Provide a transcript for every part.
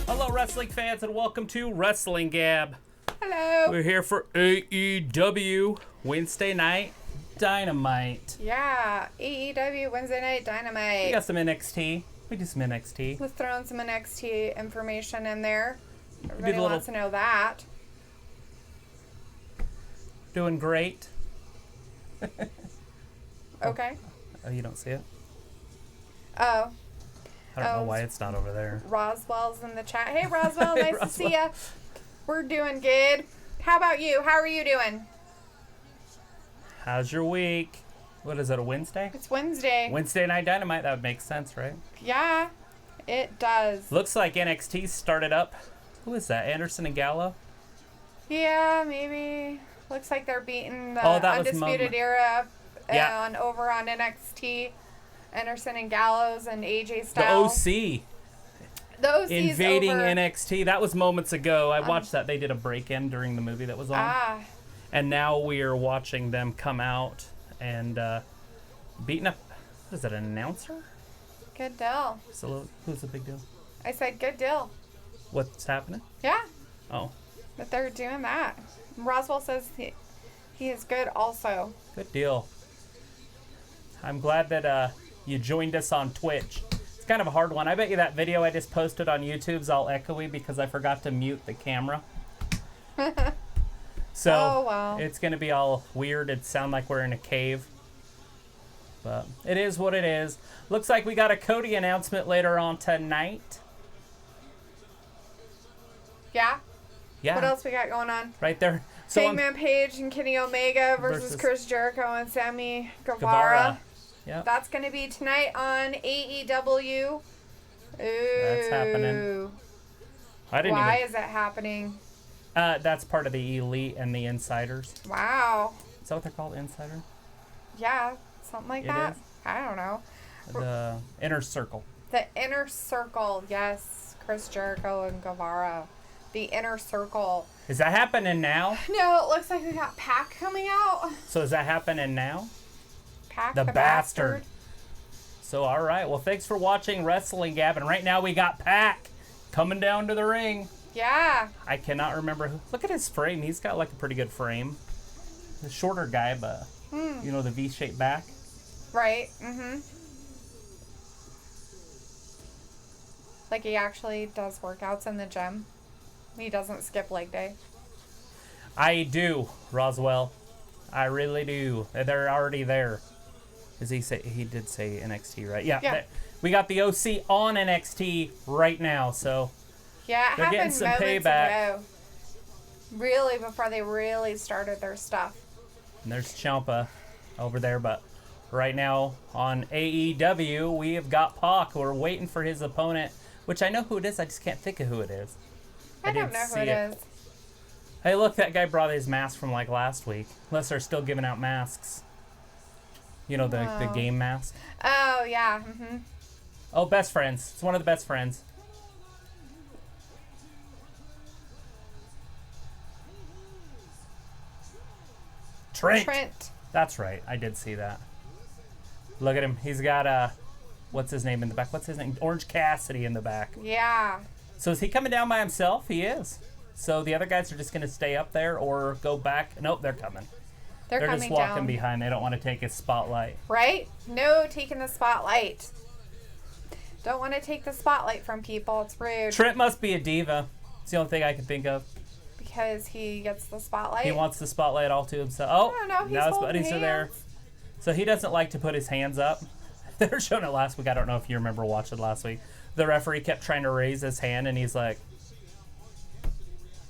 Hello, wrestling fans, and welcome to Wrestling Gab. Hello. We're here for AEW Wednesday Night Dynamite. Yeah, AEW Wednesday Night Dynamite. We got some NXT. We did some NXT. Let's throw in some NXT information in there. Everybody did a little- wants to know that. Doing great. Okay. Oh, you don't see it? Oh, I don't know why it's not over there. Roswell's in the chat. Hey, Roswell, nice to Roswell. see ya. We're doing good. How about you? How are you doing? How's your week? What is it, a Wednesday? It's Wednesday. Wednesday Night Dynamite, that would make sense, right? Yeah, it does. Looks like NXT started up. Who is that, Anderson and Gallo? Yeah, maybe. Looks like they're beating the Oh, that was Undisputed Era Yeah. over on NXT. Anderson and Gallows and AJ The Styles. OC. The OC's Invading over. NXT. That was moments ago. I watched that. They did a break-in during the movie that was on. And now we are watching them come out and beating up, what is it, an announcer? Good deal. So who's the big deal? I said good deal. What's happening? Yeah, Oh, that they're doing that. Roswell says he is good also. good deal. I'm glad that you joined us on Twitch. It's kind of a hard one. I bet you that video I just posted on YouTube's all echoey because I forgot to mute the camera. So Oh, wow. It's going to be all weird. It'd sound like we're in a cave. But it is what it is. Looks like we got a Cody announcement later on tonight. Yeah? Yeah. What else we got going on? Right there. So Hangman Page and Kenny Omega versus Chris Jericho and Sammy Guevara. Yep. That's going to be tonight on AEW. Ooh. That's happening. Why is that happening? That's part of the Elite and the Insiders. Wow. Is that what they're called, Insider? Yeah, something like that. Is? I don't know. The Inner Circle. The Inner Circle, yes. Chris Jericho and Guevara. The Inner Circle. Is that happening now? No, it looks like we got Pac coming out. So is that happening now? Pac The bastard. So, all right. Well, thanks for watching Wrestling Gab. And right now we got Pac coming down to the ring. Yeah. I cannot remember who. Look at his frame. He's got like a pretty good frame. The shorter guy, but you know, the V-shaped back. Right. Mm-hmm. Like he actually does workouts in the gym. He doesn't skip leg day. I do, Roswell. I really do. They're already there. Does he say? He did say NXT, right? Yeah. We got the OC on NXT right now, so Yeah, it they're getting happened some moments payback. ago. Really, before they really started their stuff. And there's Ciampa over there, but right now on AEW, we have got Pac. We're waiting for his opponent, which I know who it is. I just can't think of who it is. I don't know who it is. Hey, look, that guy brought his mask from like last week. Unless they're still giving out masks. You know, the game mask. Oh, yeah. Mm-hmm. Oh, best friends. It's one of the best friends. Trent. That's right. I did see that. Look at him. He's got what's his name in the back? What's his name? Orange Cassidy in the back. Yeah. So is he coming down by himself? He is. So the other guys are just going to stay up there or go back? Nope, they're coming. They're coming just walking down. behind. They don't want to take his spotlight. Right? No taking the spotlight. Don't want to take the spotlight from people. It's rude. Trent must be a diva. It's the only thing I can think of. Because he gets the spotlight. He wants the spotlight all to himself. Oh, I don't know. He's now his holding buddies are there. hands. So he doesn't like to put his hands up. They were showing it last week. I don't know if you remember watching last week. The referee kept trying to raise his hand, and he's like,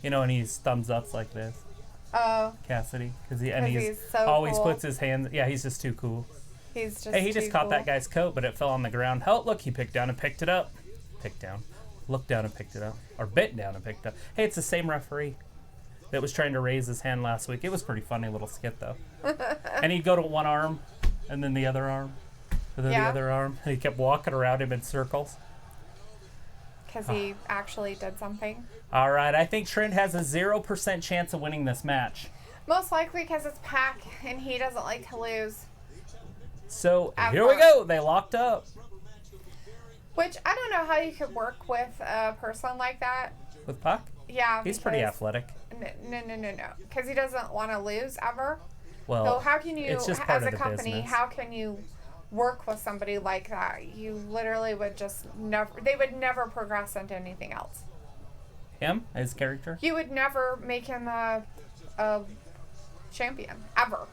you know, and he's thumbs ups like this. Oh. Cassidy, because he's so always cool. puts his hands. Yeah, he's just too cool. He's just Hey, he just too caught cool. that guy's coat, but it fell on the ground. Oh, look, he picked down and picked it up. Picked down. Looked down and picked it up. Or bent down and picked it up. Hey, it's the same referee that was trying to raise his hand last week. It was a pretty funny little skit, though. And he'd go to one arm, and then the other arm, and then the other arm. And he kept walking around him in circles. Because he actually did something. All right, I think Trent has a 0% chance of winning this match. Most likely because it's Pac, and he doesn't like to lose. So At here we work. go. They locked up. Which, I don't know how you could work with a person like that. With Pac? Yeah. He's pretty because- athletic. No. Because he doesn't want to lose ever. Well, So how can you, it's just part as of a the company, business. how can you work with somebody like that? You literally would just never, they would never progress into anything else. Him? His character? You would never make him a champion, ever.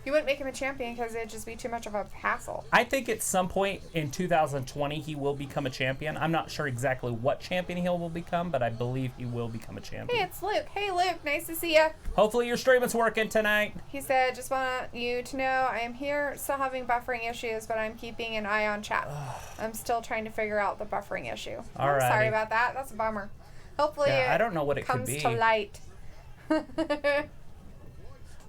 You wouldn't make him a champion because it'd just be too much of a hassle. I think at some point in 2020 he will become a champion. I'm not sure exactly what champion he will become, but I believe he will become a champion. Hey, it's Luke. Hey, Luke. Nice to see you. Hopefully your stream is working tonight. He said, just want you to know I am here, still having buffering issues, but I'm keeping an eye on chat. I'm still trying to figure out the buffering issue. I'm sorry Alrighty. about that. That's a bummer. Hopefully Yeah, it I don't know what it could comes be. to light.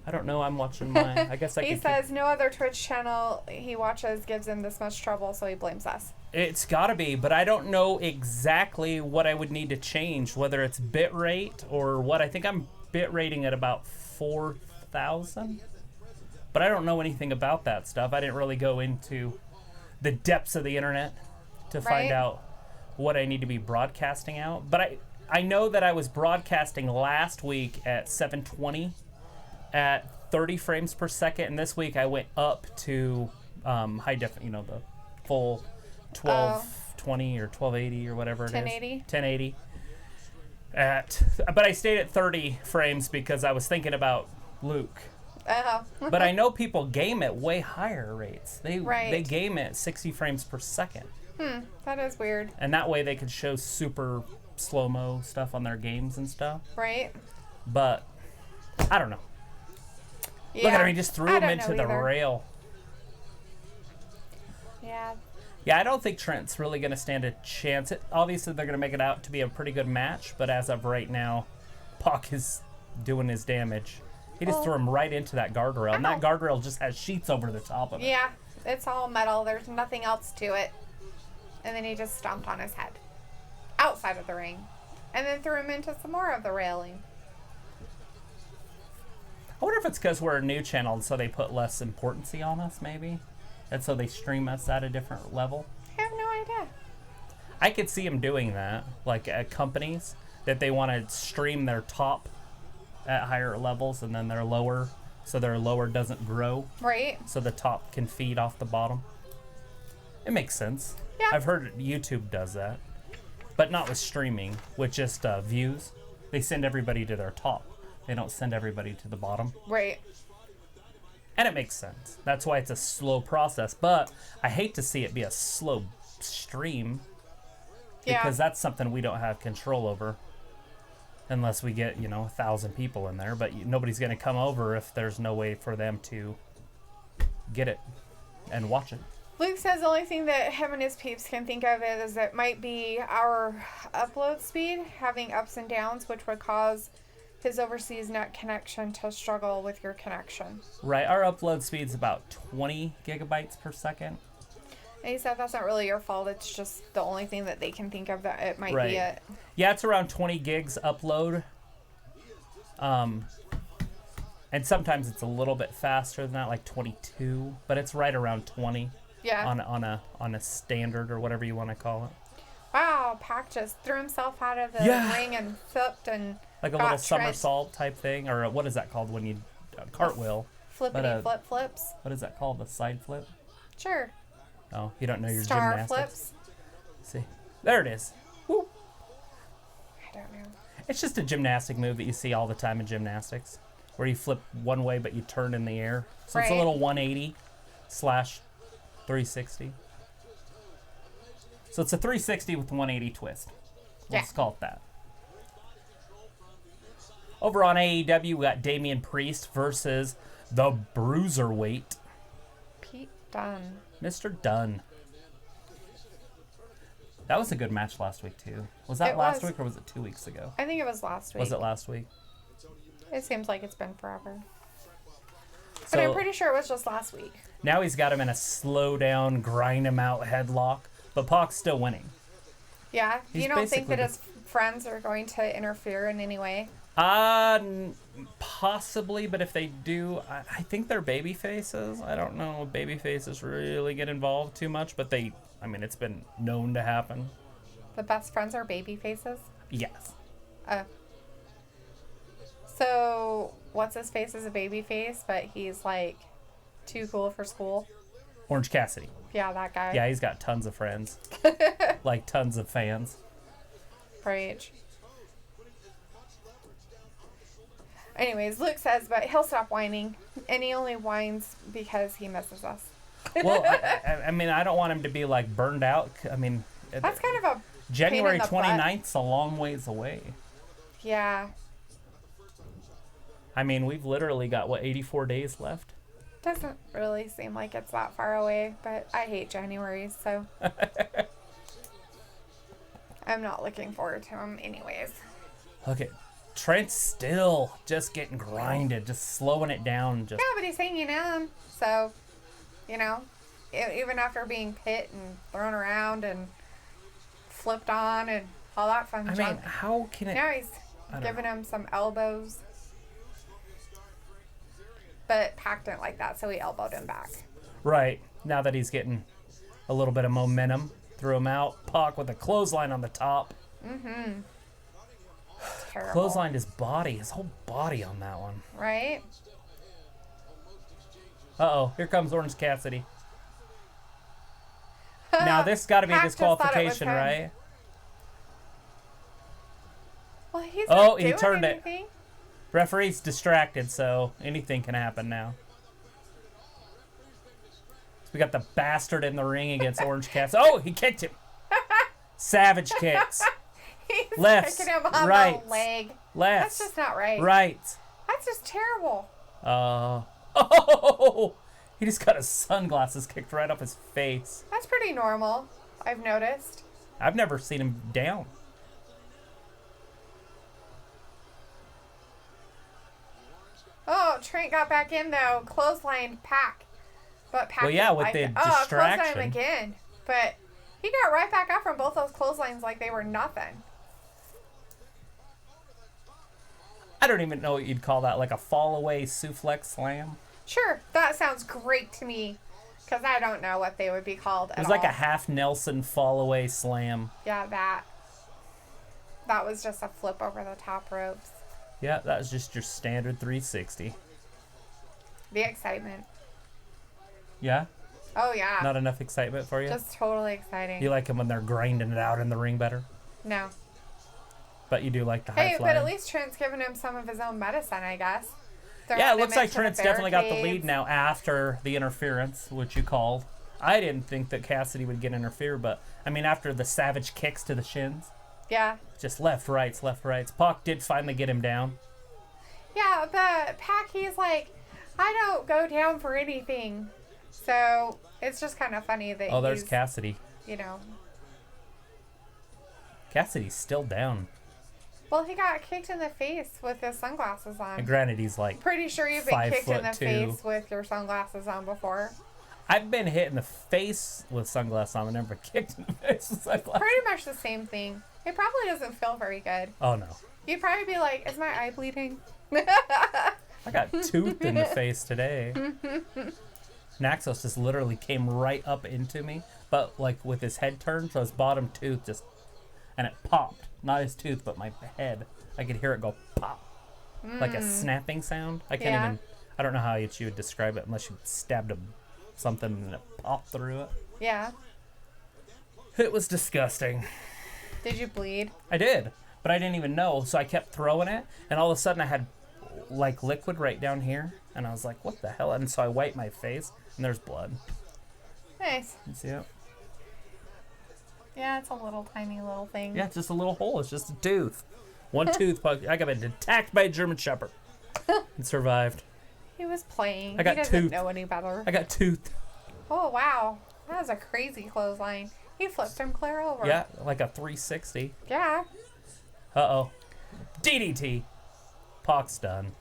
I don't know. I'm watching mine. I guess I He could. says no other Twitch channel he watches gives him this much trouble, so he blames us. It's got to be, but I don't know exactly what I would need to change, whether it's bit rate or what. I think I'm bit rating at about 4,000, but I don't know anything about that stuff. I didn't really go into the depths of the internet to find Right. out what I need to be broadcasting out. But I know that I was broadcasting last week at 720 at 30 frames per second, and this week I went up to high def, the full 1220 or 1280 or whatever it is. 1080? 1080. But I stayed at 30 frames because I was thinking about Luke. But I know people game at way higher rates. They Right. game at 60 frames per second. That is weird, And that way they could show super slow-mo stuff on their games and stuff. right? But I don't know. Yeah. Look at him, he just threw I him don't into know the either. rail. Yeah. Yeah, I don't think Trent's really going to stand a chance. Obviously, they're going to make it out to be a pretty good match, but as of right now, Pac is doing his damage. He just threw him right into that guardrail, and that guardrail just has sheets over the top of it. Yeah, it's all metal. There's nothing else to it. And then he just stomped on his head. Outside of the ring. And then threw him into some more of the railing. I wonder if it's because we're a new channel, and so they put less importance on us, maybe? And so they stream us at a different level? I have no idea. I could see them doing that, like at companies, that they want to stream their top at higher levels, and then their lower, so their lower doesn't grow, Right? so the top can feed off the bottom. It makes sense. Yeah. I've heard YouTube does that, but not with streaming, with just views. They send everybody to their top. They don't send everybody to the bottom. Right. And it makes sense. That's why it's a slow process. But I hate to see it be a slow stream, Yeah. because that's something we don't have control over unless we get, 1,000 people in there. But nobody's going to come over if there's no way for them to get it and watch it. Luke says the only thing that him and his peeps can think of is it might be our upload speed having ups and downs, which would cause his overseas net connection to struggle with your connection. Right. Our upload speed's about 20 gigabytes per second. And he said that's not really your fault. It's just the only thing that they can think of that it might Right. be it. Yeah, it's around 20 gigs upload. And sometimes it's a little bit faster than that, like 22, but it's right around 20 Yeah. on a standard or whatever you want to call it. Wow, Pac just threw himself out of the Yeah. ring and flipped and Like a got little Trent somersault type thing, or what is that called when you cartwheel? flippity flip flips. What is that called? A side flip? Sure. Oh, you don't know your Star gymnastics. flips. See, there it is. Woo. I don't know. It's just a gymnastic move that you see all the time in gymnastics, where you flip one way but you turn in the air. So it's a Right. little 180/360. So it's a 360 with 180 twist. Let's call it that. Over on AEW, we got Damian Priest versus the Bruiserweight, Pete Dunne. Mr. Dunn. That was a good match last week, too. Was that It last was. week or was it 2 weeks ago? I think it was last week. Was it last week? It seems like it's been forever. But So I'm pretty sure it was just last week. now he's got him in a slow down, grind him out headlock, but Pac's still winning. Yeah. He's You don't think basically that his friends are going to interfere in any way? Possibly, but if they do, I think they're baby faces. I don't know if baby faces really get involved too much, but it's been known to happen. The best friends are baby faces? Yes. So, what's his face is a baby face, but he's like too cool for school? Orange Cassidy. Yeah, that guy. Yeah, he's got tons of friends. Like tons of fans. Right. Anyways, Luke says, but he'll stop whining. And he only whines because he misses us. Well, I don't want him to be like burned out. That's kind of a January pain in the 29th's a long ways away. Yeah. We've literally got, 84 days left? Doesn't really seem like it's that far away, but I hate January, so I'm not looking forward to them anyways. Look at Trent's still just getting grinded, just slowing it down. Yeah, but he's hanging on, so, even after being hit and thrown around and flipped on and all that fun junk. How can it... Now he's giving him some elbows. But Pac didn't like that, so he elbowed him back. Right. Now that he's getting a little bit of momentum, threw him out. Pac with a clothesline on the top. Mm-hmm. Terrible. Clotheslined his whole body on that one. Right? Uh-oh, here comes Orange Cassidy. Now this got to be a disqualification, right? Well, he's not he doing turned anything. it. Referee's distracted, so anything can happen now. We got the bastard in the ring against Orange Cassidy. Oh, he kicked him. Savage kicks. He's Left, kicking him on right, the leg. left. That's just not right. Right. That's just terrible. He just got his sunglasses kicked right off his face. That's pretty normal, I've noticed. I've never seen him down. Oh, Trent got back in, though. Clotheslined Pac. But Pac Well, yeah, with the distraction. Clotheslined him again. But he got right back up from both those clotheslines like they were nothing. I don't even know what you'd call that, like a fall away suplex slam. Sure, that sounds great to me. Because I don't know what they would be called at all. It was like a half Nelson fall away slam. Yeah, that. That was just a flip over the top ropes. Yeah, that was just your standard 360. The excitement. Yeah? Oh, yeah. Not enough excitement for you? Just totally exciting. You like them when they're grinding it out in the ring better? No. But you do like the high Hey, flying. but at least Trent's giving him some of his own medicine, I guess. Yeah, it looks like Trent's definitely got the lead now after the interference, which you called. I didn't think that Cassidy would get interfered, but, after the savage kicks to the shins. Yeah. Just left, rights. Pac did finally get him down. Yeah, but Pac, he's like, I don't go down for anything. So, it's just kind of funny that there's Cassidy. Cassidy's still down. Well, he got kicked in the face with his sunglasses on. And granted, he's like Pretty sure you've been kicked in the 5'2". face with your sunglasses on before. I've been hit in the face with sunglasses on. I've never kicked in the face with sunglasses. Pretty much the same thing. It probably doesn't feel very good. Oh, no. You'd probably be like, is my eye bleeding? I got toothed in the face today. Naxos just literally came right up into me, but like with his head turned, so his bottom tooth just, and it popped. Not his tooth, but my head. I could hear it go pop. Like a snapping sound. I don't know how you would describe it unless you stabbed something and it popped through it. Yeah. It was disgusting. Did you bleed? I did, but I didn't even know, so I kept throwing it, and all of a sudden I had like liquid right down here, and I was like, what the hell? And so I wiped my face, and there's blood. Nice. You see it? Yeah, it's a little tiny little thing. Yeah, it's just a little hole. It's just a tooth. One tooth. I got attacked by a German Shepherd and survived. He was playing. I got he doesn't tooth. know any better. I got tooth. Oh, wow. That was a crazy clothesline. He flipped him clear over. Yeah, like a 360. Yeah. Uh-oh. DDT. Pac's done.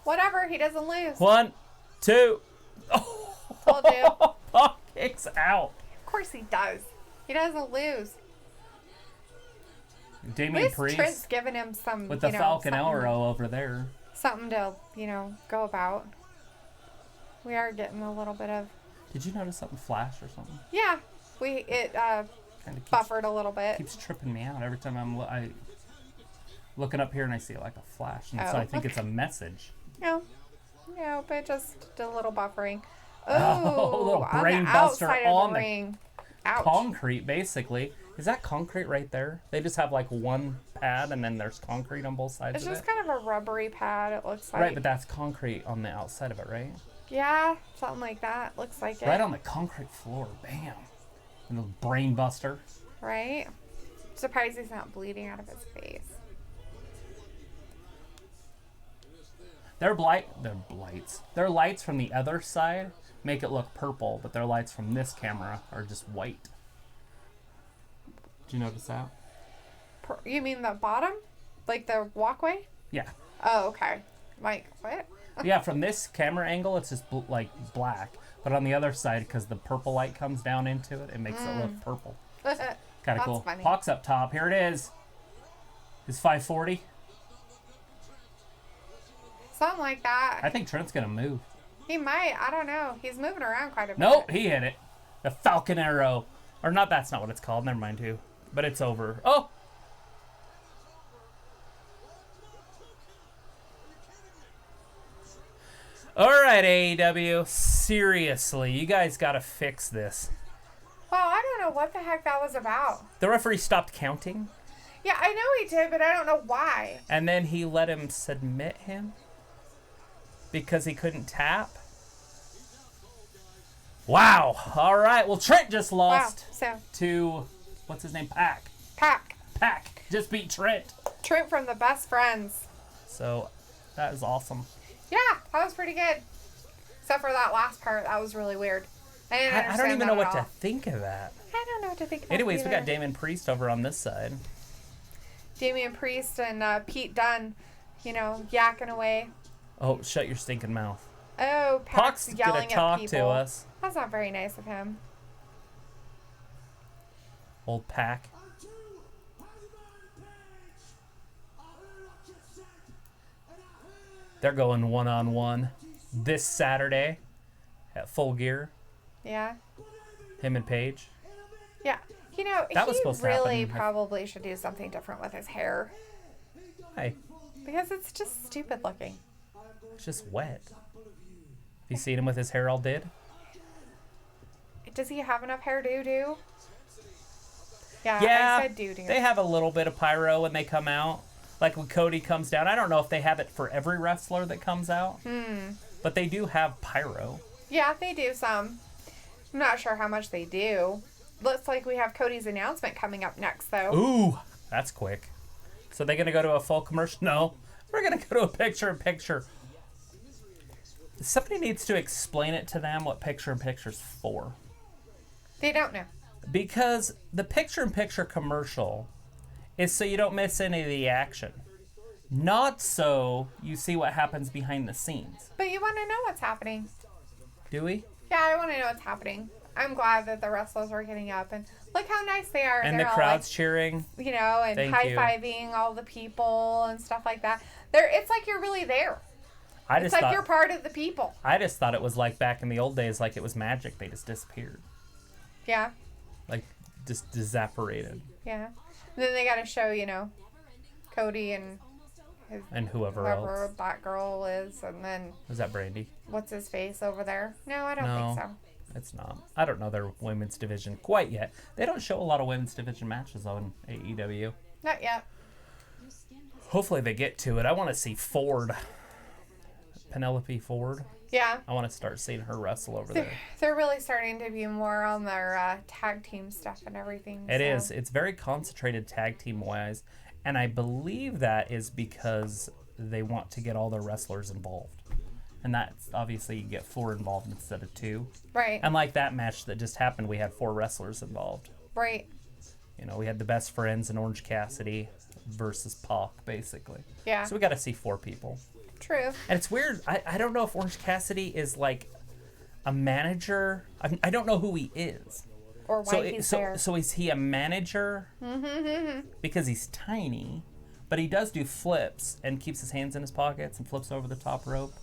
Whatever, he doesn't lose. 1, 2. Oh. Told you. Pac kicks out. Of course he does. He doesn't lose. At Damian least Priest Trent's giving him some, with the Falcon Arrow over there. Something to, go about. We are getting a little bit of... Did you notice something flash or something? Yeah. It buffered a little bit. Keeps tripping me out every time I'm looking up here and I see like a flash. And so I think it's a message. No, but just a little buffering. Oh, a little brain buster on the ring. Ouch. Concrete, basically. Is that concrete right there? They just have like one pad and then there's concrete on both sides of it? It's just kind of a rubbery pad, it looks like. Right, but that's concrete on the outside of it, right? Yeah, something like that. Looks like it. Right on the concrete floor. Bam. And the brain buster. Right? Surprised he's not bleeding out of his face. Their lights from the other side make it look purple, but their lights from this camera are just white. Did you notice that? You mean the bottom? Like the walkway? Yeah. Oh, okay. Like, what? Yeah, from this camera angle, it's just like black. But on the other side, because the purple light comes down into it, it makes it look purple. Kind of cool. Funny. Hawk's up top. Here it is. Is 540? Something like that. I think Trent's going to move. He might. I don't know. He's moving around quite a bit. Nope, he hit it. The Falcon Arrow. Or not, that's not what it's called. Never mind, too. But it's over. Oh! Alright, AEW. Seriously, you guys gotta fix this. Well, I don't know what the heck that was about. The referee stopped counting. Yeah, I know he did, but I don't know why. And then he let him submit him because he couldn't tap. Wow. All right. Well, Trent just lost to, what's his name? Pac. Just beat Trent. Trent from the Best Friends. So that is awesome. Yeah, that was pretty good. Except for that last part. That was really weird. I don't even know what to think of that. I don't know what to think of that. Anyways, either. we got Damian Priest over on this side. Damian Priest and Pete Dunne, yakking away. Oh, shut your stinking mouth. Oh, Pac's yelling talk at people. to us. That's not very nice of him. Old Pac. They're going one-on-one this Saturday at Full Gear. Yeah. Him and Paige. Yeah. That was supposed to really happen. probably should do something different with his hair. Hey. Because it's just stupid looking. It's just wet. You seen him with his hair all did? Does he have enough hair doo-doo? Yeah, I said doo-doo. They have a little bit of pyro when they come out. Like when Cody comes down. I don't know if they have it for every wrestler that comes out. But they do have pyro. Yeah, they do some. I'm not sure how much they do. Looks like we have Cody's announcement coming up next, though. Ooh, that's quick. So they're going to go to a full commercial? No. We're going to go to a picture-in-picture. Somebody needs to explain it to them what picture-in-picture's for. They don't know. Because the picture-in-picture commercial is so you don't miss any of the action. Not so you see what happens behind the scenes. But you want to know what's happening. Do we? Yeah, I want to know what's happening. I'm glad that the wrestlers are getting up and look how nice they are. And they're the all crowd's cheering. and Thank high-fiving all the people and stuff like that. It's like you're really there. It's like you're part of the people. I just thought it was like back in the old days, like it was magic. They just disappeared. Yeah. Like, just disapparated. Yeah. And then they got to show, Cody and whoever else. that girl is, and then... Was that Brandy? What's his face over there? No, I don't think so. It's not. I don't know their women's division quite yet. They don't show a lot of women's division matches on AEW. Not yet. Hopefully they get to it. I want to see Ford. Penelope Ford. Yeah. I want to start seeing her wrestle over there. They're really starting to be more on their tag team stuff and everything. It is. It's very concentrated tag team wise. And I believe that is because they want to get all their wrestlers involved. And that's obviously you get 4 involved instead of 2. Right. And like that match that just happened, we had 4 wrestlers involved. Right. We had the Best Friends and Orange Cassidy versus Pac, basically. Yeah. So we got to see 4 people. True. And it's weird. I don't know if Orange Cassidy is like a manager. I don't know who he is. or why he's there. So is he a manager? Mm-hmm. Because he's tiny, but he does do flips and keeps his hands in his pockets and flips over the top rope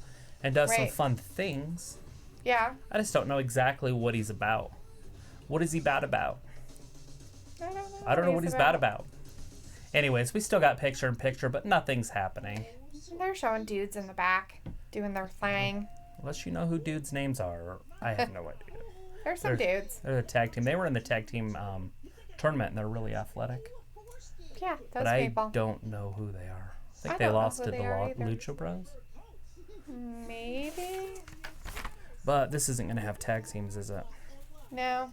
and does some fun things. Yeah. I just don't know exactly what he's about. What is he bad about? I don't know what he's bad about. Anyways, we still got picture-in-picture, but nothing's happening. They're showing dudes in the back doing their thing. Unless you know who dudes' names are. I have no idea. There's some dudes. They're the tag team. They were in the tag team tournament, and they're really athletic. Yeah, those but people. I don't know who they are. I think I they don't know lost who to the they are either. Lucha Bros. Maybe? But this isn't going to have tag teams, is it? No.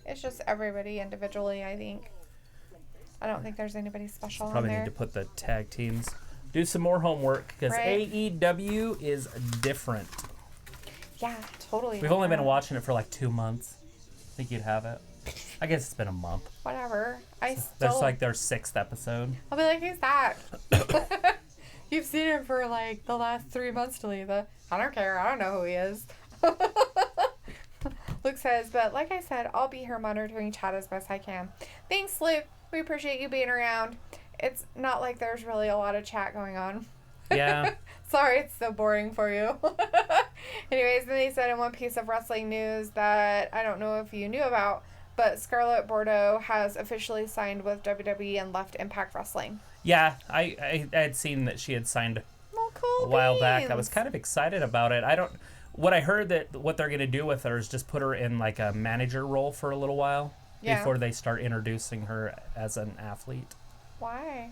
It's just everybody individually, I think. I don't think there's anybody special on there. Probably need to put the tag teams. Do some more homework, because AEW is different. Yeah, totally. We've only been watching it for like 2 months. I think you'd have it. I guess it's been a month. Whatever. That's like their 6th episode. I'll be like, who's that? You've seen him for like the last 3 months, Talitha. I don't care. I don't know who he is. Luke says, but like I said, I'll be here monitoring chat as best I can. Thanks, Luke. We appreciate you being around. It's not like there's really a lot of chat going on. Yeah. Sorry, it's so boring for you. Anyways, then they said in one piece of wrestling news that I don't know if you knew about, but Scarlett Bordeaux has officially signed with WWE and left Impact Wrestling. Yeah, I had seen that she had signed cool a while back. I was kind of excited about it. What I heard that what they're going to do with her is just put her in like a manager role for a little while before they start introducing her as an athlete. Why?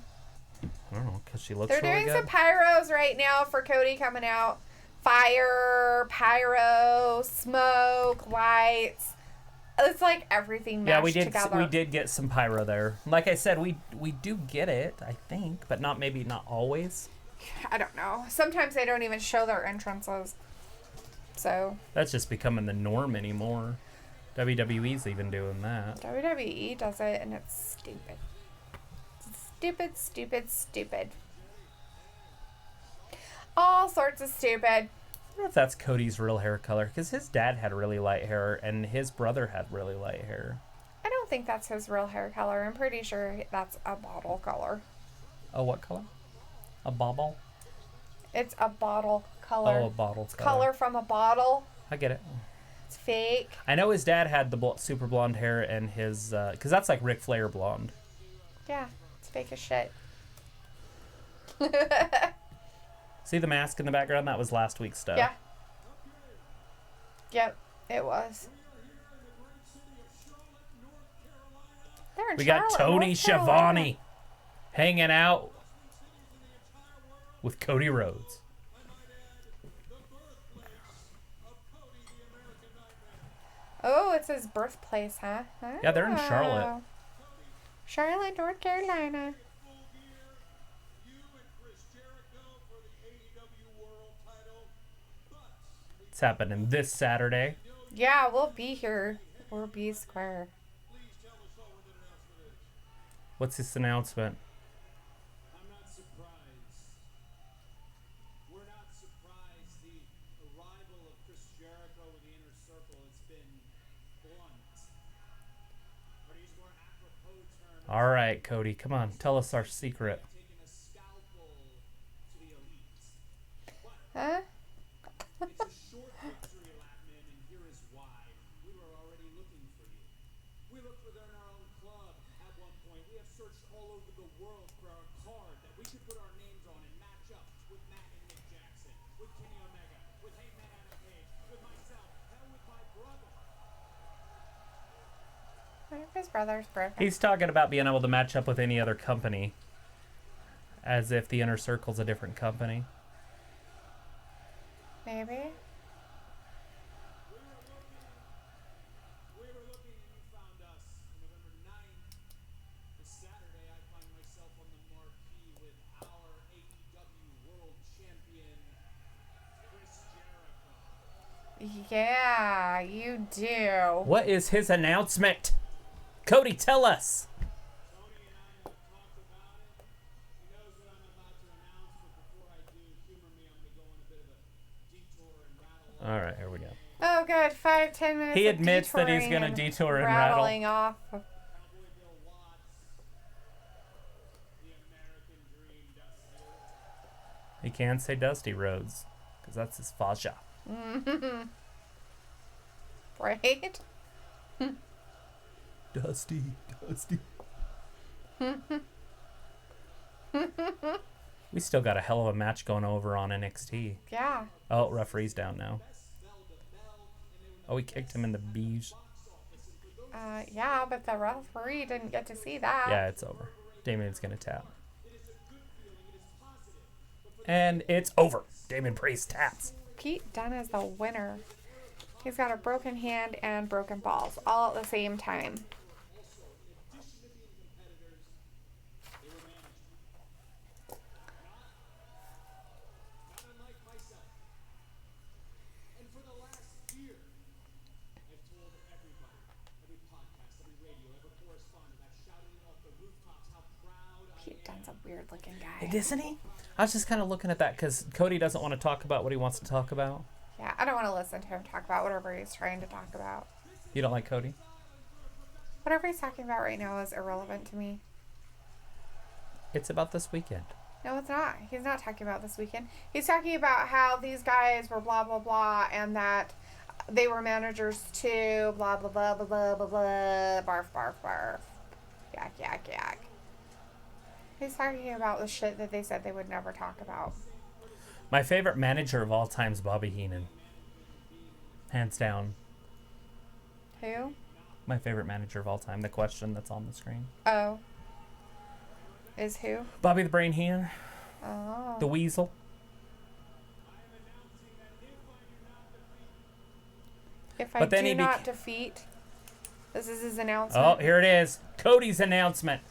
I don't know, because she looks They're really doing good. some pyros right now for Cody coming out. Fire, pyro, smoke, lights. It's like everything mashed together. We did get some pyro there. Like I said, we do get it, I think, but not always. I don't know. Sometimes they don't even show their entrances. So that's just becoming the norm anymore. WWE's even doing that. WWE does it, and it's stupid. Stupid, stupid, stupid. All sorts of stupid. I don't know if that's Cody's real hair color, because his dad had really light hair, and his brother had really light hair. I don't think that's his real hair color. I'm pretty sure that's a bottle color. Oh, what color? A bobble? It's a bottle color. Oh, a bottle color. Color from a bottle. I get it. It's fake. I know his dad had the super blonde hair, and his... because that's like Ric Flair blonde. Yeah, it's fake as shit. See the mask in the background? That was last week's stuff. Yeah. Yep, it was. We got Tony Schiavone hanging out with Cody Rhodes. Oh, it's his birthplace, huh? Yeah, they're in Charlotte. Charlotte, North Carolina. It's happening this Saturday. Yeah, we'll be here. We'll be square. What's this announcement? I'm not surprised. We're not surprised. The arrival of Chris Jericho in the Inner Circle has been blunt. Or to use a more apropos term, All right, Cody, come on. Tell us our secret. taking a scalpel to the elite. Huh? It's a short victory lap, man, and here is why. We were already looking for you. We looked within our own club at one point. We have searched all over the world for our card that we could put our names on and match up with Matt and Nick Jackson, with Kenny Omega, with Hangman Adam Page, with myself, and with my brother. What if his brother's broken? He's talking about being able to match up with any other company. As if the Inner Circle's a different company. Maybe. We were looking and you found us. November 9th, this Saturday, I find myself on the marquee with our AEW World Champion, Chris Jericho. Yeah, you do. What is his announcement? Cody, tell us. Tony and I have talked about it. He knows what I'm about to announce, but before I do, humor me, I'm going to go on a bit of a detour and rattle. All right, here we go. Oh, good. 5 get 10 minutes. He of admits that he's detouring gonna and detour and rattle. rattling off. Cowboy Bill Watts. The American dream, Dusty. He can't say Dusty Rhodes, because that's his fascia. Right? Dusty. We still got a hell of a match going over on NXT. Yeah. Oh, referee's down now. Oh, he kicked him in the bees. Yeah, but the referee didn't get to see that. Yeah, it's over. Damien's gonna tap. And it's over. Damien Priest taps. Pete Dunne is the winner. He's got a broken hand and broken balls all at the same time. Pete Dunne's a weird looking guy. Isn't he? I was just kind of looking at that because Cody doesn't want to talk about what he wants to talk about. Yeah, I don't want to listen to him talk about whatever he's trying to talk about. You don't like Cody? Whatever he's talking about right now is irrelevant to me. It's about this weekend. No, it's not. He's not talking about this weekend. He's talking about how these guys were blah, blah, blah, and that they were managers too, blah, blah, blah, blah, blah, blah, blah, barf, barf, barf. Yak, yak, yak. He's talking about the shit that they said they would never talk about. My favorite manager of all time is Bobby Heenan. Hands down. Who? My favorite manager of all time. The question that's on the screen. Oh. Is who? Bobby the Brain Heenan. Oh. The Weasel. If I But then do he not defeat... This is his announcement. Oh, here it is. Cody's announcement.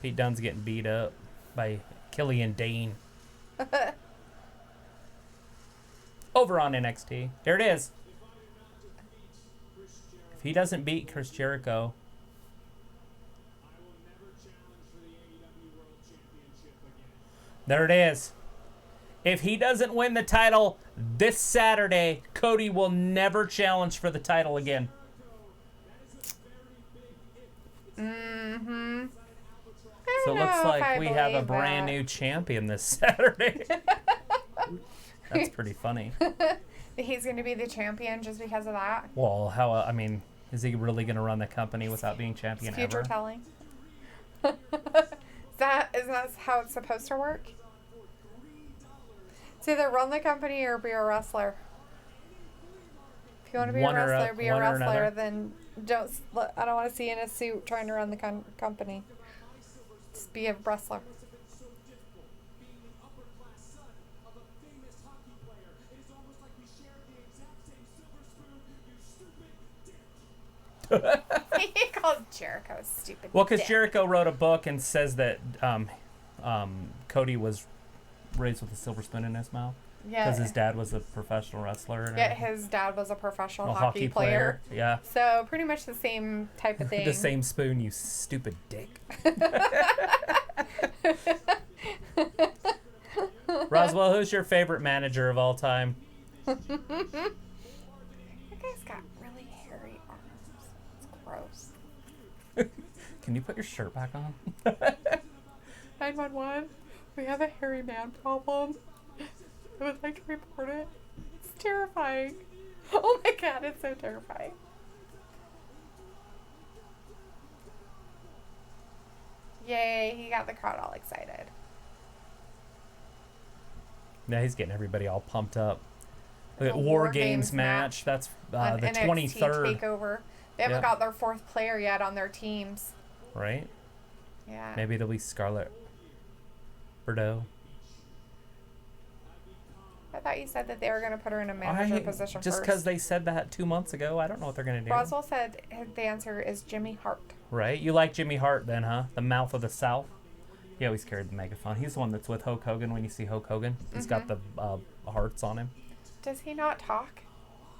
Pete Dunne's getting beat up by Killian Dane. Over on NXT. Here it is. If he doesn't beat Chris Jericho, I will never challenge for the AEW World Championship again. there it is. If he doesn't win the title this Saturday, Cody will never challenge for the title again. Mm-hmm. So it looks like we have a brand new champion this Saturday. That's pretty funny. He's going to be the champion just because of that. Well, I mean, is he really going to run the company without being champion It's future ever? telling. Isn't that how it's supposed to work? It's either run the company or be a wrestler. If you want to be One a or wrestler, be a one or wrestler. another. Then I don't want to see you in a suit trying to run the company. Just be a wrestler. Being an upper-class son of a famous hockey player, it is almost like we shared the exact same silver spoon, you stupid dick. He called Jericho a stupid. Well, because dick. Jericho wrote a book and says that Cody was raised with a silver spoon in his mouth because his dad was a professional wrestler. And Yeah, his dad was a professional a hockey player. Yeah. So pretty much the same type of thing. The same spoon, you stupid dick. Roswell, who's your favorite manager of all time? That guy's got really hairy arms. It's gross. Can you put your shirt back on? 911. We have a hairy man problem. I would like to report it. It's terrifying. Oh my god, it's so terrifying. Yay, he got the crowd all excited. Yeah, he's getting everybody all pumped up. There's The a War Games match. That's On the NXT 23rd, takeover. They haven't Yeah. got their fourth player yet on their teams. right? Yeah. Maybe it'll be Scarlett Bordeaux. I thought you said that they were going to put her in a manager position Just first. because they said that 2 months ago, I don't know what they're going to do. Roswell said the answer is Jimmy Hart. Right? You like Jimmy Hart then, huh? The mouth of the South? He always carried the megaphone. He's the one that's with Hulk Hogan when you see Hulk Hogan. He's got the hearts on him. Does he not talk?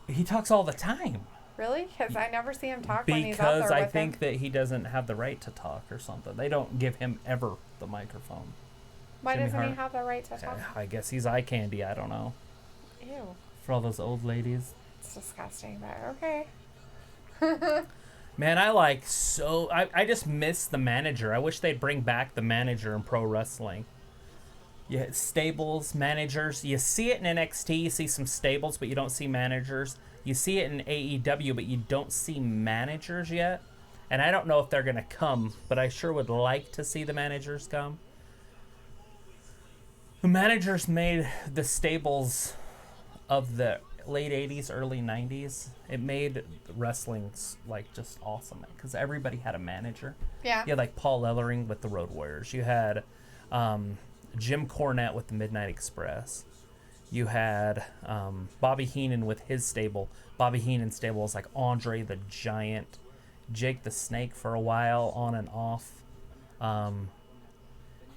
He talks all the time. Really? Because I never see him talk when he's out Because there I with think him. that he doesn't have the right to talk or something. They don't give him ever the microphone. Why Jimmy doesn't he Hart. have the right to talk? I guess he's eye candy. I don't know. Ew. For all those old ladies. That's disgusting, but okay. Man, I just miss the manager. I wish they'd bring back the manager in pro wrestling. Yeah, stables, managers. You see it in NXT, you see some stables, but you don't see managers. You see it in AEW, but you don't see managers yet. And I don't know if they're going to come, but I sure would like to see the managers come. The managers made the stables of the late 80s, early 90s. It made wrestling like just awesome because everybody had a manager. Yeah. You had like Paul Ellering with the Road Warriors. You had Jim Cornette with the Midnight Express. You had Bobby Heenan with his stable. Bobby Heenan's stable was like Andre the Giant, Jake the Snake for a while, on and off.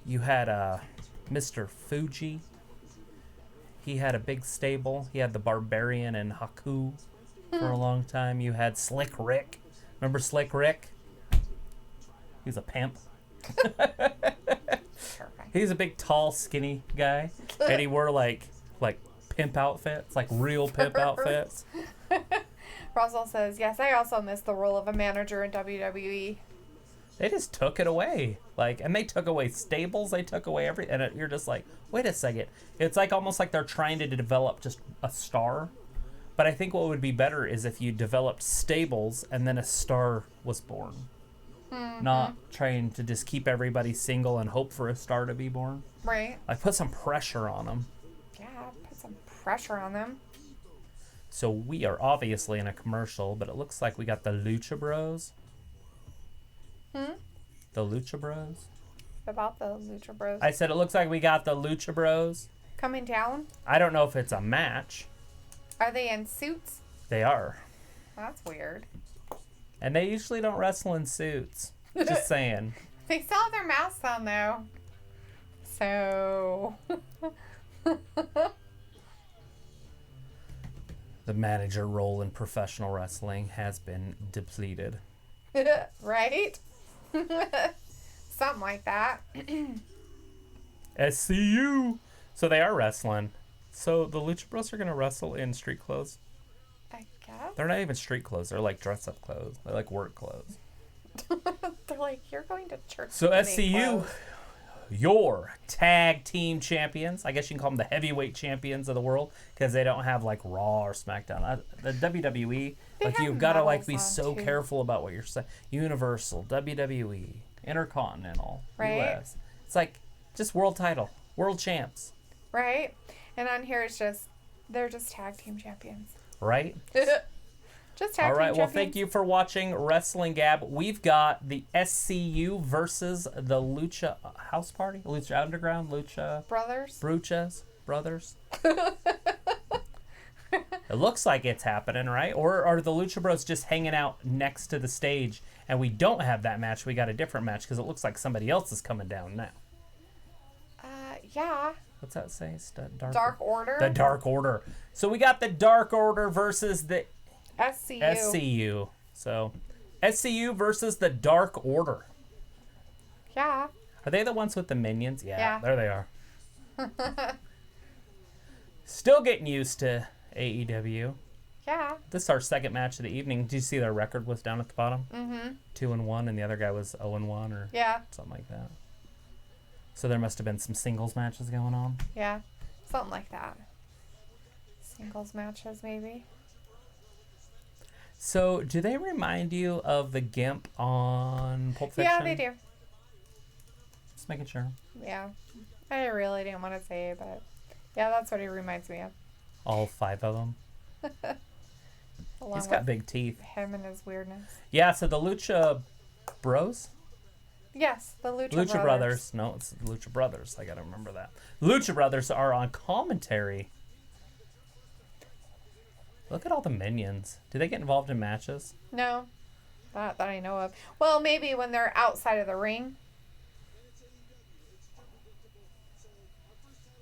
You had Mr. Fuji. He had a big stable. He had the Barbarian and Haku for a long time. You had Slick Rick. Remember Slick Rick? He was a pimp. He's a big, tall, skinny guy. And he wore like pimp outfits, like real pimp outfits. Russell says, yes, I also miss the role of a manager in WWE. They just took it away. And they took away stables. They took away everything. And you're just like, wait a second. It's like almost like they're trying to develop just a star. But I think what would be better is if you developed stables and then a star was born. Mm-hmm. Not trying to just keep everybody single and hope for a star to be born. Right. Like, put some pressure on them. Yeah, put some pressure on them. So we are obviously in a commercial, but it looks like we got the Lucha Bros. The Lucha Bros? About the Lucha Bros. I said it looks like we got the Lucha Bros. Coming down? I don't know if it's a match. Are they in suits? They are. That's weird. And they usually don't wrestle in suits. Just saying. They still have their masks on, though. So... The manager role in professional wrestling has been depleted. Right? Something like that. SCU. So they are wrestling. So the Lucha Bros are going to wrestle in street clothes? I guess. They're not even street clothes. They're like dress-up clothes. They're like work clothes. They're like, you're going to church. So SCU, your tag team champions. I guess you can call them the heavyweight champions of the world because they don't have like Raw or SmackDown. The WWE, like you've got to like be so careful about what you're saying. Universal, WWE, Intercontinental, right. US. It's like just world title, world champs. Right. And on here it's just, they're just tag team champions. Right? Just tag All right, team well, champions. thank you for watching Wrestling Gab. We've got the SCU versus the Lucha House Party, Lucha Underground, Lucha Brothers. Bruchas Brothers. It looks like it's happening, right? Or are the Lucha Bros just hanging out next to the stage and we don't have that match? We got a different match because it looks like somebody else is coming down now. Yeah. What's that say? Dark Order. The Dark Order. So we got the Dark Order versus the SCU. So SCU versus the Dark Order. Yeah. Are they the ones with the minions? Yeah. There they are. Still getting used to AEW. Yeah. This is our second match of the evening. Did you see their record was down at the bottom? Mm-hmm. 2-1, and the other guy was 0-1 or something like that. So there must have been some singles matches going on. Yeah. Something like that. Singles matches, maybe. So, do they remind you of the Gimp on Pulp Fiction? Yeah, they do. Just making sure. Yeah. I really didn't want to say it, but yeah, that's what he reminds me of. All 5 of them. Along He's got with big teeth. him and his weirdness. Yeah, so the Lucha Bros? Yes, the Lucha Brothers. No, it's the Lucha Brothers. I gotta remember that. Lucha Brothers are on commentary. Look at all the minions. Do they get involved in matches? No, not that I know of. Well, maybe when they're outside of the ring.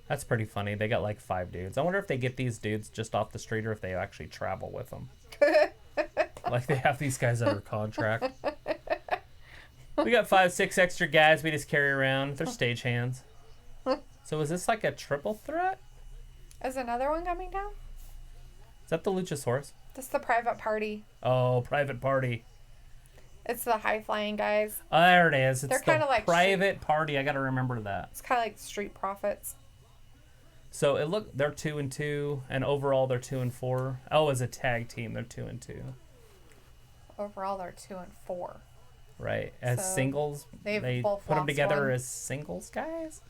That's pretty funny. They got like 5 dudes. I wonder if they get these dudes just off the street or if they actually travel with them. Like they have these guys under contract. We got 5, 6 extra guys we just carry around. They're stagehands. So is this like a triple threat? Is another one coming down? Is that the Luchasaurus? This is the Private Party. Oh, Private Party. It's the high-flying guys. Oh, there it is. It's They're kind of like Private Party. I got to remember that. It's kind of like Street Profits. So they're 2-2, and overall they're 2-4. Oh, as a tag team, they're 2-2. Overall, they're 2-4. Right. As So singles, they both put them lost together one. as singles guys.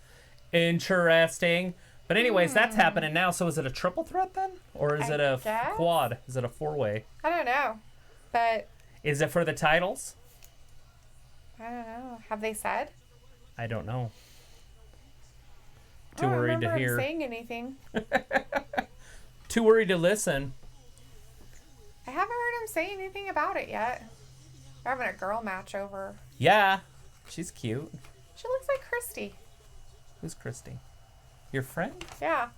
Interesting. But anyways, that's happening now. So is it a triple threat then? Or is I it a guess. quad? Is it a four-way? I don't know. But, Is it for the titles? I don't know. Have they said? I don't know. I Too don't worried remember to him hear. saying anything. Too worried to listen. I haven't heard him say anything about it yet. They're having a girl match over. Yeah. She's cute. She looks like Christy. Who's Christy? Your friend? Yeah.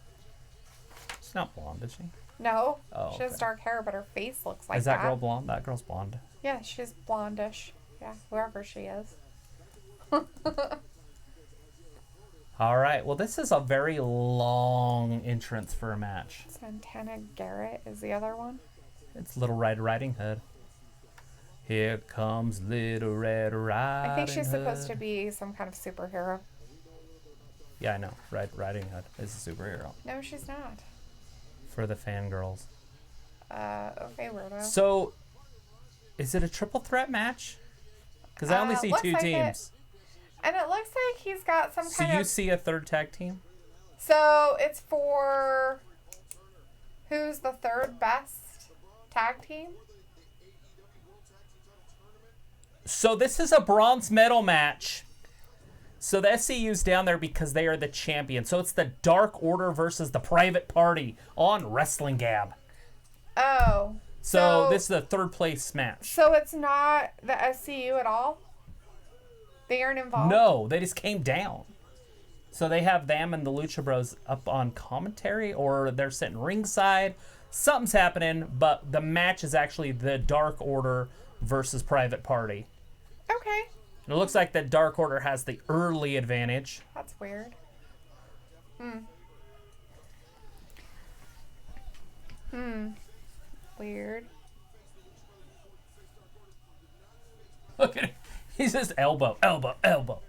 She's not blonde, is she? No. Oh, She has okay. dark hair, but her face looks like Is that. that girl blonde? That girl's blonde. Yeah, she's blondish. Yeah, whoever she is. All right. Well, this is a very long entrance for a match. Santana Garrett is the other one. It's Little Red Riding Hood. Here comes Little Red Riding Hood. I think she's supposed to be some kind of superhero. Yeah, I know. Red Riding Hood is a superhero No, she's not. for the fangirls. Okay, weirdo. So, is it a triple threat match? Because I only see looks two like teams. And it looks like he's got some So kind you of... see a third tag team? So it's for... Who's the third best tag team? So this is a bronze medal match. So the SCU's down there because they are the champion. So it's the Dark Order versus the Private Party on Wrestling Gab. Oh. So this is the third place match. So it's not the SCU at all? They aren't involved? No, they just came down. So they have them and the Lucha Bros up on commentary, or they're sitting ringside. Something's happening, but the match is actually the Dark Order versus Private Party. Okay. And it looks like the Dark Order has the early advantage. That's weird. Weird. Look at him. He's just elbow, elbow, elbow.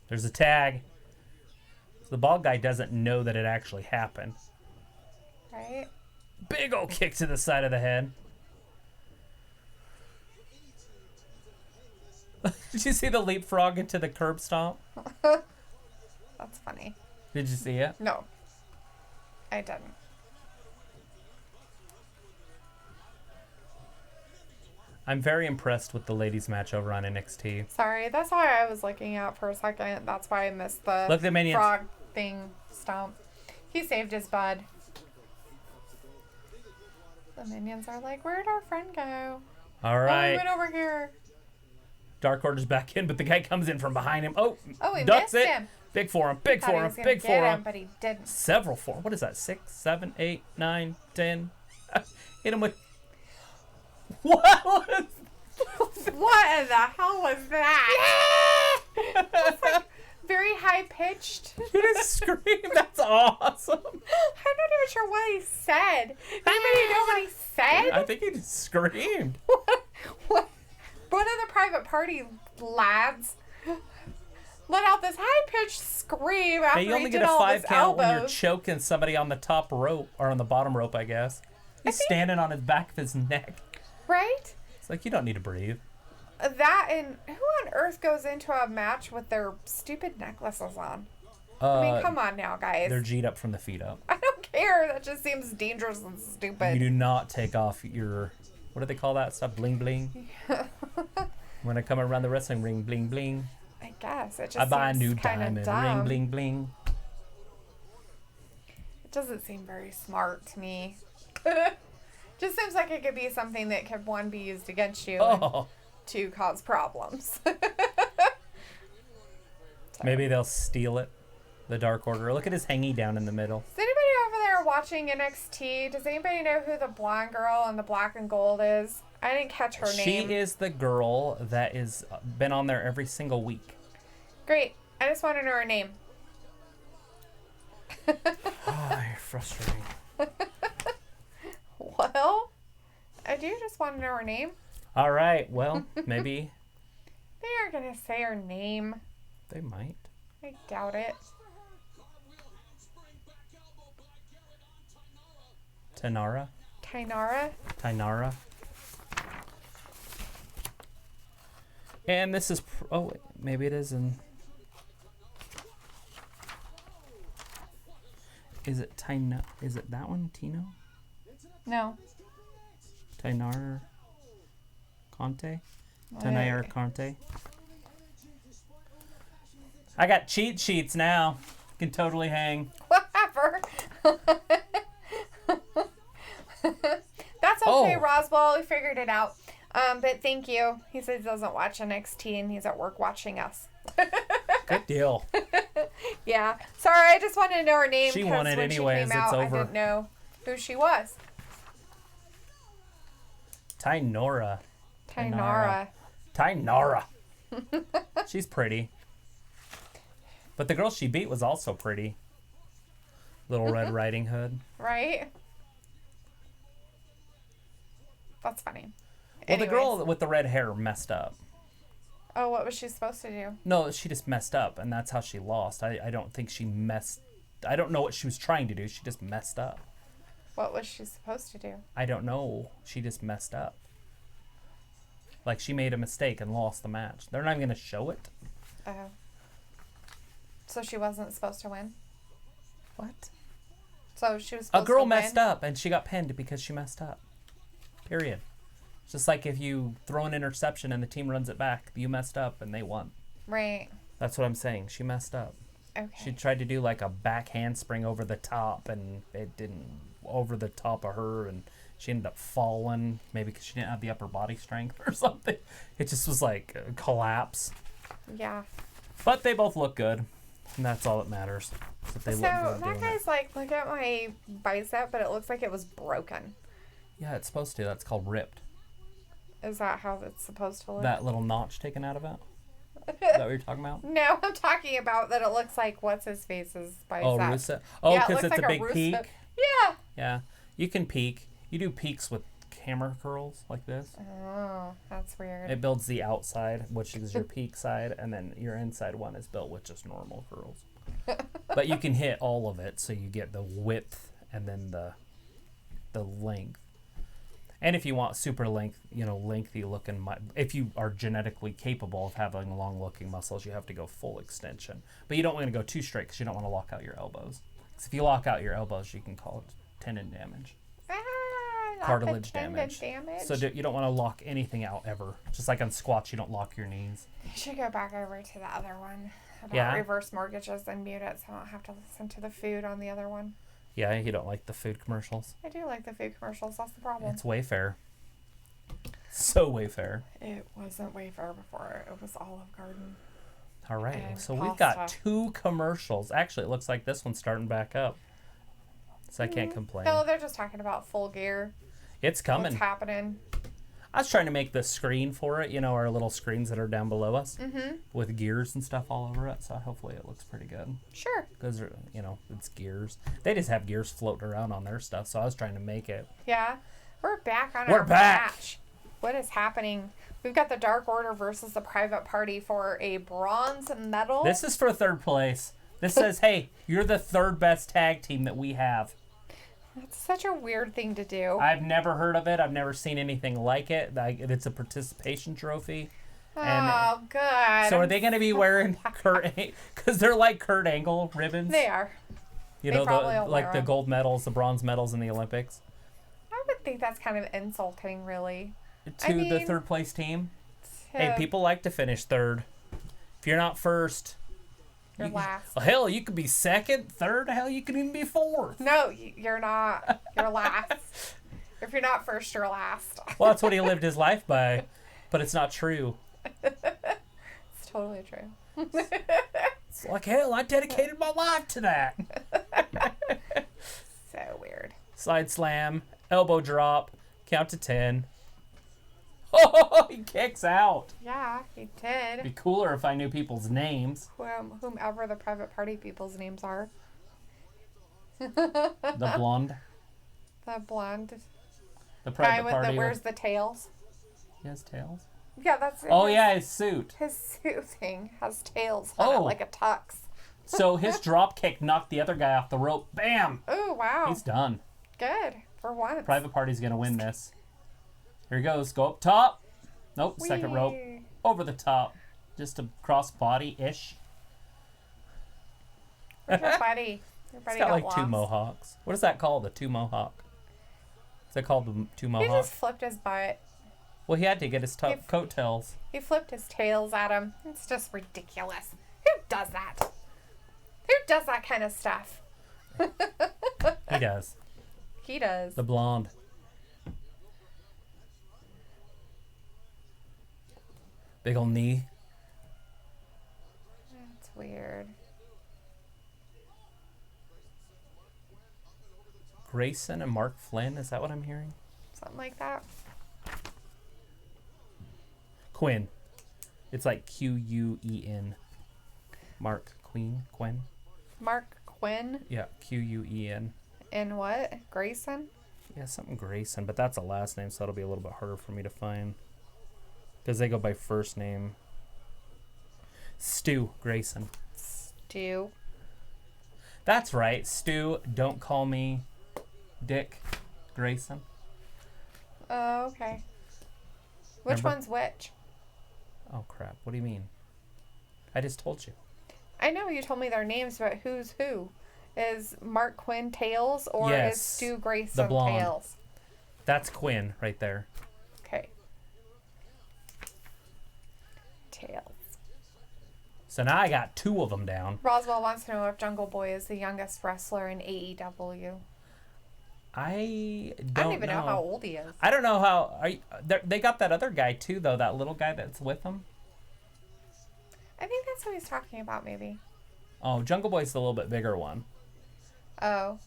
There's a tag. So the bald guy doesn't know that it actually happened. Right? Big old kick to the side of the head. Did you see the leapfrog into the curb stomp? That's funny. Did you see it? No. I didn't. I'm very impressed with the ladies match over on NXT. Sorry, that's why I was looking at for a second. That's why I missed the Look, the minions. frog thing stomp. He saved his bud. The minions are like, where'd our friend go? All Oh, he right. went over here. Dark Order's back in, but the guy comes in from behind him. Oh, He ducks missed it. him. Big for him, big Thought he for him, was gonna big get for him, him. but he didn't. Several for him. What is that? 6, 7, 8, 9, 10. Hit him with. What was What in the hell was that? It's like very high pitched. You just screamed. That's awesome. I'm not even sure what he said. Anybody know what he said? I think he just screamed. What? One of the Private Party lads let out this high-pitched scream after Hey, you only he get did a all 5 of his count when you're elbows. choking somebody on the top rope, or on the bottom rope, I guess. He's standing on his back of his neck. Right? It's like, you don't need to breathe. That and who on earth goes into a match with their stupid necklaces on? I mean, come on now, guys. They're G'd up from the feet up. I don't care. That just seems dangerous and stupid. You do not take off your, what do they call that stuff? Bling bling? When I come around the wrestling ring, bling bling. I guess. It just I buy a seems new kind of diamond dumb. ring, bling bling. It doesn't seem very smart to me. Just seems like it could be something that could, one, be used against you, and Oh, two, cause problems. maybe they'll steal it. The Dark Order. Look at his hangy down in the middle. Is anybody over there watching NXT? Does anybody know who the blonde girl in the black and gold is? I didn't catch her She name. is the girl that is been on there every single week. Great. I just want to know her name. Oh, you're frustrating. Well, I do just want to know her name. All right. Well, maybe They aren't going to say her name. they might. I doubt it. Tanara. Tainara? Tainara. And this is... Oh, wait, maybe it is in... Is it Tina? Is it that one? Tino? No. Tainar Conte? Tanair Conte? I got cheat sheets now. Can totally hang. Whatever. That's okay, Oh. Roswell. We figured it out. But thank you. He says he doesn't watch NXT and he's at work watching us. Good deal. Yeah. Sorry, I just wanted to know her name. She 'cause won it when anyways, She came out, it's over. I didn't know who she was. Tainora. Tainara. Tainara. She's pretty. But the girl she beat was also pretty. Little Red Riding Hood. Right? That's funny. Well, the Anyways. girl with the red hair messed up. Oh, what was she supposed to do? No, she just messed up, and that's how she lost. I don't think she messed... I don't know what she was trying to do. She just messed up. What was she supposed to do? I don't know. She just messed up. Like, she made a mistake and lost the match. They're not even going to show it. Oh. So she wasn't supposed to win? What? So she was A supposed girl to messed win? up, and she got pinned because she messed up. Period. It's just like if you throw an interception and the team runs it back, you messed up and they won. Right. That's what I'm saying. She messed up. Okay. She tried to do like a back handspring over the top, and it didn't over the top of her, and she ended up falling, maybe because she didn't have the upper body strength or something. It just was like a collapse. Yeah. But they both look good, and that's all that matters. That they So look good that doing guy's it. like, look at my bicep, but it looks like it was broken. Yeah, it's supposed to. That's called ripped. Is that how it's supposed to look? That little notch taken out of it. Is that what you're talking about? No, I'm talking about that it looks like what's his face's bicep. Oh, Rusev. Oh, Yeah, it because looks it's like a big Rusev- peak. Yeah. Yeah, you can peak. You do peaks with camera curls like this. Oh, that's weird. It builds the outside, which is your peak side, and then your inside one is built with just normal curls. But you can hit all of it, so you get the width and then the length. And if you want super lengthy looking, if you are genetically capable of having long looking muscles, you have to go full extension. But you don't want to go too straight because you don't want to lock out your elbows. Because if you lock out your elbows, you can call it tendon damage, Not cartilage the tendon damage. damage. So you don't want to lock anything out ever. Just like on squats, you don't lock your knees. You should go back over to the other one about Yeah? reverse mortgages and mute it so I don't have to listen to the food on the other one. Yeah, you don't like the food commercials. I do like the food commercials. That's the problem. It's Wayfair. So Wayfair. It wasn't Wayfair before. It was Olive Garden. All right, And so we've got pasta. 2 commercials. Actually, it looks like this one's starting back up. So I can't complain. No, they're just talking about Full Gear. It's coming. What's happening? I was trying to make the screen for it, our little screens that are down below us Mm-hmm. with gears and stuff all over it. So hopefully it looks pretty good. Sure. Because, it's gears. They just have gears floating around on their stuff. So I was trying to make it. Yeah. We're back on We're our back. match. What is happening? We've got the Dark Order versus the Private Party for a bronze medal. This is for 3rd place. This says, hey, you're the 3rd best tag team that we have. That's such a weird thing to do. I've never heard of it. I've never seen anything like it. It's a participation trophy. Oh, good. So are they going to be wearing Kurt? Because they're like Kurt Angle ribbons. They are. You they know, probably will like wear the 'em. gold medals, the bronze medals in the Olympics. I would think that's kind of insulting, really. To the mean, 3rd place team. to- Hey, people like to finish 3rd. If you're not 1st, You're last. well, hell, you could be 2nd, 3rd. Hell, you could even be 4th. No, you're not. You're last. If you're not first, you're last. Well, that's what he lived his life by, but it's not true. It's totally true. It's like, hell, I dedicated my life to that. So weird. Side slam, elbow drop, count to 10. Oh, he kicks out. Yeah, he It'd be did. cooler if I knew people's names. Whomever the Private Party people's names are. The blonde. The blonde The Guy private with party. the wears the tails. He has tails? Yeah, that's Oh, yeah, his suit. His suit thing has tails on it, like a tux. So his drop kick knocked the other guy off the rope. Bam! Oh, wow. He's done. Good. For once. Private Party's going to win this. Here he goes. Go up top. Nope, second rope. Whee! Over the top. Just a cross body-ish. Where's your buddy? Your buddy He's got like got two lost. mohawks. What is that called? A two mohawk? Is that called the two He mohawk? just flipped his butt. Well, he had to get his coattails. He flipped his tails at him. It's just ridiculous. Who does that? Who does that kind of stuff? He does. He does. The blonde. Big ol' knee. That's weird. Grayson and Mark Flynn. Is that what I'm hearing? Something like that. Quinn. It's like Queen. Mark Queen. Quinn. Mark Quinn Yeah, Quen. and what? Grayson? Yeah, something Grayson, but that's a last name, so it'll be a little bit harder for me to find. Because they go by first name. Stu Grayson. Stu. That's right, Stu. Don't call me Dick Grayson. Oh, okay. Which Remember? one's which? Oh, crap. What do you mean? I just told you. I know you told me their names, but who's who? Is Mark Quinn Tails or Yes, is Stu Grayson blonde. Tails? That's Quinn right there. Okay. Tails. So now I got two of them down. Roswell wants to know if Jungle Boy is the youngest wrestler in AEW. I I don't don't even know how old he is. I don't know how. They got that other guy too, though. That little guy that's with them. I think that's what he's talking about, maybe. Oh, Jungle Boy's the little bit bigger one. Oh.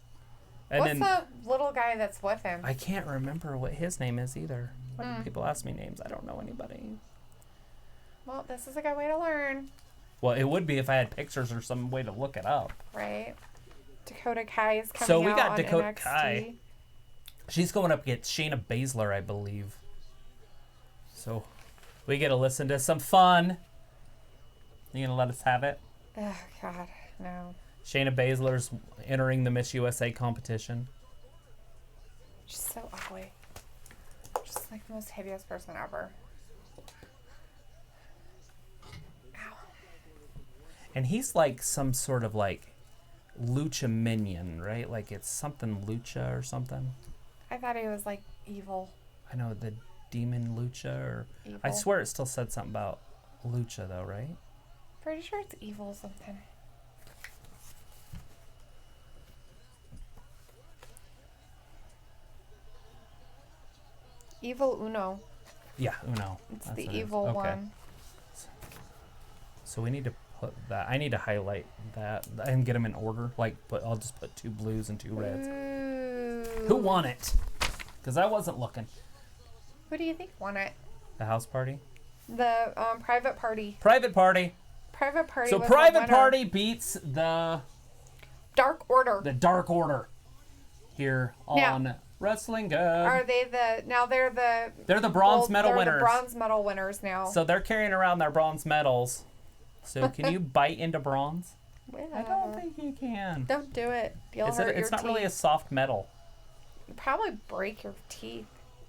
And What's then the little guy that's with him? I can't remember what his name is either. When people ask me names, I don't know anybody. Well, this is a good way to learn, Well, it would be if I had pictures or some way to look it up. right? Dakota Kai is coming So we out got on Dakota NXT. Kai. She's going up against Shayna Baszler, I believe. So we get to listen to some fun. You gonna let us have it? Oh, God, no. Shayna Baszler's entering the Miss USA competition. She's so ugly. Just like the most hideous person ever. Ow. And he's like some sort of like lucha minion, right? Like it's something lucha or something. I thought he was like evil. I know, the demon lucha or... Evil. I swear it still said something about lucha though, right? Pretty sure it's evil something. Evil Uno. Yeah, Uno. It's That's the what it is. evil Okay. one. So we need to put that... I need to highlight that and get them in order. Like, I'll just put 2 blues and 2 reds. Ooh. Who won it? Because I wasn't looking. Who do you think won it? The house party? The private party. Private party. Private party. So was the private winner. party beats the Dark Order. Dark Order here on Wrestling Good. Are they the? Now they're the. They're the bronze medal they're winners. The bronze medal winners now. So they're carrying around their bronze medals. So can you bite into bronze? I don't think you can. Don't do it. You'll It's hurt your not really a teeth. soft metal. You'll probably break your teeth.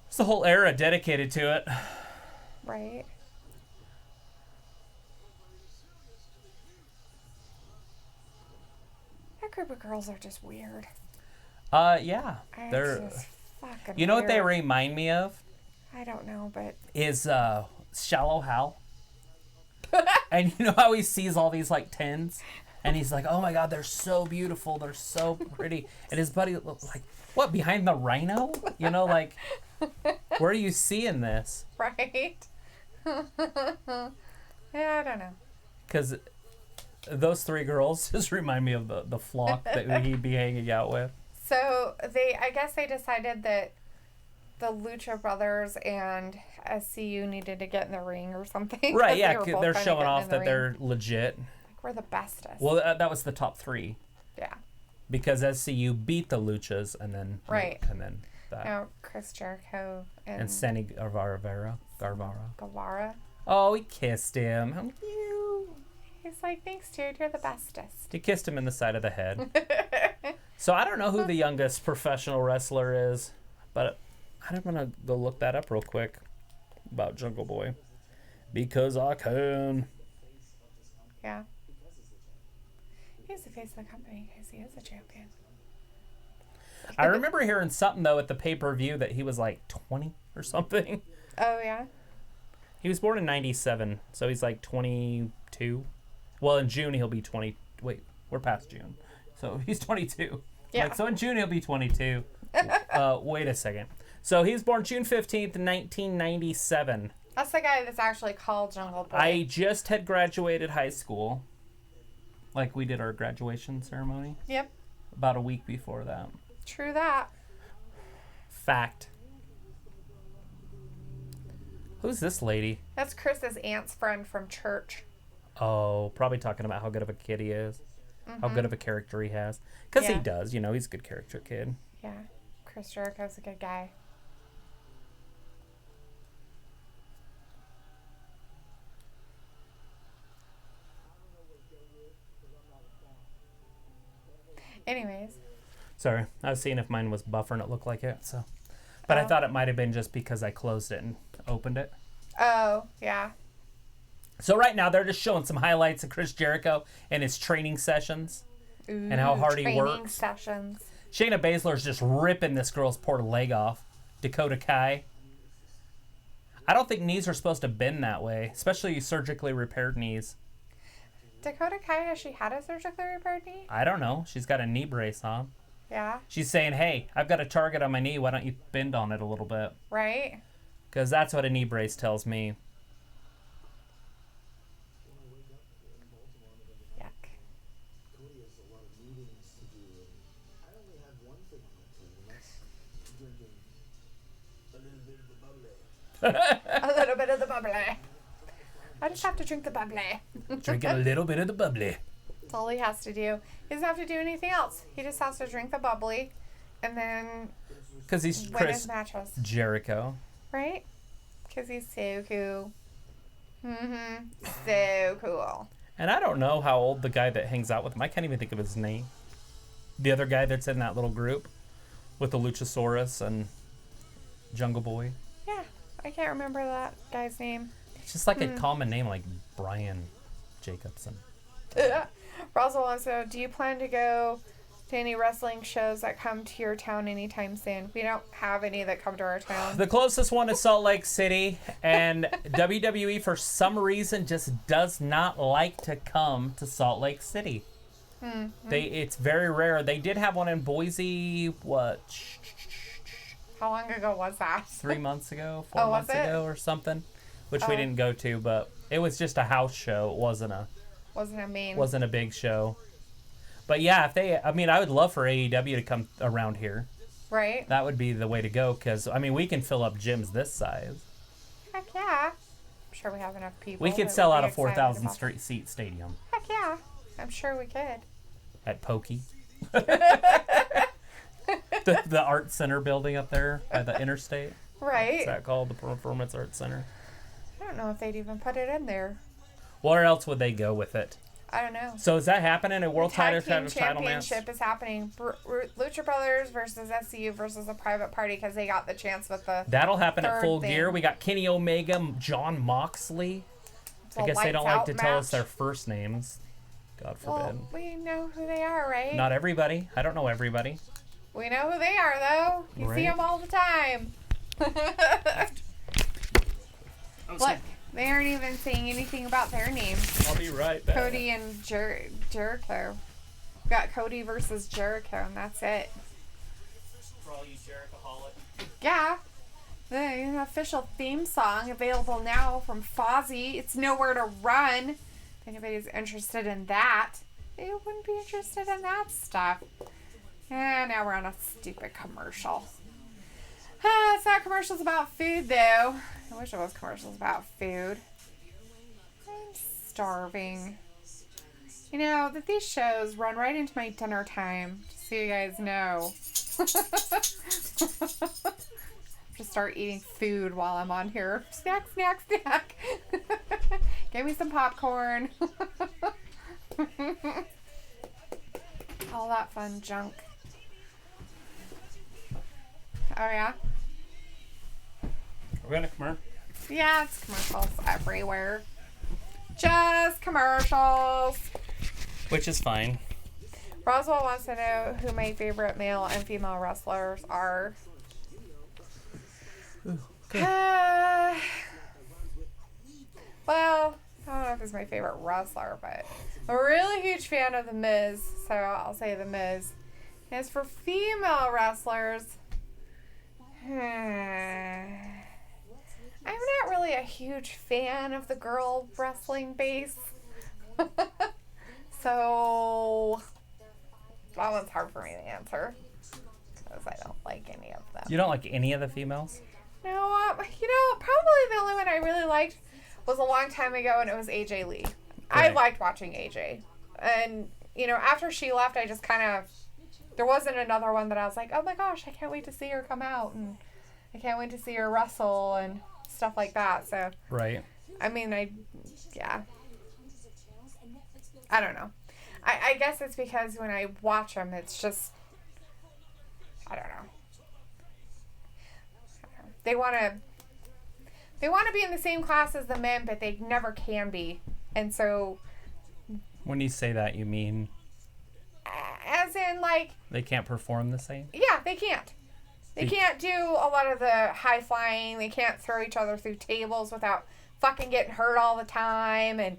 It's the whole era dedicated to it. Right. That group of girls are just weird. Yeah. It's They're. just fucking You know what they weird. remind me of? I don't know, but Is Shallow Hal. And you know how he sees all these like tens? And he's like, oh my god, they're so beautiful, they're so pretty. And his buddy like, what, behind the rhino? You know, like, where are you seeing this? right. Yeah, I don't know. Because those 3 girls just remind me of the flock that he'd be hanging out with. So I guess they decided that the Lucha Brothers and SCU needed to get in the ring or something. Right, 'cause yeah, they were both they're kinda showing getting off in the that ring. they're legit. Like, we're the bestest. Well, that was the top 3. yeah. Because SCU beat the Luchas and then... Right. And then... that. No, Chris Jericho And Sandy Guevara. Guevara. Oh, he kissed him. How cute. He's like, thanks, dude. You're the bestest. He kissed him in the side of the head. So I don't know who the youngest professional wrestler is, but I'm going to go look that up real quick about Jungle Boy. Because I can. Yeah. He's the face of the company because he is a champion. I remember hearing something, though, at the pay-per-view that he was like 20 or something. Oh, yeah? He was born in 97, so he's like 22. Well, in June, he'll be 20. Wait, we're past June. So he's 22. Yeah. Like, so in June, he'll be 22. Wait a second. So he was born June 15th, 1997. That's the guy that's actually called Jungle Boy. I just had graduated high school. Like, we did our graduation ceremony. Yep. About a week before that. True that. Fact. Who's this lady? That's Chris's aunt's friend from church. Oh, probably talking about how good of a kid he is. How good of a character he has. Because he Yeah. does, he's a good character kid. Yeah. Chris Jericho's a good guy. Anyways. Sorry, I was seeing if mine was buffering. It looked like it, so. But I thought it might have been just because I closed it and opened it. Oh, yeah. So right now, they're just showing some highlights of Chris Jericho and his training sessions. And how hard he training works. sessions. Shayna Baszler's just ripping this girl's poor leg off. Dakota Kai. I don't think knees are supposed to bend that way, especially surgically repaired knees. Dakota Kai, has she had a surgically repaired knee? I don't know. She's got a knee brace on. Yeah. She's saying, hey, I've got a target on my knee. Why don't you bend on it a little bit? Right? Because that's what a knee brace tells me. Yuck. Cody has a lot of meetings to do, and I only have one thing on my plate, and that's drinking a little bit of the bubbly. A little bit of the bubbly. I just have to drink the bubbly. Drinking a little bit of the bubbly. That's all he has to do. He doesn't have to do anything else. He just has to drink the bubbly and then Because he's win Chris his matches. Jericho. Right? Because he's so cool. So cool. And I don't know how old the guy that hangs out with him. I can't even think of his name. The other guy that's in that little group with the Luchasaurus and Jungle Boy. Yeah. I can't remember that guy's name. It's just like a common name like Brian Jacobson. Roswell wants to know, do you plan to go to any wrestling shows that come to your town anytime soon? We don't have any that come to our town. The closest one is Salt Lake City, and WWE for some reason just does not like to come to Salt Lake City. It's very rare. They did have one in Boise, How long ago was that? 3 months ago, Oh, 4 was months it? ago or something, which we didn't go to, but it was just a house show. It wasn't a big show. But yeah, I would love for AEW to come around here. Right? That would be the way to go, because we can fill up gyms this size. Heck yeah. I'm sure we have enough people. We could that sell would out be a excited 4,000 about it. seat stadium Heck yeah. I'm sure we could. at Pokey. the art center building up there by the interstate. Right? What's that called? The Performance Arts Center. I don't know if they'd even put it in there. Where else would they go with it? I don't know. So is that happening? A world Tag title Team title match? Championship is happening. Lucha Brothers versus SCU versus a Private Party because they got the chance with the. That'll happen at third Full thing. Gear. We got Kenny Omega, John Moxley. I guess they don't like to tell us their first names. God forbid. Well, we know who they are, right? Not everybody. I don't know everybody. We know who they are, though. You see Right. them all the time. Look, they aren't even saying anything about their names. I'll be right back. Cody and Jericho. We got Cody versus Jericho, and that's it. For all you Jerichoholic. Yeah. The official theme song available now from Fozzy. It's Nowhere to Run. If anybody's interested in that, they wouldn't be interested in that stuff. And now we're on a stupid commercial. It's not commercials about food, though. I wish it was commercials about food. I'm starving. That these shows run right into my dinner time, just so you guys know. Just start eating food while I'm on here. Snack, snack, snack. Give me some popcorn. All that fun junk. Oh, yeah? We're gonna come Yeah, it's commercials everywhere. Just commercials. Which is fine. Roswell wants to know who my favorite male and female wrestlers are. Ooh, good. Well, I don't know if he's my favorite wrestler, but I'm a really huge fan of The Miz, so I'll say The Miz. As for female wrestlers, I'm not really a huge fan of the girl wrestling base. So that one's hard for me to answer because I don't like any of them. You don't like any of the females? No, probably the only one I really liked was a long time ago, and it was AJ Lee. I Right. liked watching AJ. And, after she left, I just kind of, there wasn't another one that I was like, oh my gosh, I can't wait to see her come out, and I can't wait to see her wrestle, and stuff like that. So, Right. I mean, yeah. I don't know. I guess it's because when I watch them, it's just, I don't know. They want to be in the same class as the men, but they never can be. And so, When you say that, you mean as in, like, they can't perform the same? yeah, they can't. They can't do a lot of the high flying. They can't throw each other through tables without fucking getting hurt all the time. And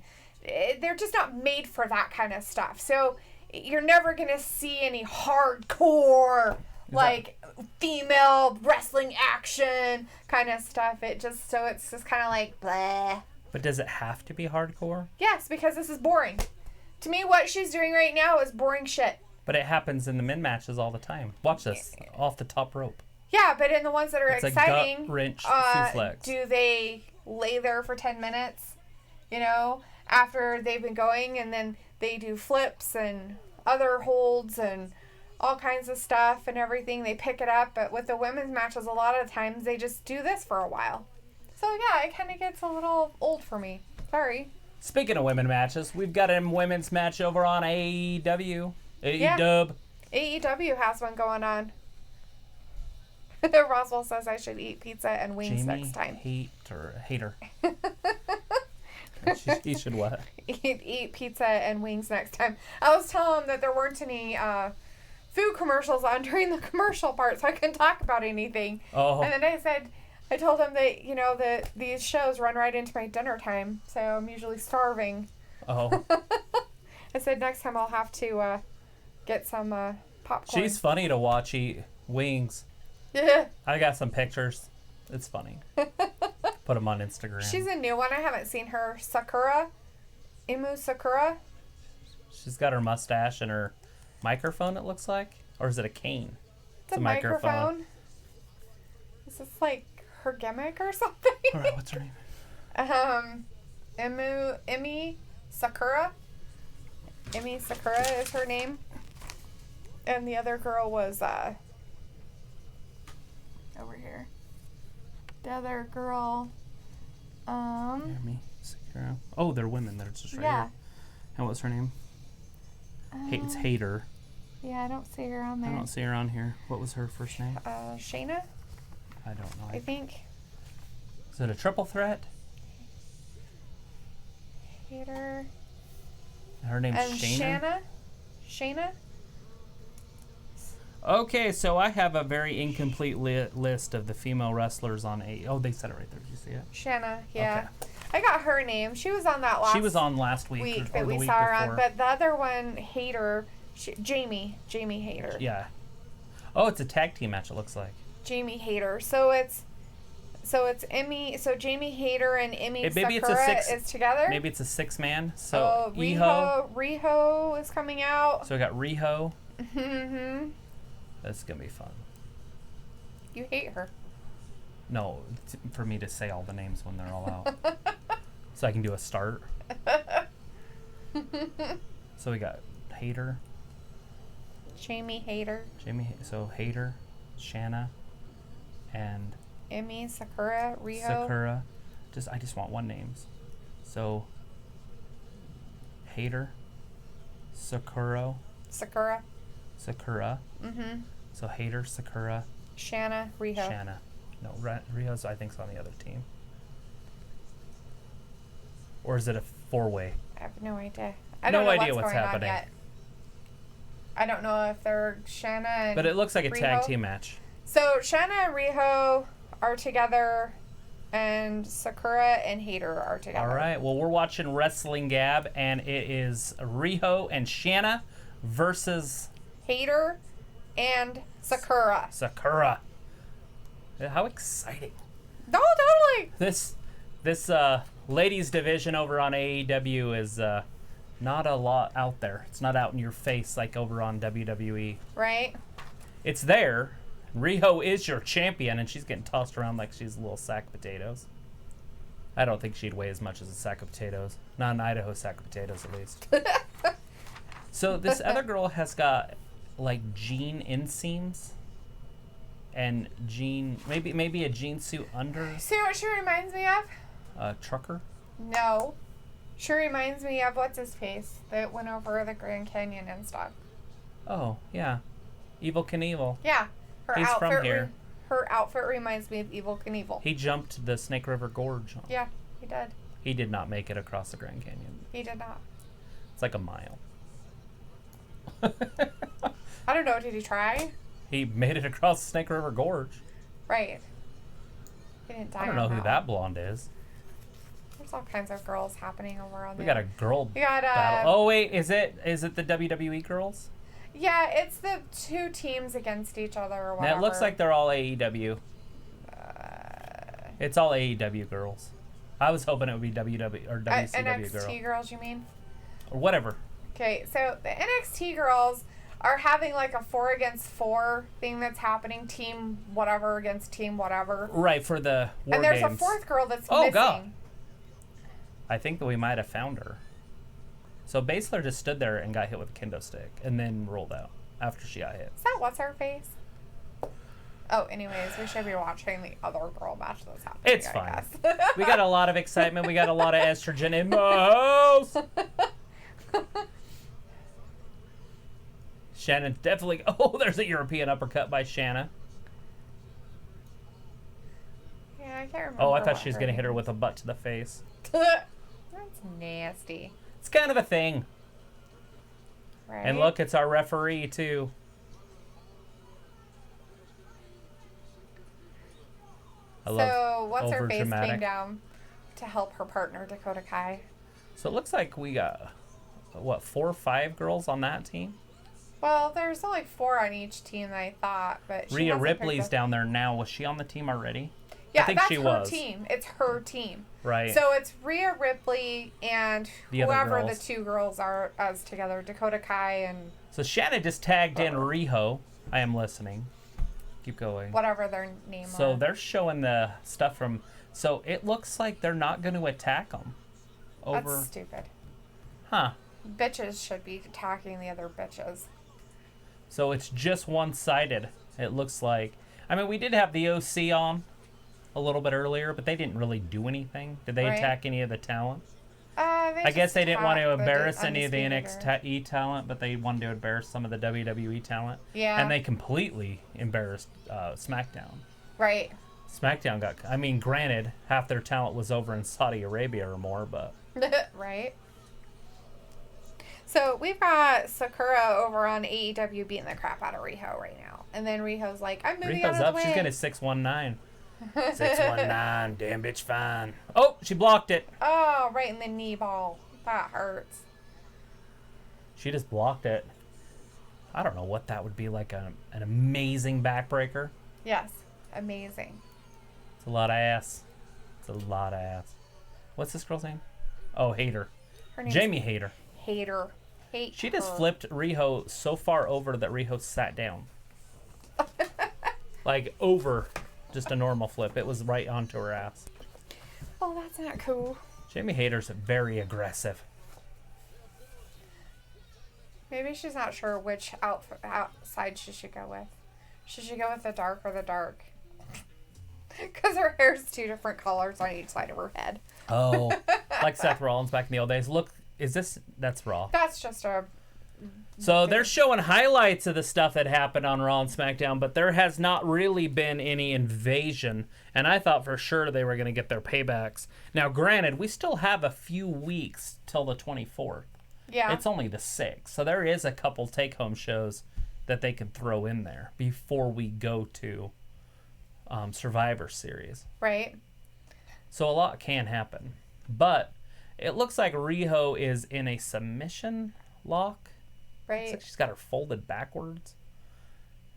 they're just not made for that kind of stuff. So you're never going to see any hardcore, like, female wrestling action kind of stuff. It's just kind of like, blah. But does it have to be hardcore? Yes, because this is boring. To me, what she's doing right now is boring shit. But it happens in the men matches all the time. Watch this. Off the top rope. Yeah, but in the ones that are It's exciting, a gut-wrench suplex. do they lay there for 10 minutes, after they've been going, and then they do flips and other holds and all kinds of stuff and everything. They pick it up, but with the women's matches, a lot of times they just do this for a while. So yeah, it kind of gets a little old for me. Sorry. Speaking of women matches, we've got a women's match over on AEW. Yeah. AEW. AEW has one going on. Roswell says I should eat pizza and wings next time. Hayter. He should what? Eat pizza and wings next time. I was telling him that there weren't any food commercials on during the commercial part, so I couldn't talk about anything. Oh. And then I told him that, that these shows run right into my dinner time, so I'm usually starving. Oh. I said next time I'll have to get some popcorn. She's funny to watch eat wings. Yeah. I got some pictures. It's funny. Put them on Instagram. She's a new one. I haven't seen her. Sakura. Imu Sakura. She's got her mustache and her microphone, it looks like. Or is it a cane? It's a microphone. Is this like her gimmick or something? All right, what's her name? Emi Sakura. Emi Sakura is her name. And the other girl was over here. The other girl Me, Sakura. Oh, they're women. They're just right yeah. here. And what's her name? It's Hayter. Yeah, I don't see her on there. I don't see her on here. What was her first name? Shanna, I don't know. I think. Is it a triple threat? Hayter. Her name's And Shayna? Shanna? Okay, so I have a very incomplete list of the female wrestlers on A. Oh, they said it right there. Did you see it? Shanna, yeah. Okay. I got her name. She was on that last She was on last week. week or that the we week saw her on. before. But the other one, Hayter, Jamie Hayter. Yeah. Oh, it's a tag team match, it looks like. Jamie Hayter. So it's Emmy. So Jamie Hayter and Emmy Maybe it's a Sakura six- is together. Maybe it's a 6-man. So Rhio is coming out. So we got Rhio. Mm-hmm. That's going to be fun. You hate her. No, for me to say all the names when they're all out. So I can do a start. So we got Hayter. Jamie Hayter. So Hayter, Shanna, and Emmy, Sakura, Rhio. Sakura. I just want one names. So Hayter, Sakura. Mm-hmm. So Hayter, Sakura, Shanna, Rhio. Shanna. No, Rio's I think's on the other team. Or is it a 4-way? I have no idea. I don't know idea what's what's going happening. on yet. I don't know if they're Shanna and But it looks like a tag Rhio. team match. So Shanna and Rhio are together, and Sakura and Hayter are together. All right. Well, we're watching Wrestling Gab, and it is Rhio and Shanna versus Hayter and Sakura. Sakura. How exciting! No, totally. This ladies division over on AEW is not a lot out there. It's not out in your face like over on WWE. Right? It's there. Rhio is your champion, and she's getting tossed around like she's a little sack of potatoes. I don't think she'd weigh as much as a sack of potatoes. Not an Idaho sack of potatoes, at least. So this other girl has got like jean inseams and jean, maybe a jean suit under. See what she reminds me of? A trucker. No. She reminds me of what's his face that went over the Grand Canyon and stuff. Oh yeah, Evil Knievel. Yeah. Her He's outfit from here. Her outfit reminds me of Evil Knievel. He jumped the Snake River Gorge. Yeah, he did. He did not make it across the Grand Canyon. He did not. It's like a mile. I don't know. Did he try? He made it across the Snake River Gorge. Right. He didn't die. I don't know on who that blonde is. There's all kinds of girls happening over on We there. got a girl We got battle. Oh wait, is it the WWE girls? Yeah, it's the two teams against each other or whatever. Now it looks like they're all AEW. It's all AEW girls. I was hoping it would be WW or WCW NXT girl girls, you mean? or whatever. Okay, so the NXT girls are having like a 4 against 4 thing that's happening. Team whatever against team whatever. Right, for the War And there's Games. a fourth girl that's Oh, missing. God. I think that we might have found her. So Baszler just stood there and got hit with a kendo stick and then rolled out after she got hit. Is that what's her face? Oh, anyways, we should be watching the other girl match that's happening. It's I fine. guess. We got a lot of excitement. We got a lot of estrogen in the house. Shannon definitely. Oh, there's a European uppercut by Shanna. Yeah, I can't remember. Oh, I thought what she was going to hit her with a butt to the face. That's nasty. It's kind of a thing. Right? And look, it's our referee, too. I love So, what's her face over-dramatic. came down to help her partner, Dakota Kai. So it looks like we got, 4 or 5 girls on that team? Well, there's only 4 on each team, I thought, but she Rhea hasn't picked Ripley's a- down there now. Was she on the team already? Yeah, I think that's she her was. team. It's her team. Right. So it's Rhea Ripley and The other whoever the girls. 2 girls are as together, Dakota Kai and So Shanna just tagged in Rhio. I am listening. Keep going. whatever their name So are. they're showing the stuff from. So it looks like they're not going to attack them. Over. That's stupid. Huh. Bitches should be attacking the other bitches. So it's just one-sided. It looks like. I mean, we did have the OC on a little bit earlier, but they didn't really do anything. Did they Right. attack any of the talent? They I guess just they didn't want to attacked the embarrass any of the Undisputed NXT talent, but they wanted to embarrass some of the WWE talent. Yeah. And they completely embarrassed SmackDown. Right. SmackDown got. I mean, granted, half their talent was over in Saudi Arabia or more, but Right. So we've got Sakura over on AEW beating the crap out of Rhio right now. And then Rio's like, I'm moving Rio's out of up. the way. She's getting 619. 619. Damn bitch, fine. Oh, she blocked it. Oh, right in the knee ball. That hurts. She just blocked it. I don't know what that would be like. An amazing backbreaker. Yes. Amazing. It's a lot of ass. It's a lot of ass. What's this girl's name? Oh, Hayter. Her name's Jamie Hayter. Hayter. Hate She just her. flipped Rhio so far over that Rhio sat down. Like over just a normal flip. It was right onto her ass. Oh, that's not cool. Jamie Hayter's very aggressive. Maybe she's not sure which outside she should go with. Should she go with the dark or the dark? Because her hair's 2 different colors on each side of her head. Oh, like Seth Rollins back in the old days. Look, that's Raw. That's just a... So they're showing highlights of the stuff that happened on Raw and SmackDown, but there has not really been any invasion. And I thought for sure they were going to get their paybacks. Now, granted, we still have a few weeks till the 24th. Yeah. It's only the 6th. So there is a couple take-home shows that they can throw in there before we go to Survivor Series. Right. So a lot can happen. But it looks like Rhio is in a submission lock. Right. Looks like she's got her folded backwards.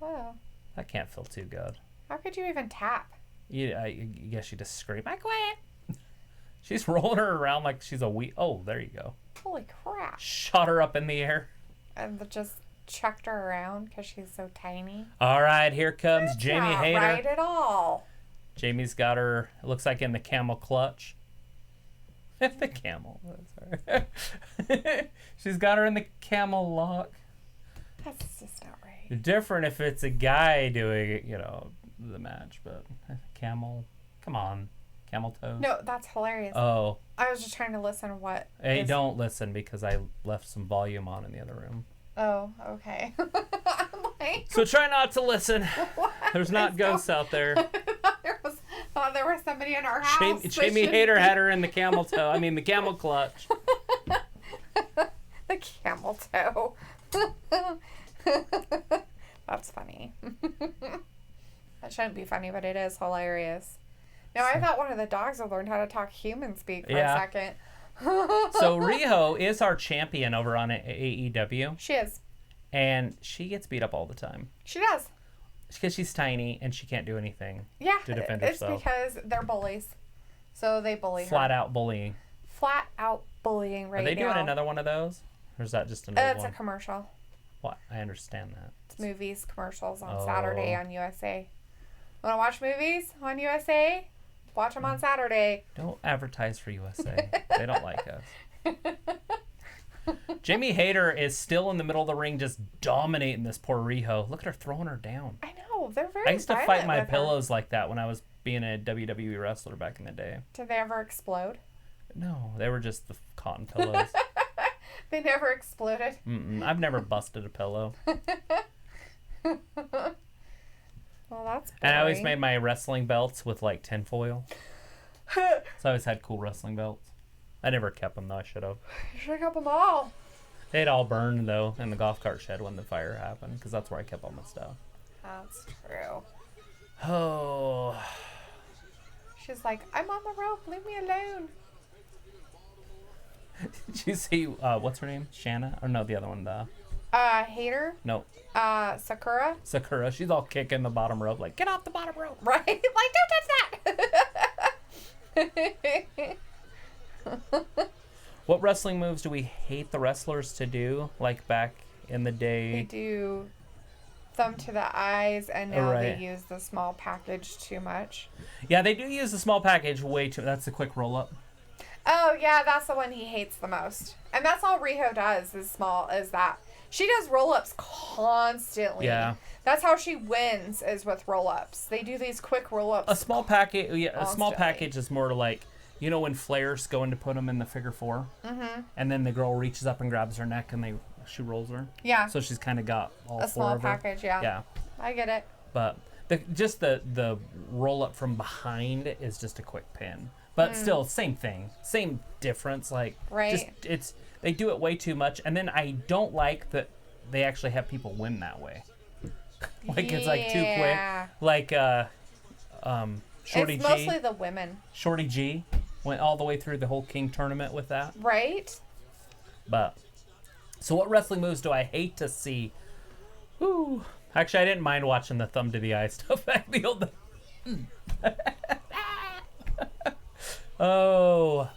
Wow. That can't feel too good. How could you even tap? I guess you just scream, I quit. She's rolling her around like she's a wee. Oh, there you go. Holy crap. Shot her up in the air. And just chucked her around because she's so tiny. All right, here comes That's Jamie not Hayter. right at all. Jamie's got her, it looks like in the camel clutch. The camel. Sorry. She's got her in the camel lock. That's just not right. Different if it's a guy doing, the match, but camel. Come on. Camel toes. No, that's hilarious. Oh. I was just trying to listen to what... Hey, don't listen because I left some volume on in the other room. Oh, okay. I'm like... So try not to listen. What There's not is ghosts out there. thought there was somebody in our house. Jamie Hayter had her in the camel toe. I mean, the camel clutch. The camel toe. That's funny. That shouldn't be funny, but it is hilarious. No, I thought one of the dogs had learned how to talk human speak for a second. So Rhio is our champion over on AEW. She is. And she gets beat up all the time. She does. Because she's tiny and she can't do anything to defend it's herself. because they're bullies. So they bully her. Flat out bullying. Flat out bullying right now. Are they doing another one of those? Or is that just another It's one? a commercial. What? I understand that. It's movies, commercials on Oh. Saturday on USA. Want to watch movies on USA? Watch them on Saturday. Don't advertise for USA. They don't like us. Jamie Hayter is still in the middle of the ring just dominating this poor Rhio. Look at her throwing her down. I know. They're very I used to fight violent my with her. pillows like that when I was being a WWE wrestler back in the day. Did they ever explode? No, they were just the cotton pillows. They never exploded. I've never busted a pillow. Well, that's boring. And I always made my wrestling belts with like tinfoil. So I always had cool wrestling belts. I never kept them though. I should have. You should have kept them all. They'd all burned though in the golf cart shed when the fire happened because that's where I kept all my stuff. That's true. Oh. She's like, I'm on the rope. Leave me alone. Did you see what's her name? Shanna? Or no, the other one. Hayter. No. Sakura. Sakura. She's all kicking the bottom rope like, get off the bottom rope. Right? Like, don't touch that. What wrestling moves do we hate the wrestlers to do? Like back in the They day. do thumb to the eyes, and now Right. they use the small package too much. Yeah, they do use the small package way too. That's a quick roll up. Oh, yeah, that's the one he hates the most. And that's all Rhio does is that. She does roll-ups constantly. Yeah. That's how she wins, is with roll-ups. They do these quick roll-ups. A small package. Yeah, a small Constantly. package is more like, you know, when Flair's going to put him in the figure four, and then the girl reaches up and grabs her neck and she rolls her. Yeah. So she's kind of got all A four small of her. package, yeah. Yeah. I get it. But the roll up from behind is just a quick pin. But still, same thing, same difference. Like, Right. they do it way too much, and then I don't like that they actually have people win that way. Like it's like too quick. Yeah. Like Shorty It's G. mostly the women. Shorty G went all the way through the whole King tournament with that. Right? But so what wrestling moves do I hate to see? Whew. Actually, I didn't mind watching the thumb to the eye stuff back the old. Oh.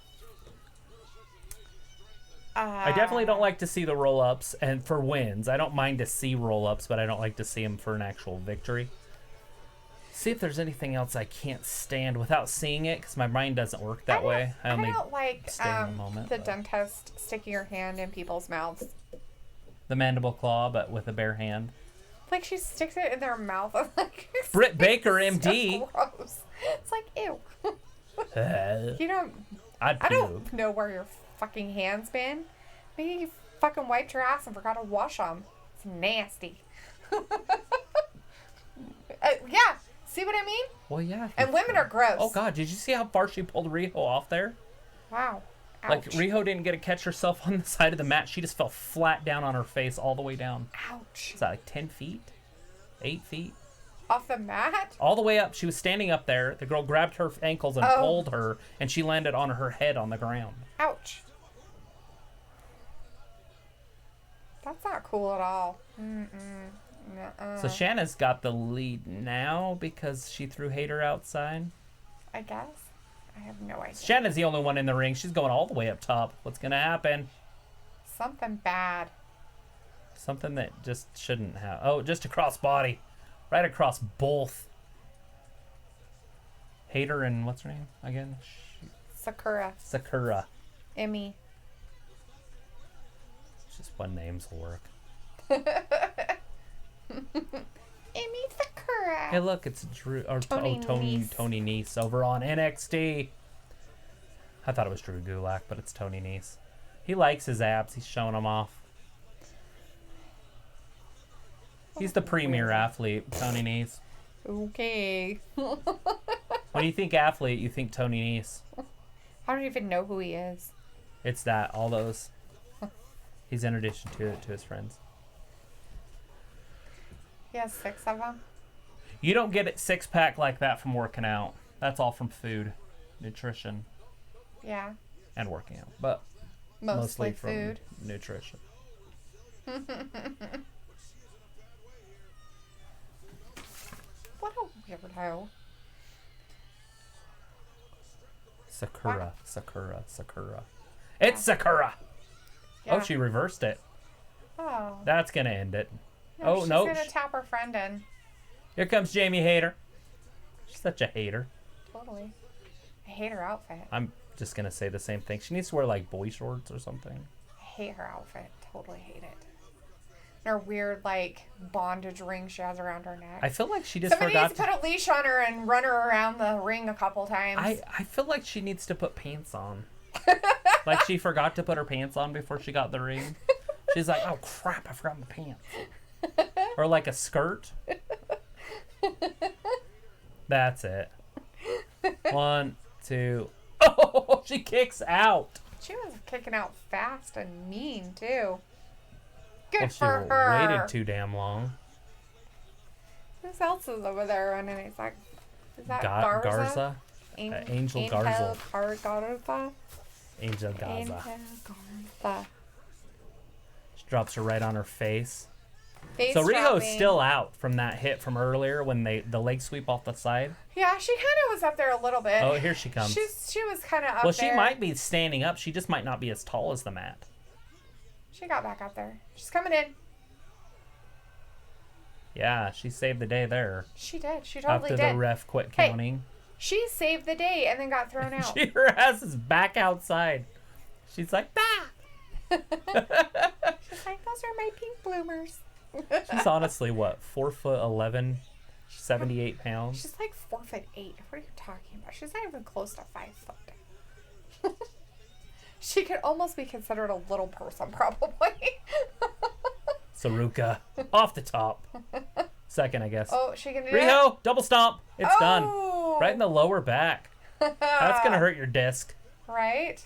I definitely don't like to see the roll-ups, and for wins. I don't mind to see roll-ups, but I don't like to see them for an actual victory. See if there's anything else I can't stand without seeing it, because my mind doesn't work that way. I only don't like stay in the moment, the but- dentist sticking your hand in people's mouths. The mandible claw, but with a bare hand. Like she sticks it in their mouth. Like, Britt Baker, it's so MD. gross. It's like, ew. You don't. I'd I puke. don't know where your fucking hands been. Maybe you fucking wiped your ass and forgot to wash them. It's nasty. Yeah. See what I mean? Well, yeah. And women are gross. Oh, God. Did you see how far she pulled Rhio off there? Wow. Ouch. Like, Rhio didn't get to catch herself on the side of the mat. She just fell flat down on her face all the way down. Ouch. Is that like 10 feet? 8 feet? Off the mat? All the way up. She was standing up there. The girl grabbed her ankles and pulled her, and she landed on her head on the ground. Ouch. That's not cool at all. Nuh-uh. So Shanna's got the lead now because she threw Hayter outside. I guess. I have no idea. Shanna's the only one in the ring. She's going all the way up top. What's going to happen? Something bad. Something that just shouldn't have. Oh, just across body. Right across both. Hayter and what's her name again? Sakura. Sakura. Emmy. Just one names will work. Emmy Sakura. Hey, look, it's Drew or Tony Nese. Tony Nese over on NXT. I thought it was Drew Gulak, but it's Tony Nese. He likes his abs. He's showing them off. He's the premier athlete, Tony Nese. Okay. When you think athlete, you think Tony Nese. I don't even know who he is. It's that, all those. He's introduced to it to his friends. He has 6 of them. You don't get a 6-pack like that from working out. That's all from food, nutrition, Yeah. and working out. But Mostly from food. nutrition. What a weirdo. Sakura, Sakura, Sakura. It's Sakura! Yeah. Oh, she reversed it. Oh. That's going to end it. No, she's no. gonna tap her friend in. Here comes Jamie Hayter. She's such a hater. Totally. I hate her outfit. I'm just going to say the same thing. She needs to wear like boy shorts or something. I hate her outfit. Totally hate it. And her weird, like, bondage ring she has around her neck. I feel like she just Somebody forgot needs to put a leash on her and run her around the ring a couple times. I feel like she needs to put pants on. Like she forgot to put her pants on before she got the ring. She's like, oh crap, I forgot my pants. Or like a skirt. That's it. 1, 2. Oh, she kicks out. She was kicking out fast and mean, too. Good Well, she for her. waited too damn long. Who else is over there running? He's like, is that Garza? Garza? Angel Garza. Garza. Angel Garza. Angel Garza. She drops her right on her face. Face So Rio's dropping. still out from that hit from earlier when the leg sweep off the side. Yeah, she kind of was up there a little bit. Oh, here she comes. She was kind of up Well, there. she might be standing up. She just might not be as tall as the mat. She got back up there. She's coming in. Yeah, she saved the day there. She did. She totally After did. the ref quit Hey. counting. She saved the day and then got thrown out. Her ass is back outside. She's like, bah! She's like, those are my pink bloomers. She's honestly, what, 4'11", 78 pounds? She's like 4'8". What are you talking about? She's not even close to 5 foot. She could almost be considered a little person, probably. Saruka, off the top. Second, I guess. Oh, she can do it. Rhio, double stomp. It's done. Oh! Right in the lower back. That's going to hurt your disc. Right?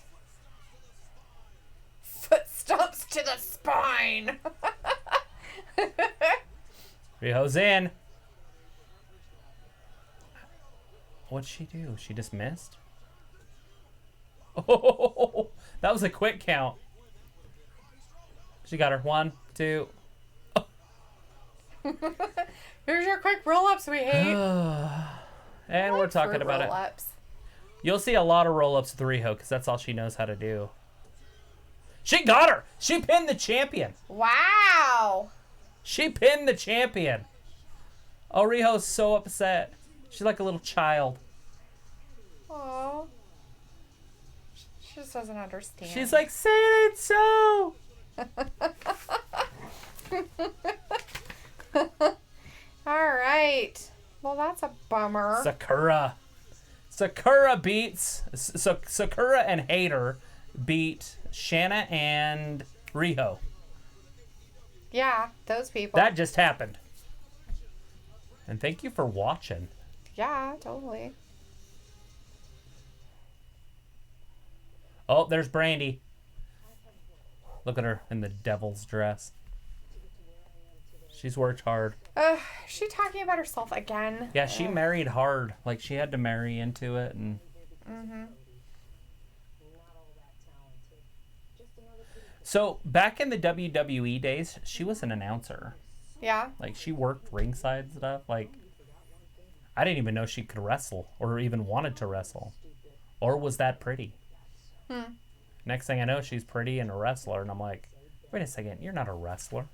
Foot stomps to the spine. Rio's in. What'd she do? She just missed? Oh, that was a quick count. She got her. 1, 2. Here's your quick roll-ups we hate. And we're talking about it. Roll-ups. You'll see a lot of roll-ups with Rhio because that's all she knows how to do. She got her. She pinned the champion. Wow. She pinned the champion. Oh, Rio's so upset. She's like a little child. Aww. She just doesn't understand. She's like, say it so. Well, that's a bummer. Sakura beats... Sakura and Hayter beat Shanna and Rhio. Yeah, those people. That just happened. And thank you for watching. Yeah, totally. Oh, there's Brandy. Look at her in the devil's dress. She's worked hard. Is she talking about herself again? Yeah, she married hard. Like, she had to marry into it. And so, back in the WWE days, she was an announcer. Yeah. Like, she worked ringside stuff. Like, I didn't even know she could wrestle or even wanted to wrestle. Or was that pretty. Next thing I know, she's pretty and a wrestler. And I'm like, wait a second, you're not a wrestler.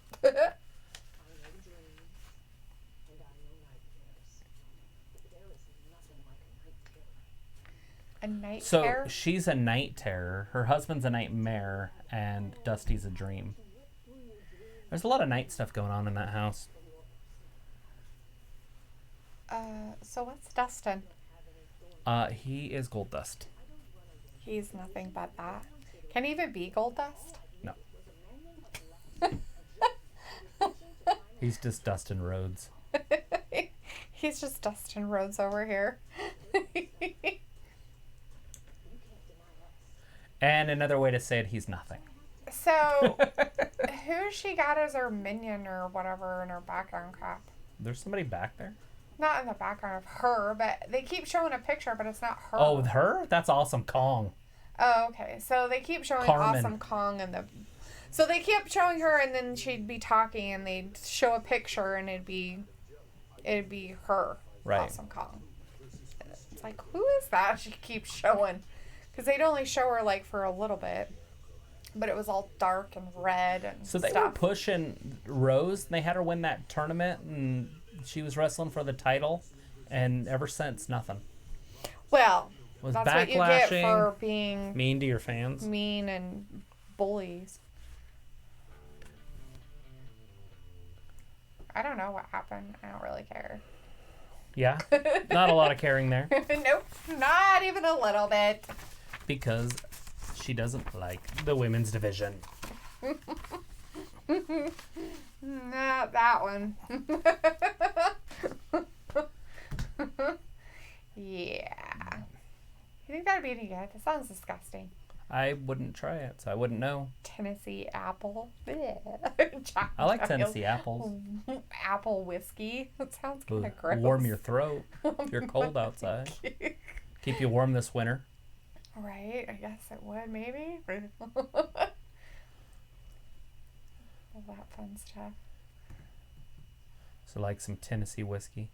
A night So terror? she's a night terror. Her husband's a nightmare, and Dusty's a dream. There's a lot of night stuff going on in that house. So what's Dustin? He is Gold Dust. He's nothing but that. Can he even be Gold Dust? No. He's just Dustin Rhodes. He's just Dustin Rhodes over here. And another way to say it, he's nothing. So, who she got as her minion or whatever in her background crap? There's somebody back there? Not in the background of her, but they keep showing a picture, but it's not her. Oh, with her? That's Awesome Kong. Oh, okay. So they keep showing Carmen. Awesome Kong and the... So they kept showing her, and then she'd be talking, and they'd show a picture, and it'd be her. Right. Awesome Kong. And it's like, who is that she keeps showing? Because they'd only show her, like, for a little bit. But it was all dark and red and So they were pushing Rose. They had her win that tournament, and she was wrestling for the title. And ever since, nothing. Well, Was that's what you get backlashing, for being mean to your fans. mean and bullies. I don't know what happened. I don't really care. Yeah, not a lot of caring there. Nope, not even a little bit. Because she doesn't like the women's division. Not that one. Yeah. You think that'd be any good? That sounds disgusting. I wouldn't try it, so I wouldn't know. Tennessee apple. I like Tennessee apples. Apple whiskey. That sounds kind of gross. Warm your throat if you're cold outside. Keep you warm this winter. Right, I guess it would, maybe. All that fun stuff. So like some Tennessee whiskey.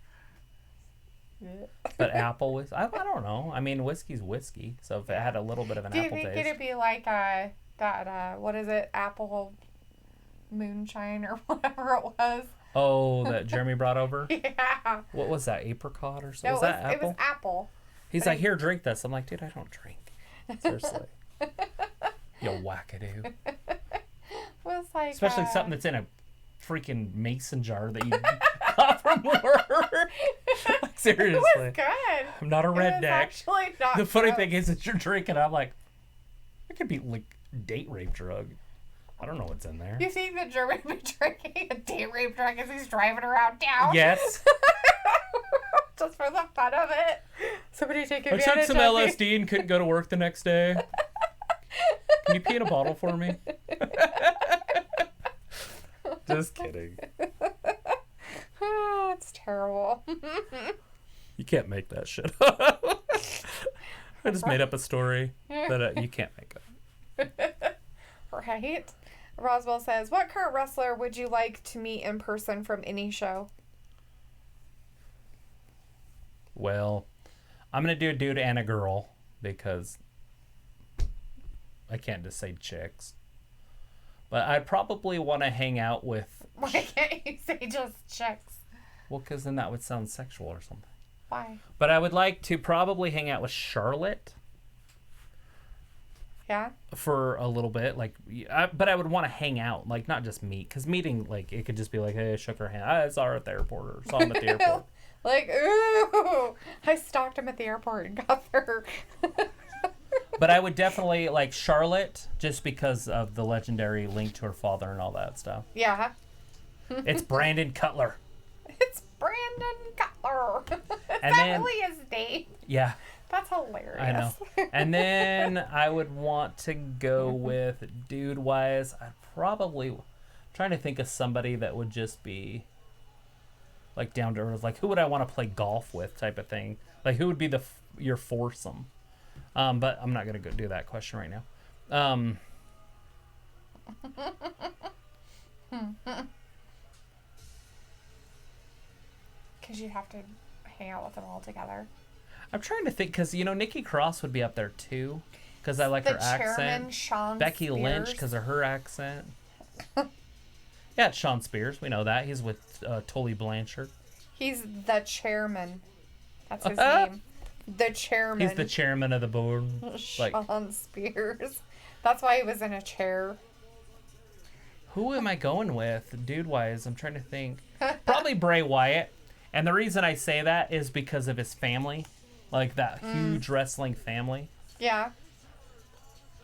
But apple whiskey, I don't know. I mean, whiskey's whiskey. So if it had a little bit of an Do you apple think taste. it'd be like that, what is it, apple moonshine or whatever it was? Oh, that Jeremy brought over? Yeah. What was that, apricot or No, something? Was that apple? it was apple. He's like, here, drink this. I'm like, dude, I don't drink. Seriously. You wackadoo. It was like... Especially something that's in a freaking mason jar that you got from work. Like, seriously. It was good. I'm not a It was redneck. actually not The funny gross. thing is that you're drinking. I'm like, it could be like date rape drug. I don't know what's in there. You think that Jeremy would be drinking a date rape drug as he's driving around town? Yes. Just for the fun of it. Somebody take I advantage took some of me. LSD and couldn't go to work the next day. Can you pee in a bottle for me? Just kidding. Oh, it's terrible. You can't make that shit up. I just made up a story that you can't make up. Right? Roswell says, what current wrestler would you like to meet in person from any show? Well, I'm going to do a dude and a girl because I can't just say chicks. But I'd probably want to hang out with... Why can't you say just chicks? Well, because then that would sound sexual or something. Why? But I would like to probably hang out with Charlotte. Yeah? For a little bit, like, but I would want to hang out, like, not just meet, because meeting, like, it could just be like, hey, I shook her hand, I saw her at the airport, or saw him at the airport. Like, ooh, I stalked him at the airport and got there. But I would definitely like Charlotte just because of the legendary link to her father and all that stuff. Yeah. It's Brandon Cutler. It's Brandon Cutler. Is And that then- really his name? Yeah, That's hilarious. I know. And then I would want to go with dude-wise. I'd probably trying to think of somebody that would just be like down to earth. Like who would I want to play golf with, type of thing. Like who would be your foursome? But I'm not gonna go do that question right now. Because you have to hang out with them all together. I'm trying to think because Nikki Cross would be up there too because I like The her chairman, accent. Shawn Becky Spears. Lynch because of her accent. Yeah, it's Shawn Spears. We know that. He's with Tully Blanchard. He's the chairman. That's his name. The chairman. He's the chairman of the board. Like, Shawn Spears. That's why he was in a chair. who am I going with, dude-wise? I'm trying to think. Probably Bray Wyatt. And the reason I say that is because of his family. Like, that huge wrestling family. Yeah.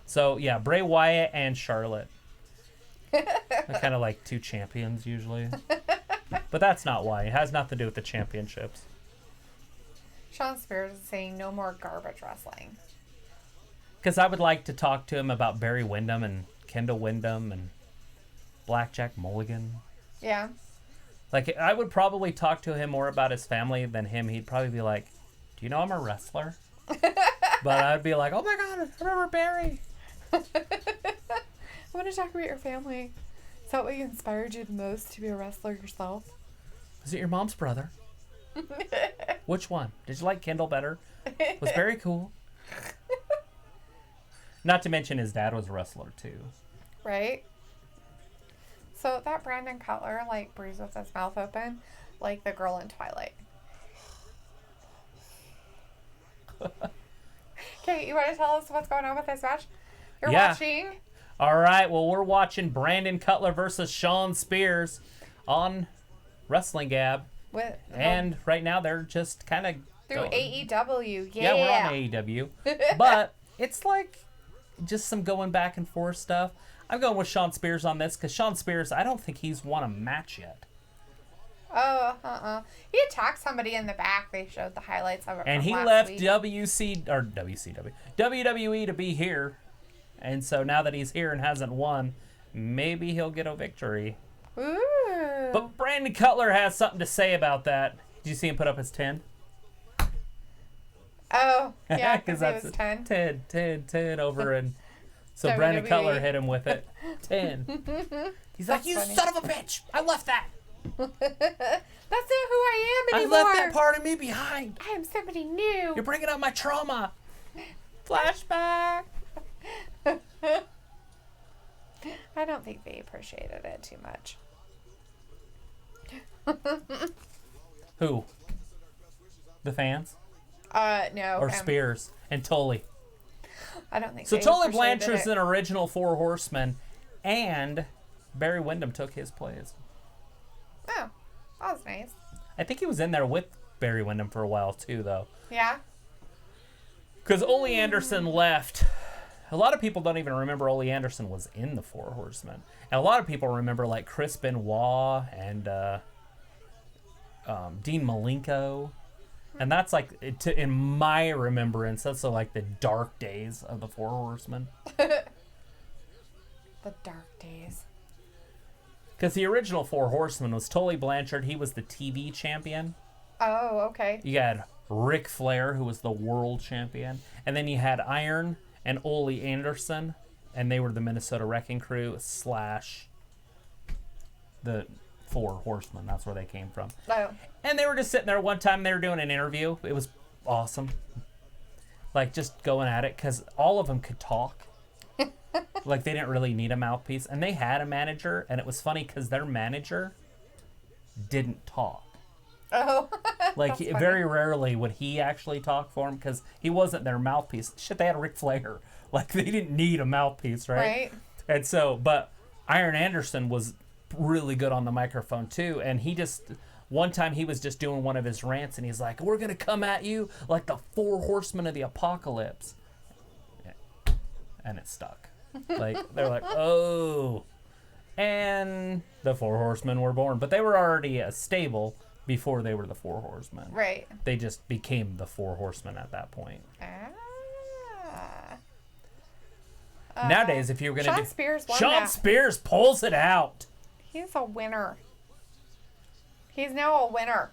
So, yeah, Bray Wyatt and Charlotte. They're kind of like two champions, usually. But that's not why. It has nothing to do with the championships. Shawn Spears is saying no more garbage wrestling. Because I would like to talk to him about Barry Windham and Kendall Windham and Blackjack Mulligan. Yeah. Like, I would probably talk to him more about his family than him. He'd probably be like, do you know I'm a wrestler? But I'd be like, oh my God, I remember Barry. I want to talk about your family. Is that what inspired you the most to be a wrestler yourself? Is it your mom's brother? Which one? Did you like Kendall better? Was Barry cool? Not to mention his dad was a wrestler too. Right? So that Brandon Cutler, like, breathes with his mouth open, like the girl in Twilight. Okay, you want to tell us what's going on with this match? You're Yeah. watching? All right, well, we're watching Brandon Cutler versus Shawn Spears on Wrestling Gab. With, And right now they're just kind of through AEW. Yeah, Yeah. we're on AEW. But it's like just some going back and forth stuff. I'm going with Shawn Spears on this because Shawn Spears, I don't think he's won a match yet. Oh, He attacked somebody in the back. They showed the highlights of it. And from he last left week. WWE to be here. And so now that he's here and hasn't won, maybe he'll get a victory. Ooh. But Brandon Cutler has something to say about that. Did you see him put up his 10? Oh, yeah, because he that's was 10. 10 over and so WWE. Brandon Cutler hit him with it. 10. He's like, That's you funny. son of a bitch! I left that! That's not who I am I anymore. left that part of me behind! I am somebody new. You're bringing up my trauma! Flashback! I don't think they appreciated it too much. Who? The fans? No. Or Spears and Tully? I don't think So they Tully appreciated Blanchard's it. an original Four Horsemen, and Barry Windham took his place. Oh, that was nice. I think he was in there with Barry Windham for a while too, though. Yeah. Because Ole Anderson left. A lot of people don't even remember Ole Anderson was in the Four Horsemen. And a lot of people remember like Chris Benoit and Dean Malenko. And that's like, in my remembrance, that's like the dark days of the Four Horsemen. The dark days. Because the original Four Horsemen was Tully Blanchard. He was the TV champion. Oh, okay. You had Ric Flair, who was the world champion. And then you had Iron and Ole Anderson. And they were the Minnesota Wrecking Crew / the Four Horsemen. That's where they came from. Oh. And they were just sitting there one time. They were doing an interview. It was awesome. Like, just going at it. Because all of them could talk. Like, they didn't really need a mouthpiece. And they had a manager. And it was funny because their manager didn't talk. Oh. Like, That's funny. very rarely would he actually talk for them because he wasn't their mouthpiece. Shit, they had Ric Flair. Like, they didn't need a mouthpiece, right? Right. And so, but Iron Anderson was really good on the microphone, too. And he just one time he was just doing one of his rants, and he's like, "We're gonna come at you like the 4 horsemen of the apocalypse," and it stuck. Like they're like, "Oh," and the 4 horsemen were born, but they were already a stable before they were the 4 horsemen. Right. They just became the 4 horsemen at that point. Nowadays, if you were gonna Shawn Spears won Shawn that. Spears pulls it out. He's a winner. He's now a winner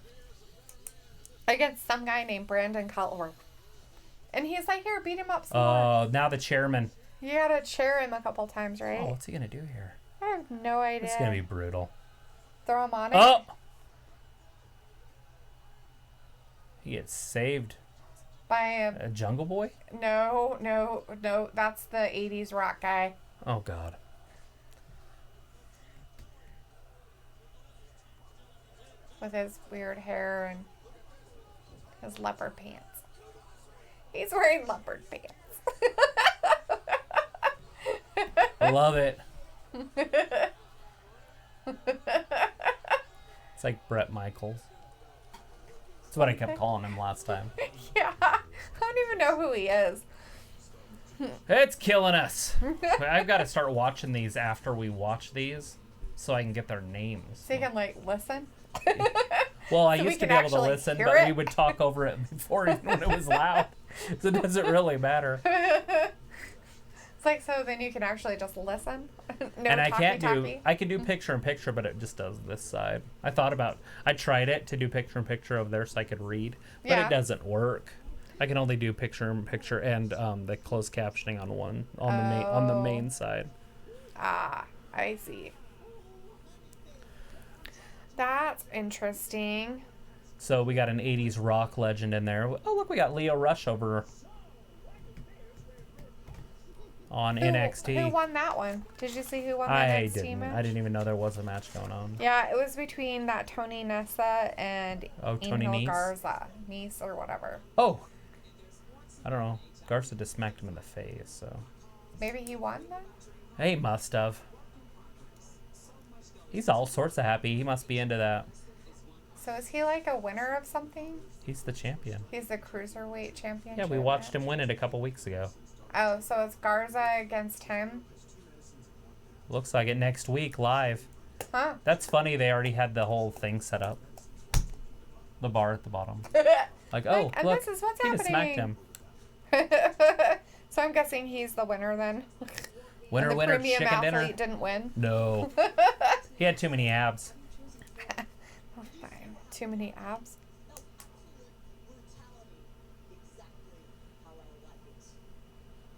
against some guy named Brandon Cutler. And he's like, here, beat him up some more. Oh, now the chairman. You gotta chair him a couple times, right? Oh, what's he gonna do here? I have no idea. It's gonna be brutal. Throw him on it? Oh! He gets saved. By A Jungle Boy? no. That's the 80s rock guy. Oh, God. With his weird hair and his leopard pants. He's wearing leopard pants. I love it. It's like Bret Michaels. That's what I kept calling him last time. Yeah. I don't even know who he is. It's killing us. I've got to start watching these after we watch these so I can get their names. So you can, like, listen. Well, I So we used to can be able to actually listen, hear but we it? would talk over it before even when it was loud. So it doesn't really matter. It's like, so then you can actually just listen. No And I can't do, talkie-talkie? I can do picture in picture, but it just does this side. I tried it to do picture in picture over there so I could read, but Yeah. it doesn't work. I can only do picture in picture and the closed captioning on the main side. Ah, I see. That's interesting. So we got an 80s rock legend in there. Oh, look, we got Leo Rush over on NXT. Who won that one? Did you see who won the I NXT didn't. match? I didn't even know there was a match going on. Yeah, it was between that Tony Nessa and Tony Angel Nese? Garza. Nice or whatever. Oh, I don't know. Garza just smacked him in the face, so. Maybe he won then? He must have. He's all sorts of happy. He must be into that. So is he like a winner of something? He's the champion. He's the cruiserweight champion. Yeah, we watched him win it a couple weeks ago. Oh, so it's Garza against him? Looks like it next week live. Huh. That's funny. They already had the whole thing set up. The bar at the bottom. Like, oh, and look, this is what's he just smacked happening. him. So I'm guessing he's the winner then. Winner, And the winner, premium chicken athlete dinner. didn't win. No. He had too many abs. Oh, fine. Too many abs.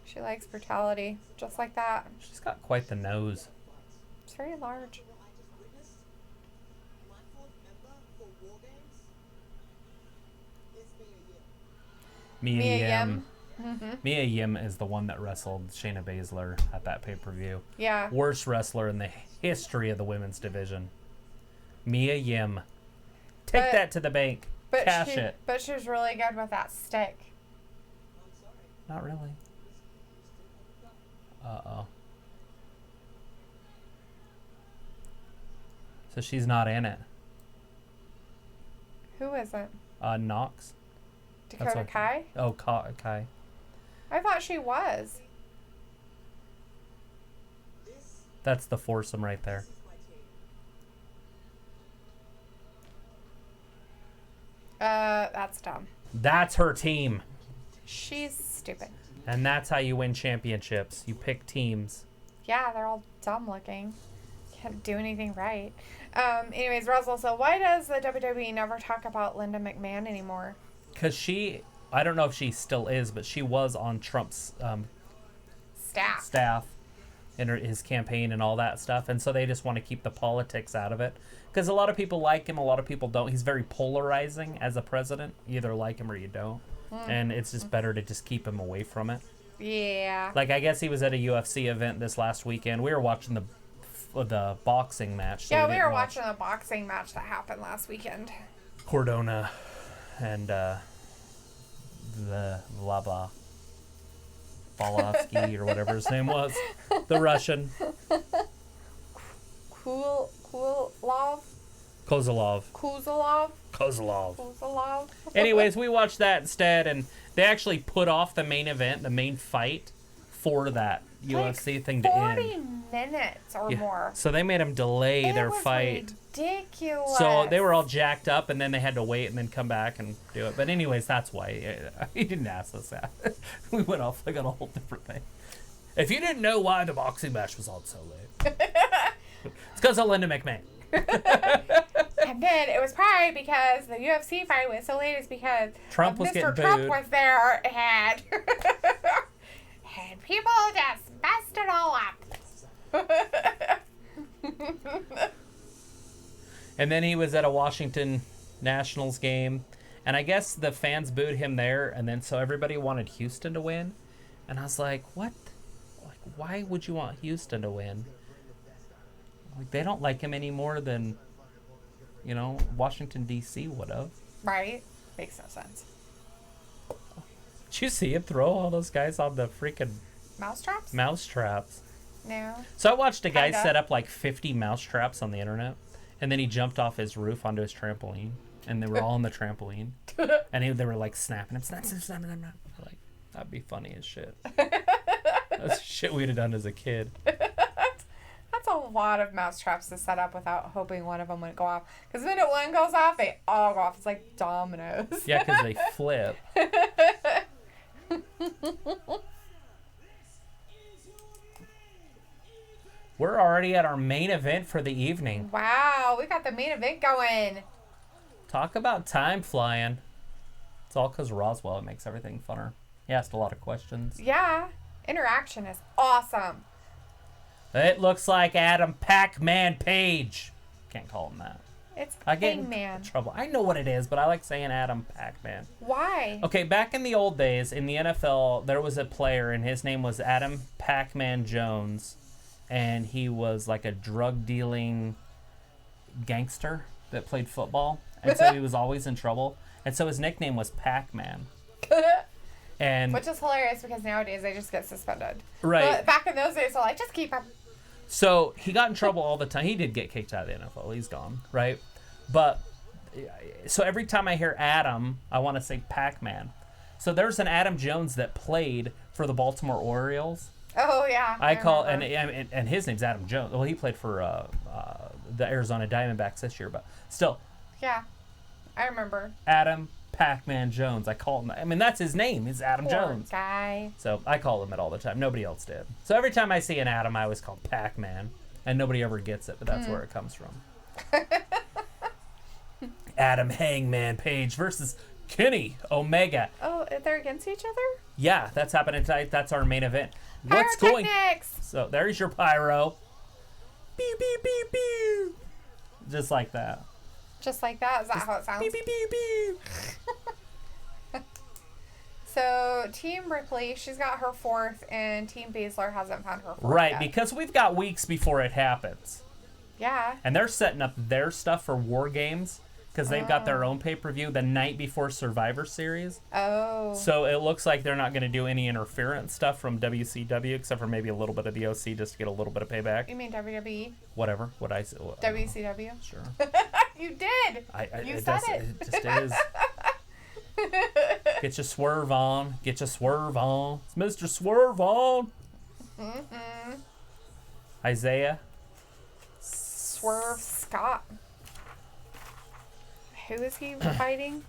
She likes brutality, just like that. She's got quite the nose. It's very large. Mia Yim. Yim. Mm-hmm. Mia Yim is the one that wrestled Shayna Baszler at that pay-per-view. Yeah. Worst wrestler in the history of the women's division. Mia Yim. Take But- that to the bank. Cash it. But she was really good with that stick. Not really. Uh-oh. So she's not in it. Who isn't? Knox. Dakota what- Kai? Oh, Kai. I thought she was. That's the foursome right there. That's dumb. That's her team. She's stupid. And that's how you win championships. You pick teams. Yeah, they're all dumb looking. Can't do anything right. Anyways, Russell, so why does the WWE never talk about Linda McMahon anymore? Because I don't know if she still is, but she was on Trump's staff in his campaign and all that stuff. And so they just want to keep the politics out of it. Because a lot of people like him, a lot of people don't. He's very polarizing as a president. You either like him or you don't. And it's just better to just keep him away from it. Yeah. Like, I guess he was at a UFC event this last weekend. We were watching the boxing match. So Yeah, we didn't were watch watching a boxing match that happened last weekend. Cordona and the blah blah Bolovsky or whatever his name was, the Russian. Cool love. Kozlov. Kozlov. Anyways, we watched that instead, and they actually put off the main event, the main fight, for that UFC thing to 40 end. minutes or more. So they made them delay their fight. Ridiculous. So they were all jacked up, and then they had to wait and then come back and do it. But anyways, that's why he didn't ask us that. We went off like on a whole different thing. If you didn't know why the boxing match was on so late, it's because of Linda McMahon. And then it was probably because the UFC fight was so late. It's because Trump was Mr. getting Trump booed. was there and people just messed it all up. And then he was at a Washington Nationals game, and I guess the fans booed him there, and then so everybody wanted Houston to win. And I was like, what? Like, why would you want Houston to win? Like, they don't like him any more than, Washington, D.C. would have. Right? Makes no sense. Did you see him throw all those guys on the freaking Mousetraps? mousetraps? No. So I watched a guy Kinda. set up like 50 mousetraps on the internet, and then he jumped off his roof onto his trampoline, and they were all on the trampoline, and they were like snapping him, snap. Like, that'd be funny as shit. That's shit we'd have done as a kid. That's a lot of mousetraps to set up without hoping one of them would go off. Because when one goes off, they all go off. It's like dominoes. Yeah, because they flip. We're already at our main event for the evening. Wow, we got the main event going. Talk about time flying. It's all because Roswell. It makes everything funner. He asked a lot of questions. Yeah, interaction is awesome. It looks like Adam Pac-Man Page. Can't call him that. It's I get in Hangman. trouble. I know what it is, but I like saying Adam Pac-Man. Why? Okay, back in the old days, in the NFL, there was a player, and his name was Adam Pac-Man Jones, and he was like a drug-dealing gangster that played football, and so he was always in trouble, and so his nickname was Pac-Man. And Which is hilarious because nowadays they just get suspended. Right. But back in those days, they're like, just keep him. so he got in trouble all the time. He did get kicked out of the NFL. He's gone, right? But so every time I hear Adam, I want to say Pac-Man. So there's an Adam Jones that played for the Baltimore Orioles. Oh, yeah. I call remember. and his name's Adam Jones. Well, he played for the Arizona Diamondbacks this year, but still, Yeah, I remember. Adam Pac-Man Jones. I call him. I mean, that's his name. He's Adam Poor Jones. guy. So I call him it all the time. Nobody else did. So every time I see an Adam, I always call him Pac-Man, and nobody ever gets it, but that's where it comes from. Adam Hangman Page versus Kenny Omega. Oh, they're against each other? Yeah, that's happening tonight. That's our main event. What's going? Pyrotechnics! So there's your pyro. Beep beep beep beep. Just like that. Just like that? Is that how it sounds? Beep beep beep beep. So, Team Ripley, she's got her fourth, and Team Baszler hasn't found her fourth Right, yet. because we've got weeks before it happens, Yeah. and they're setting up their stuff for War Games because they've got their own pay-per-view the night before Survivor Series. Oh. So it looks like they're not going to do any interference stuff from WCW, except for maybe a little bit of the OC just to get a little bit of payback. You mean WWE? Whatever. What I say. WCW? Sure. You did! You said it. It just is. Get your swerve on. Get your swerve on. It's Mr. Swerve on. Mm-hmm. Isaiah. Swerve Scott. Who is he fighting?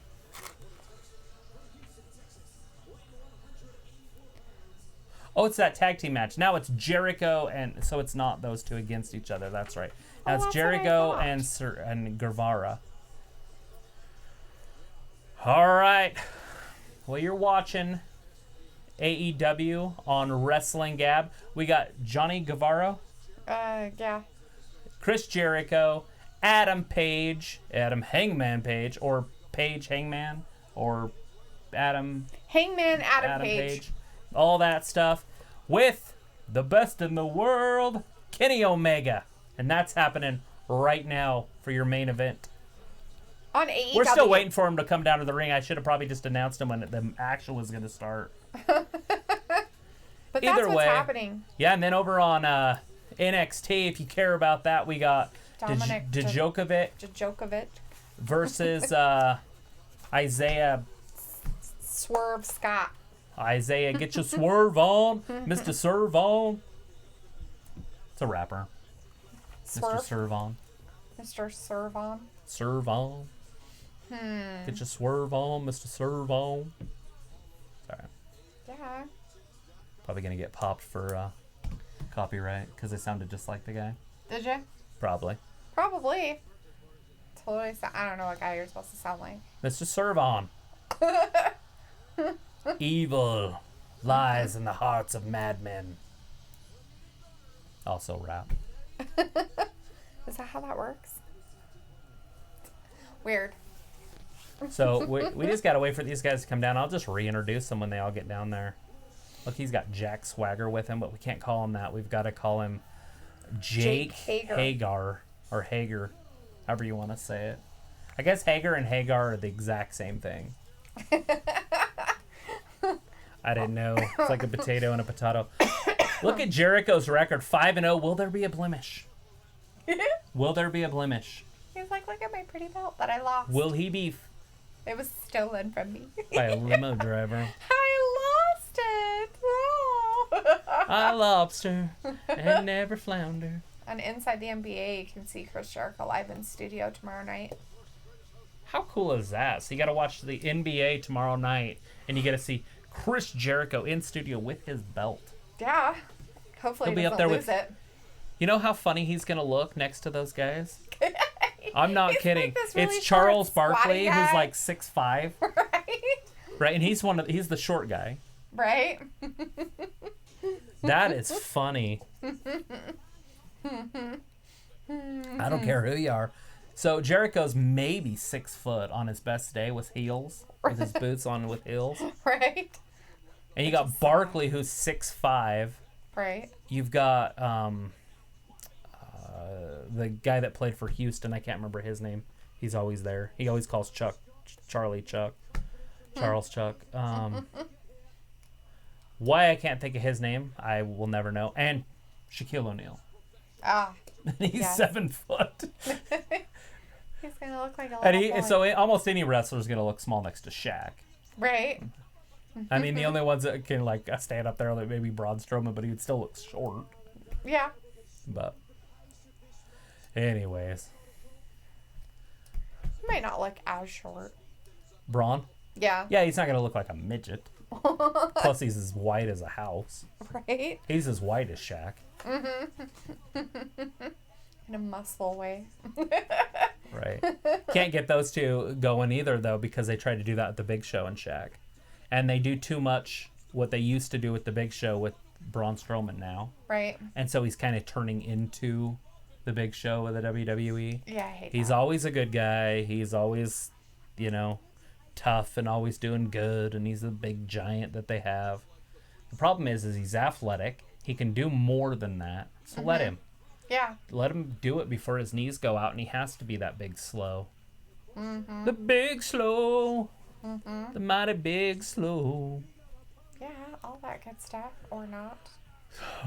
Oh, it's that tag team match. Now it's Jericho, and so it's not those two against each other. That's right. Now it's That's what I Jericho thought. and Guevara. All right. Well, you're watching AEW on Wrestling Gab. We got Johnny Guevara, Yeah. Chris Jericho, Adam Page, Adam Hangman Page, or Page Hangman, or Adam Hangman Adam Page. all that stuff, with the best in the world, Kenny Omega. And that's happening right now for your main event. On AEW. We're still waiting for him to come down to the ring. I should have probably just announced him when the action was going to start. But Either that's what's way. happening. Yeah, and then over on NXT, if you care about that, we got Djokovic versus Isaiah. Swerve Scott. Isaiah, get your swerve on. Mr. Serve on. It's a rapper. Swerve? Mr. Serve on. Mr. Serve on. Serve on. Get your swerve on, Mr. Serve on. Sorry. Yeah. Probably going to get popped for copyright because they sounded just like the guy. Did you? Probably. Probably. Totally. I don't know what guy you're supposed to sound like. Mr. Serve on. Evil lies in the hearts of madmen. Also rap. Is that how that works? Weird. So we just got to wait for these guys to come down. I'll just reintroduce them when they all get down there. Look, he's got Jack Swagger with him, but we can't call him that. We've got to call him Jake Hagar, or Hager, however you want to say it. I guess Hager and Hagar are the exact same thing. I didn't know. It's like a potato and a potato. Look at Jericho's record, 5-0. Will there be a blemish? Will there be a blemish? He's like, look at my pretty belt that I lost. Will he be It was stolen from me. by a limo driver? I lost it. Oh. I lobster and never flounder. On Inside the NBA, you can see Chris Jericho live in studio tomorrow night. How cool is that? So you got to watch the NBA tomorrow night, and you get to see Chris Jericho in studio with his belt. Yeah. Hopefully He'll he be up doesn't there lose with- it. You know how funny he's going to look next to those guys? I'm not He's kidding. like this really It's Charles short, Barkley, squatty guy. who's like 6'5", Right? right? And he's the short guy. Right? That is funny. I don't care who you are. So Jericho's maybe 6 foot on his best day with heels, with his boots on with heels. Right? And you got Barkley, who's 6'5". Right? You've got the guy that played for Houston. I can't remember his name. He's always there. He always calls Charlie Chuck. Charles Chuck. Why I can't think of his name, I will never know. And Shaquille O'Neal. Ah. He's Yes. 7 foot. He's going to look like a And little boy. so almost any wrestler's going to look small next to Shaq. Right? I mean, the only ones that can like stand up there are like maybe Braun Strowman, but he would still look short. Yeah. But anyways, He might not look as short. Braun. Yeah. Yeah, he's not going to look like a midget. Plus, he's as white as a house. Right? He's as white as Shaq. In a muscle way. Right. Can't get those two going either, though, because they tried to do that at the Big Show and Shaq. And they do too much what they used to do with the Big Show with Braun Strowman now. Right? And so he's kind of turning into the Big Show with the WWE. Yeah, I hate He's that. always a good guy. He's always, tough and always doing good. And he's the big giant that they have. The problem is he's athletic. He can do more than that. So let him. Yeah. Let him do it before his knees go out. And he has to be that big slow. The big slow. The mighty big slow. Yeah, all that good stuff. Or not.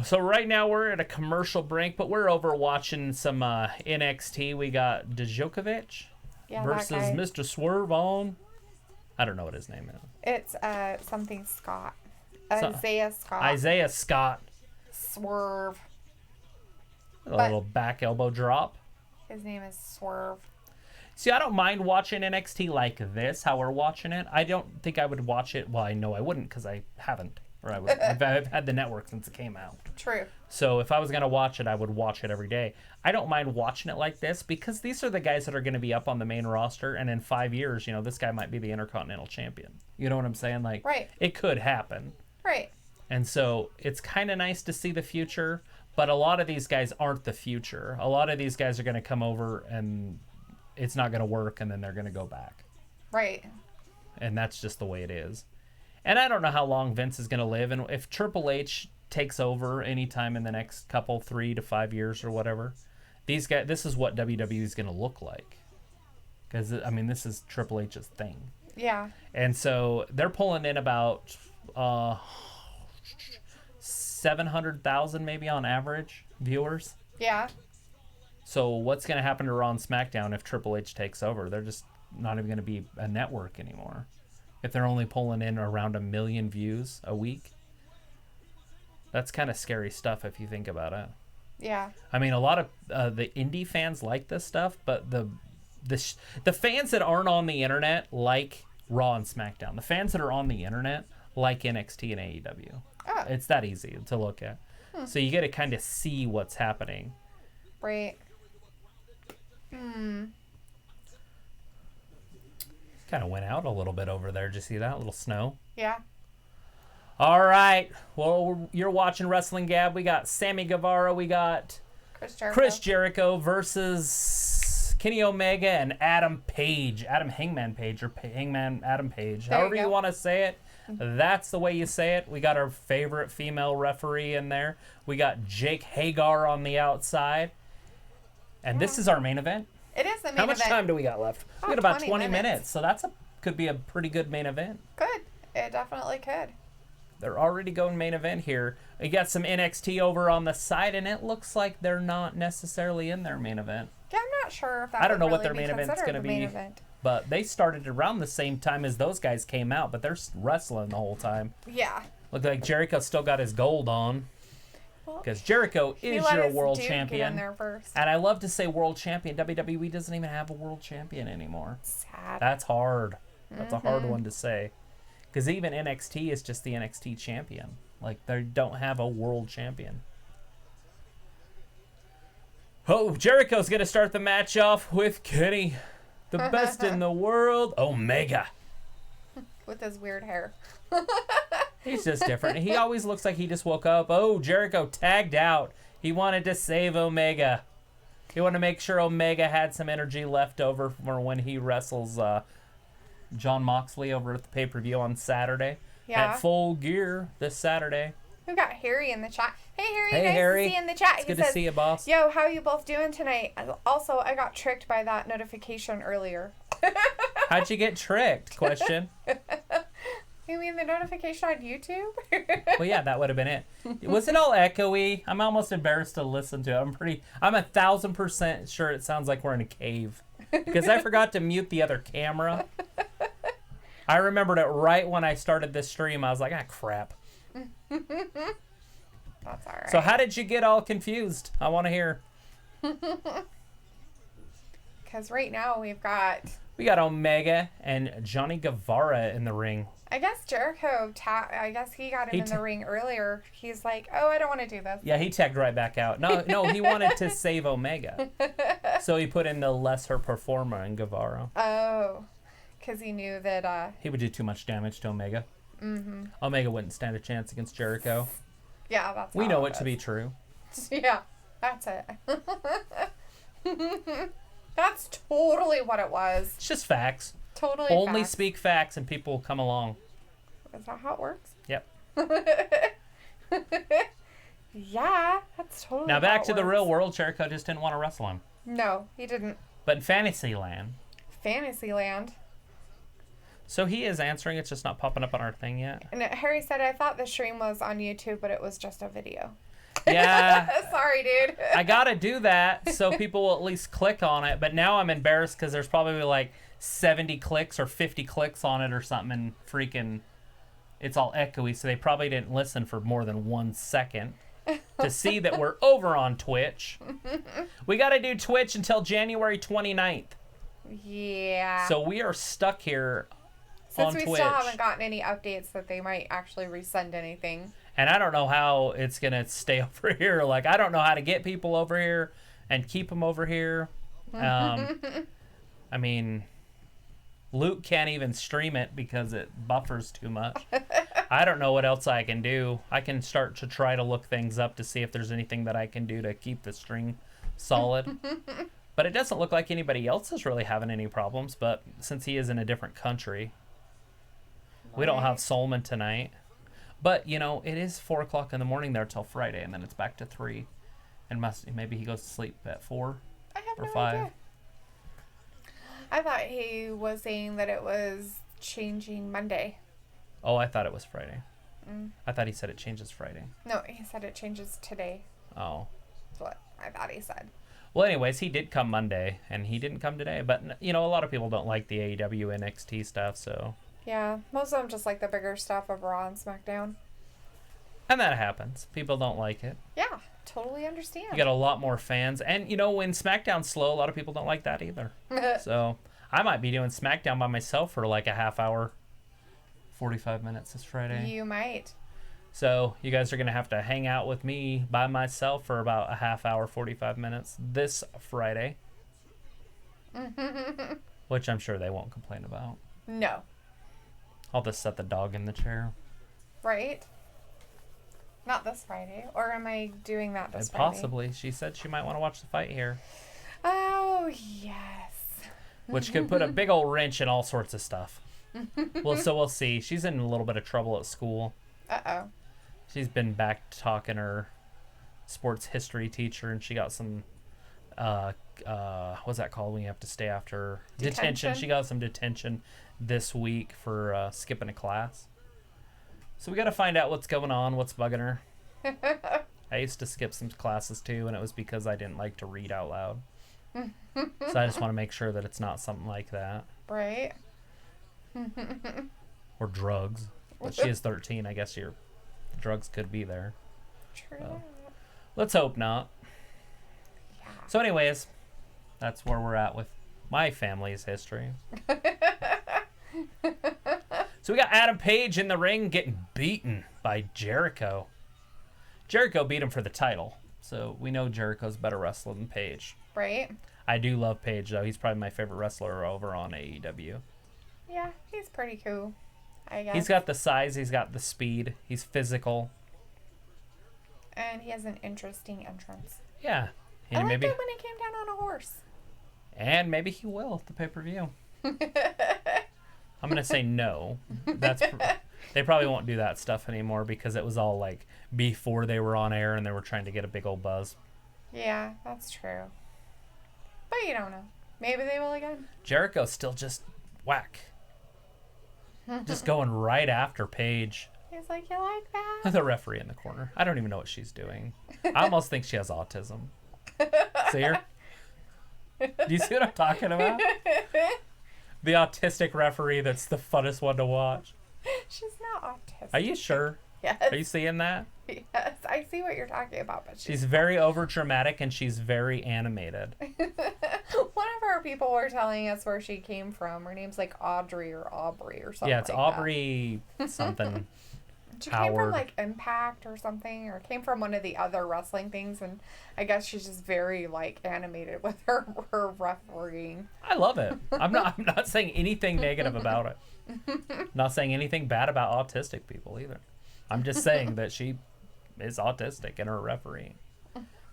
So right now we're at a commercial break, but we're over watching some NXT. We got Djokovic Yeah, versus that guy. Mr. Swerve on. I don't know what his name is. It's something Scott. So- Isaiah Scott. Isaiah Scott. Swerve. A little back elbow drop. His name is Swerve. See, I don't mind watching NXT like this, how we're watching it. I don't think I would watch it. Well, I know I wouldn't because I haven't. Or I've had the network since it came out. True. So if I was going to watch it, I would watch it every day. I don't mind watching it like this because these are the guys that are going to be up on the main roster. And in 5 years, this guy might be the Intercontinental Champion. You know what I'm saying? Like, Right. It could happen. Right. And so it's kind of nice to see the future. But a lot of these guys aren't the future. A lot of these guys are going to come over and it's not going to work. And then they're going to go back. Right. And that's just the way it is. And I don't know how long Vince is going to live. And if Triple H takes over anytime in the next 3 to 5 years or whatever, these guys, this is what WWE is going to look like. Because, I mean, this is Triple H's thing. Yeah. And so they're pulling in about 700,000 maybe on average viewers. Yeah. So what's going to happen to Raw and SmackDown if Triple H takes over? They're just not even going to be a network anymore. If they're only pulling in around 1 million views a week. That's kind of scary stuff if you think about it. Yeah. I mean, a lot of the indie fans like this stuff, but the fans that aren't on the internet like Raw and SmackDown. The fans that are on the internet like NXT and AEW. Oh. It's that easy to look at. So you get to kind of see what's happening. Right. Kind of went out a little bit over there. Did you see that? A little snow. Yeah. All right. Well, you're watching Wrestling Gab. We got Sammy Guevara. We got Chris Jericho versus Kenny Omega and Adam Page. Adam Hangman Page or Hangman Adam Page. However you want to say it. That's the way you say it. We got our favorite female referee in there. We got Jake Hagar on the outside. And this is our main event. It is the main event. How much time do we got left? We got about 20 minutes. minutes. So that's could be a pretty good main event. Could. It definitely could. They're already going main event here. You got some NXT over on the side, and it looks like they're not necessarily in their main event. Yeah, I'm not sure if that I don't know what really their be main event's considered going to the main be. event. But they started around the same time as those guys came out, but they're wrestling the whole time. Yeah. Look like Jericho still got his gold on. Because Jericho He is let your his world dude champion. Get in there first. And I love to say world champion. WWE doesn't even have a world champion anymore. Sad. That's hard. That's a hard one to say. Because even NXT is just the NXT champion. Like, they don't have a world champion. Oh, Jericho's going to start the match off with Kenny. The best in the world, Omega. With his weird hair. He's just different. He always looks like he just woke up. Oh, Jericho tagged out. He wanted to save Omega. He wanted to make sure Omega had some energy left over for when he wrestles John Moxley over at the pay-per-view on Saturday. Yeah. At Full Gear this Saturday. We got Harry in the chat. Hey, Harry. Hey, nice Harry. to see you in the chat. It's good to see you, boss. Yo, how you both doing tonight? Also, I got tricked by that notification earlier. How'd you get tricked? Question. You mean the notification on YouTube? Well, yeah, that would have been it. Was it all echoey? I'm almost embarrassed to listen to it. I'm 1,000% sure it sounds like we're in a cave. Because I forgot to mute the other camera. I remembered it right when I started this stream. I was like, crap. That's all right. So how did you get all confused? I want to hear. Because right now we got Omega and Johnny Guevara in the ring. I guess Jericho, I guess he got him in the ring earlier. He's like, oh, I don't want to do this. Yeah, he tagged right back out. No, he wanted to save Omega. So he put in the lesser performer in Guevara. Oh, because he knew that... he would do too much damage to Omega. Mm-hmm. Omega wouldn't stand a chance against Jericho. Yeah, that's We know it to be true. Yeah, that's it. That's totally what it was. It's just facts. Totally Only facts. speak facts and people will come along. Is that how it works? Yep. Yeah, that's totally Now how back it to the works. real world. Jericho just didn't want to wrestle him. No, he didn't. But in Fantasyland. Fantasyland. So he is answering. It's just not popping up on our thing yet. And Harry said, I thought the stream was on YouTube, but it was just a video. Yeah. Sorry, dude. I got to do that so people will at least click on it. But now I'm embarrassed because there's probably like 70 clicks or 50 clicks on it or something. And freaking, it's all echoey. So they probably didn't listen for more than 1 second to see that we're over on Twitch. We got to do Twitch until January 29th. Yeah. So we are stuck here Since on we Twitch. still haven't gotten any updates that they might actually resend anything. And I don't know how it's going to stay over here. Like, I don't know how to get people over here and keep them over here. I mean, Luke can't even stream it because it buffers too much. I don't know what else I can do. I can start to try to look things up to see if there's anything that I can do to keep the stream solid. But it doesn't look like anybody else is really having any problems. But since he is in a different country, we don't have Solman tonight. But, you know, it is 4 o'clock in the morning there till Friday, and then it's back to 3. And maybe he goes to sleep at 4 I have or no 5. idea. I thought he was saying that it was changing Monday. Oh, I thought it was Friday. Mm. I thought he said it changes Friday. No, he said it changes today. Oh. That's what I thought he said. Well, anyways, he did come Monday, and he didn't come today. But, a lot of people don't like the AEW NXT stuff, so... Yeah, most of them just like the bigger stuff of Raw and SmackDown. And that happens. People don't like it. Yeah, totally understand. You got a lot more fans. And, when SmackDown's slow, a lot of people don't like that either. So, I might be doing SmackDown by myself for like a half hour, 45 minutes this Friday. You might. So, you guys are going to have to hang out with me by myself for about a half hour, 45 minutes this Friday. Which I'm sure they won't complain about. No. I'll just set the dog in the chair. Right? Not this Friday. Or am I doing that this Friday? Possibly. She said she might want to watch the fight here. Oh, yes. Which could put a big old wrench in all sorts of stuff. Well, so we'll see. She's in a little bit of trouble at school. Uh-oh. She's been back talking her sports history teacher, and she got some, what's that called when you have to stay after? Detention. She got some detention this week for skipping a class. So we got to find out what's going on, what's bugging her. I used to skip some classes too, and it was because I didn't like to read out loud. So I just want to make sure that it's not something like that. Right. Or drugs. But she is 13. I guess your drugs could be there. True. So, let's hope not. Yeah. So anyways, that's where we're at with my family's history. So we got Adam Page in the ring getting beaten by Jericho. Jericho beat him for the title. So we know Jericho's a better wrestler than Page. Right. I do love Page, though. He's probably my favorite wrestler over on AEW. Yeah, he's pretty cool, I guess. He's got the size. He's got the speed. He's physical. And he has an interesting entrance. Yeah. I liked it when he came down on a horse. And maybe he will at the pay-per-view. I'm going to say no. They probably won't do that stuff anymore because it was all like before they were on air and they were trying to get a big old buzz. Yeah, that's true. But you don't know. Maybe they will again. Jericho's still just whack. Just going right after Paige. He's like, you like that? The referee in the corner. I don't even know what she's doing. I almost think she has autism. See her? Do you see what I'm talking about? The autistic referee that's the funnest one to watch. She's not autistic. Are you sure? Yes. Are you seeing that? Yes, I see what you're talking about, but she's very over dramatic and she's very animated. One of our people were telling us where she came from. Her name's like Audrey or Aubrey or something. Yeah, it's like Aubrey something. She came from like Impact or something, or came from one of the other wrestling things, and I guess she's just very like animated with her refereeing. I love it. I'm not saying anything negative about it. I'm not saying anything bad about autistic people either. I'm just saying that she is autistic in her refereeing.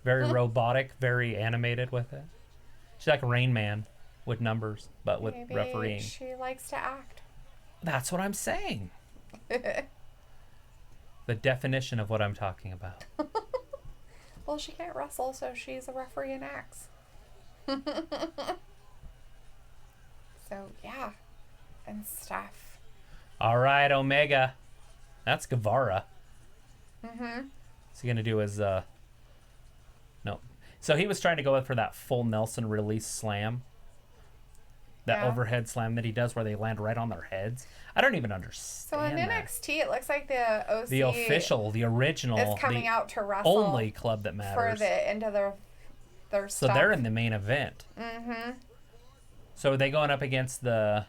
Very robotic, very animated with it. She's like Rain Man with numbers, but with Maybe refereeing. She likes to act. That's what I'm saying. The definition of what I'm talking about. Well, she can't wrestle, so she's a referee and acts. So, yeah. And stuff. All right, Omega. That's Guevara. Mm-hmm. What's he going to do his... No. So he was trying to go for that full Nelson release slam. That overhead slam that he does where they land right on their heads. I don't even understand. So in NXT, it looks like the OC, the official, the original, is coming out to wrestle. Only club that matters for the end of their So stuff. they're in the main event. Mm-hmm. So are they going up against the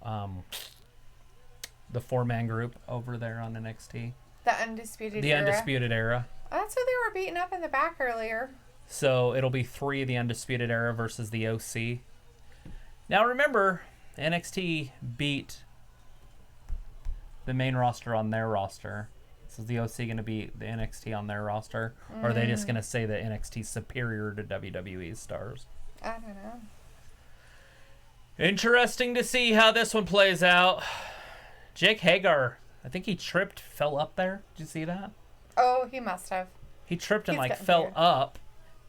4-man group over there on NXT? The Undisputed The Era. Undisputed Era. That's who they were beating up in the back earlier. So it'll be 3 of the Undisputed Era versus the OC. Now remember, NXT beat the main roster on their roster. So is the OC going to beat the NXT on their roster? Or are they just going to say that NXT's superior to WWE's stars? I don't know. Interesting to see how this one plays out. Jake Hagar, I think he tripped, fell up there. Did you see that? Oh, he must have. He tripped and He's fell weird. up.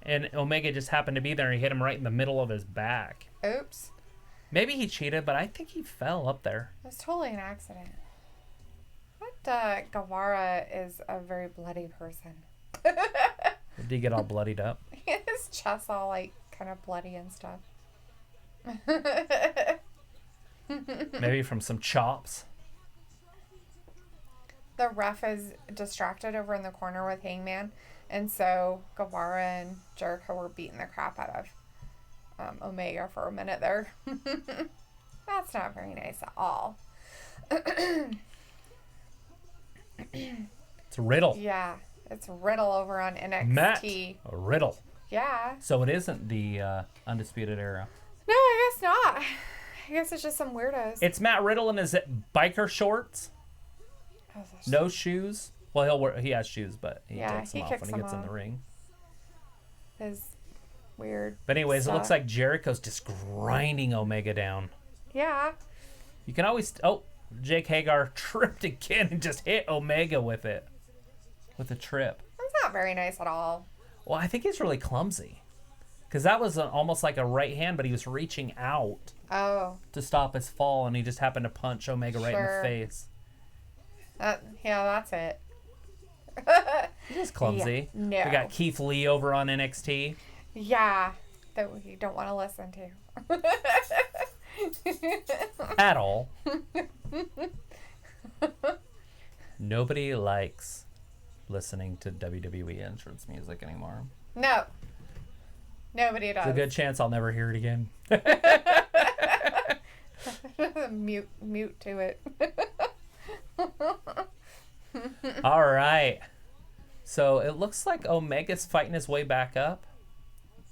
And Omega just happened to be there and he hit him right in the middle of his back. Oops. Maybe he cheated, but I think he fell up there. It was totally an accident. But Guevara is a very bloody person. Did he get all bloodied up? His chest all like kind of bloody and stuff. Maybe from some chops. The ref is distracted over in the corner with Hangman, and so Guevara and Jericho were beating the crap out of Omega for a minute there. That's not very nice at all. It's Riddle. Yeah, it's Riddle over on NXT. Matt Riddle. Yeah. So it isn't the Undisputed Era. No, I guess not. I guess it's just some weirdos. It's Matt Riddle in his biker shorts. Oh, that's- No shoes. Well, he has shoes, but he Yeah, takes them he off kicks when he them gets in off. the ring. His weird. But anyways, stuff. it looks like Jericho's just grinding Omega down. Yeah. You can always... Oh, Jake Hagar tripped again and just hit Omega with it. With a trip. That's not very nice at all. Well, I think he's really clumsy. Because that was almost like a right hand, but he was reaching out Oh. to stop his fall, and he just happened to punch Omega right in the Sure. face. Yeah, that's it. He's just clumsy. Yeah, no. We got Keith Lee over on NXT. Yeah. That we don't want to listen to. At all. Nobody likes listening to WWE entrance music anymore. No. Nobody does. There's a good chance I'll never hear it again. mute to it. All right. So it looks like Omega's fighting his way back up.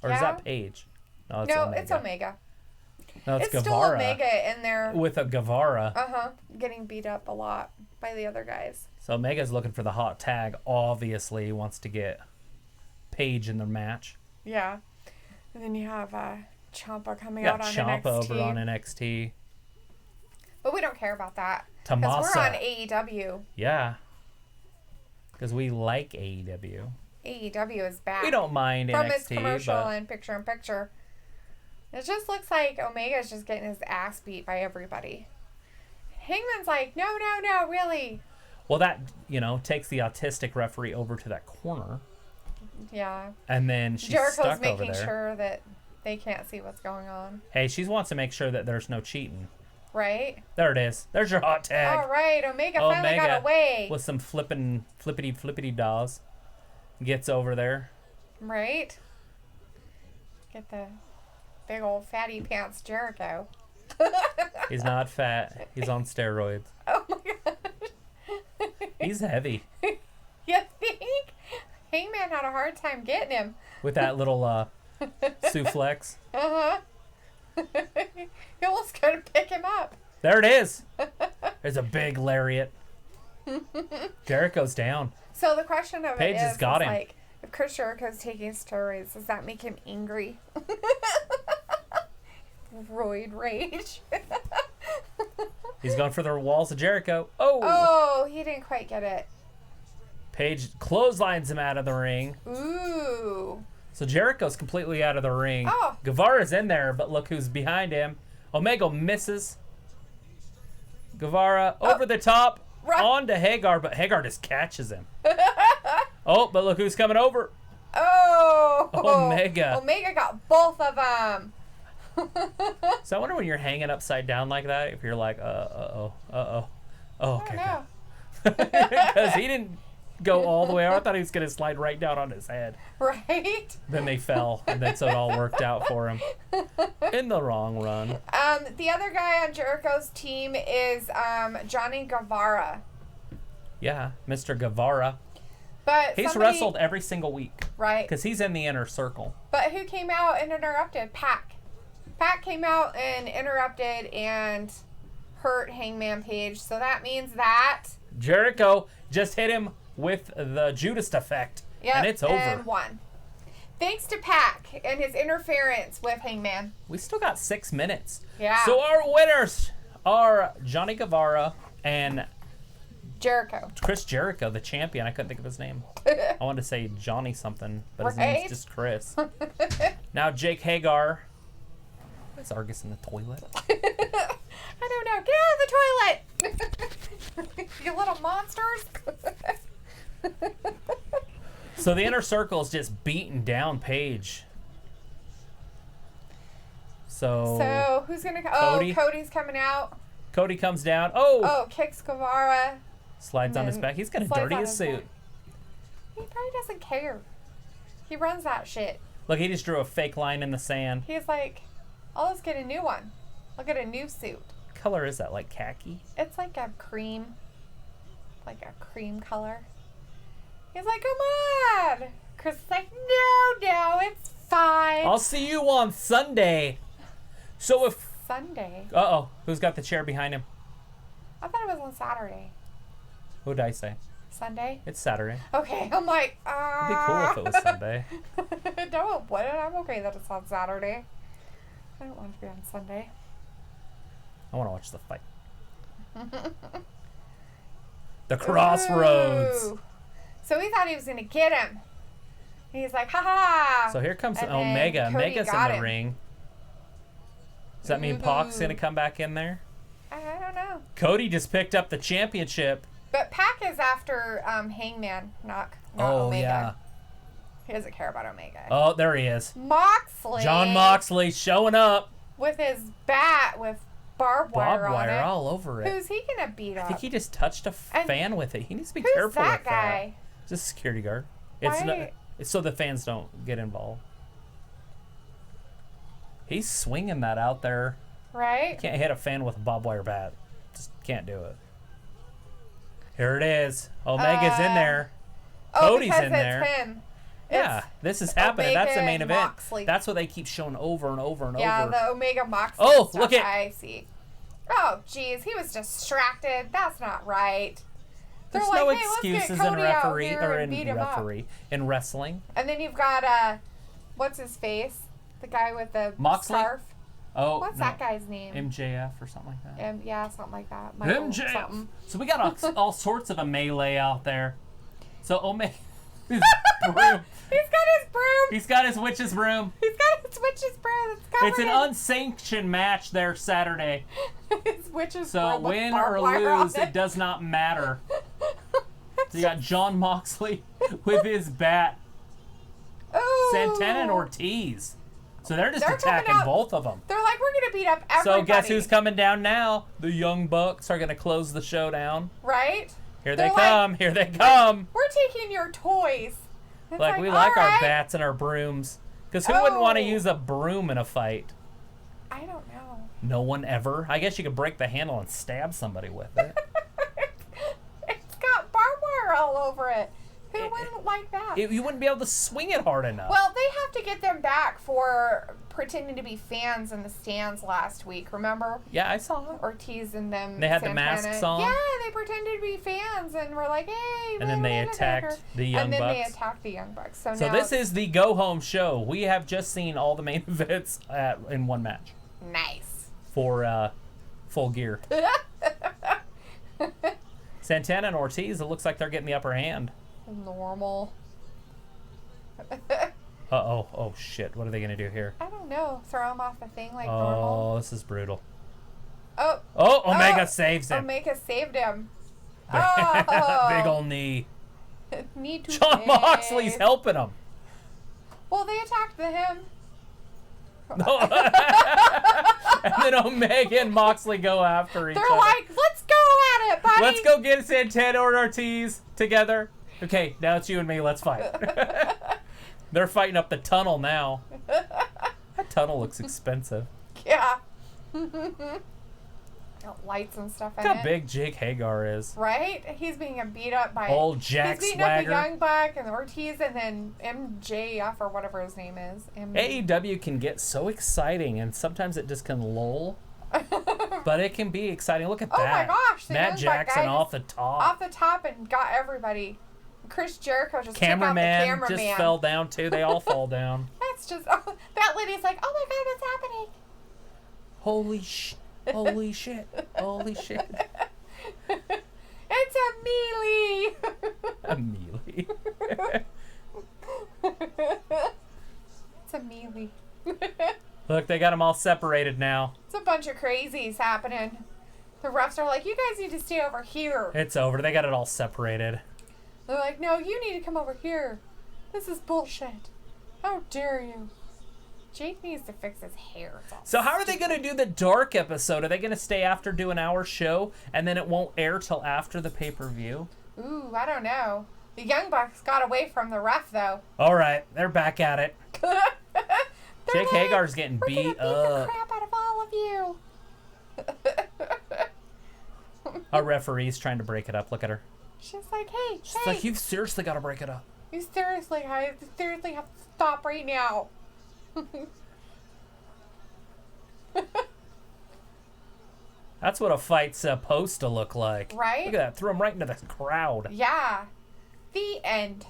Or is Yeah. that Paige? No, It's Omega. No, it's It's Guevara. still Omega in there. With a Guevara. Getting beat up a lot by the other guys. So Omega's looking for the hot tag. Obviously, he wants to get Paige in the match. Yeah. And then you have Ciampa coming Got out on Ciampa NXT. over on NXT. But we don't care about that. Because Tommaso. we're on AEW. Yeah. Because we like AEW. AEW is back. We don't mind From NXT, his commercial but and picture-in-picture. It just looks like Omega's just getting his ass beat by everybody. Hangman's like, no, really. well, that takes the autistic referee over to that corner, Yeah. and then she's Jericho's stuck over making there. sure that they can't see what's going on. Hey, she wants to make sure that there's no cheating. Right? There it is. There's your hot tag. All right, Omega finally got away. with some flippity daws. Gets over there. Right? Get the big old fatty pants Jericho. He's not fat. He's on steroids. Oh my god. He's heavy. You think? Hangman had a hard time getting him. With that little suplex. Uh-huh. He almost couldn't pick him up. There it is. There's a big lariat. Jericho's down. So the question of Paige it has is, got is him. like, if Chris Jericho's taking steroids, does that make him angry? Roid rage. He's going for the walls of Jericho. Oh! Oh, he didn't quite get it. Paige clotheslines him out of the ring. Ooh. So Jericho's completely out of the ring. Oh. Guevara's in there, but look who's behind him. Omega misses. Guevara over the top. Right. On to Hagar, but Hagar just catches him. Oh, but look who's coming over. Oh. Omega. Omega got both of them. So I wonder when you're hanging upside down like that, if you're like, oh, okay. No. Because he didn't go all the way out. I thought he was going to slide right down on his head. Right? Then they fell, and then so it all worked out for him. In the long run. The other guy on Jericho's team is Johnny Guevara. Yeah, Mr. Guevara. But He's somebody- wrestled every single week. Right. Because he's in the inner circle. But who came out and interrupted? Pac. Pac came out and interrupted and hurt Hangman Page. So that means that... Jericho just hit him with the Judas effect. Yep, and it's over. And won. Thanks to Pac and his interference with Hangman. We still got 6 minutes. Yeah. So our winners are Johnny Guevara and Jericho. Chris Jericho, the champion. I couldn't think of his name. I wanted to say Johnny something, but his Right? name's just Chris. Now Jake Hagar. Is Argus in the toilet? I don't know. Get out of the toilet! You little monsters! So the Inner Circle is just beating down Paige. So who's gonna? Cody? Oh, Cody's coming out. Cody comes down. Oh! Oh, kicks Guevara. Slides on his then back. He's gonna slides dirty on his his suit. back. He probably doesn't care. He runs that shit. Look, he just drew a fake line in the sand. He's like, oh, let's get a new one. I'll get a new suit. What color is that? Like khaki? It's like a cream. Like a cream color. He's like, come on. Chris is like, no, it's fine. I'll see you on Sunday. So if... Sunday. Uh-oh. Who's got the chair behind him? I thought it was on Saturday. Who did I say? Sunday? It's Saturday. Okay, I'm like, It'd be cool if it was Sunday. No, what? I'm okay that it's on Saturday. I don't want it to be on Sunday. I want to watch the fight. The Crossroads. Ooh. So he thought he was going to get him. He's like, ha ha. So here comes And then Omega. Cody Omega's in got the him. ring. Does that mean Pac's going to come back in there? I don't know. Cody just picked up the championship. But Pac is after Hangman, not Oh, Omega. yeah. He doesn't care about Omega. Oh, there he is. Moxley. John Moxley showing up. With his bat with barbed wire Barbed on wire it. all over it. Who's he going to beat I up? think he just touched a And fan with it. He needs to be Who's careful that with guy? that. Just a security guard. Why- It's so the fans don't get involved. He's swinging that out there. Right? Can't hit a fan with a barbed wire bat. Just can't do it. Here it is. Omega's in there. Cody's because in it's there. him. Yeah, It's this is happening. Omega That's the main and event. Moxley. That's what they keep showing over and over and Yeah, over. the Omega Moxley Oh, stuff look at- I see. Oh, jeez, he was distracted. That's not right. They're There's like, no hey, let's get excuses in Cody out referee here or and in beat him up. referee in wrestling. And then you've got what's his face? The guy with the Moxley? scarf. Oh, What's no. that guy's name? MJF or something like that. Yeah, something like that. Michael MJF. something. So we got all sorts of a melee out there. So Omega, his broom. He's got his broom. He's got his witch's broom. He's got his witch's broom. It's covered It's an in unsanctioned match there Saturday. his witch's So broom with win barbed or wire on lose, it does not matter. So you got John Moxley with his bat. Ooh. Santana and Ortiz. So they're just They're coming attacking out- both of them. They're like, we're gonna beat up everybody. So guess who's coming down now? The Young Bucks are going to close the show down. Right? Here They're they like, come. Here they come. We're taking your toys. It's Like we like all our right. bats and our brooms. Because who wouldn't want to Oh. use a broom in a fight? I don't know. No one ever. I guess you could break the handle and stab somebody with it. It's got barbed wire all over it. Who wouldn't like that? You wouldn't be able to swing it hard enough. Well, they have to get them back for pretending to be fans in the stands last week. Remember? Yeah, I saw it. Ortiz and them. They had the Santana. masks on? Yeah, they pretended to be fans and were like, "Hey." And then they Undertaker. attacked the Young And then they Bucks. attacked the Young Bucks. So So now this is the go-home show. We have just seen all the main events in one match nice. for Full Gear. Santana and Ortiz, it looks like they're getting the upper hand. Normal. Uh-oh. Oh, shit. What are they going to do here? I don't know. Throw him off the thing like Oh, normal. this is brutal. Oh, Oh, Omega Oh, saves him. Omega saved him. Big Oh, old knee. me too. John Moxley's helping him. Well, they attacked him. And then Omega and Moxley go after each They're other. like, let's go at it, buddy. Let's go get Santana and Ortiz together. Okay, now it's you and me. Let's fight. They're fighting up the tunnel now. That tunnel looks expensive. Yeah. Got lights and stuff in Look it. how big Jake Hagar is. Right? He's being beat up by Old Jack He's beating Swagger. up the Young Buck and the Ortiz and then MJF or whatever his name is. AEW can get so exciting, and sometimes it just can lull. But it can be exciting. Look at Oh that. my gosh, the Young Matt Buck Jackson guy off the top. off the top and got everybody. Chris Jericho just Cameraman took out the cameraman. just fell down too. They all fall down. That's just that lady's like, oh my god, what's happening? Holy shit. Holy shit. Holy shit. It's a melee. A melee. It's a melee. Look, they got them all separated now. It's a bunch of crazies happening. The refs are like, you guys need to stay over here. It's over. They got it all separated. They're like, no, you need to come over here. This is bullshit. How dare you? Jake needs to fix his hair. It's all So how are they going to do the dark episode? Are they going to stay after do an hour show and then it won't air till after the pay-per-view? Ooh, I don't know. The Young Bucks got away from the ref, though. All right, they're back at it. Jake Hagar's getting We're gonna beat beat the up. crap out of all of you. Our referee's trying to break it up. Look at her. She's like, hey, She's hey. like, you've seriously got to break it up. I seriously have to stop right now. That's what a fight's supposed to look like. Right? Look at that. Threw him right into the crowd. Yeah. The end.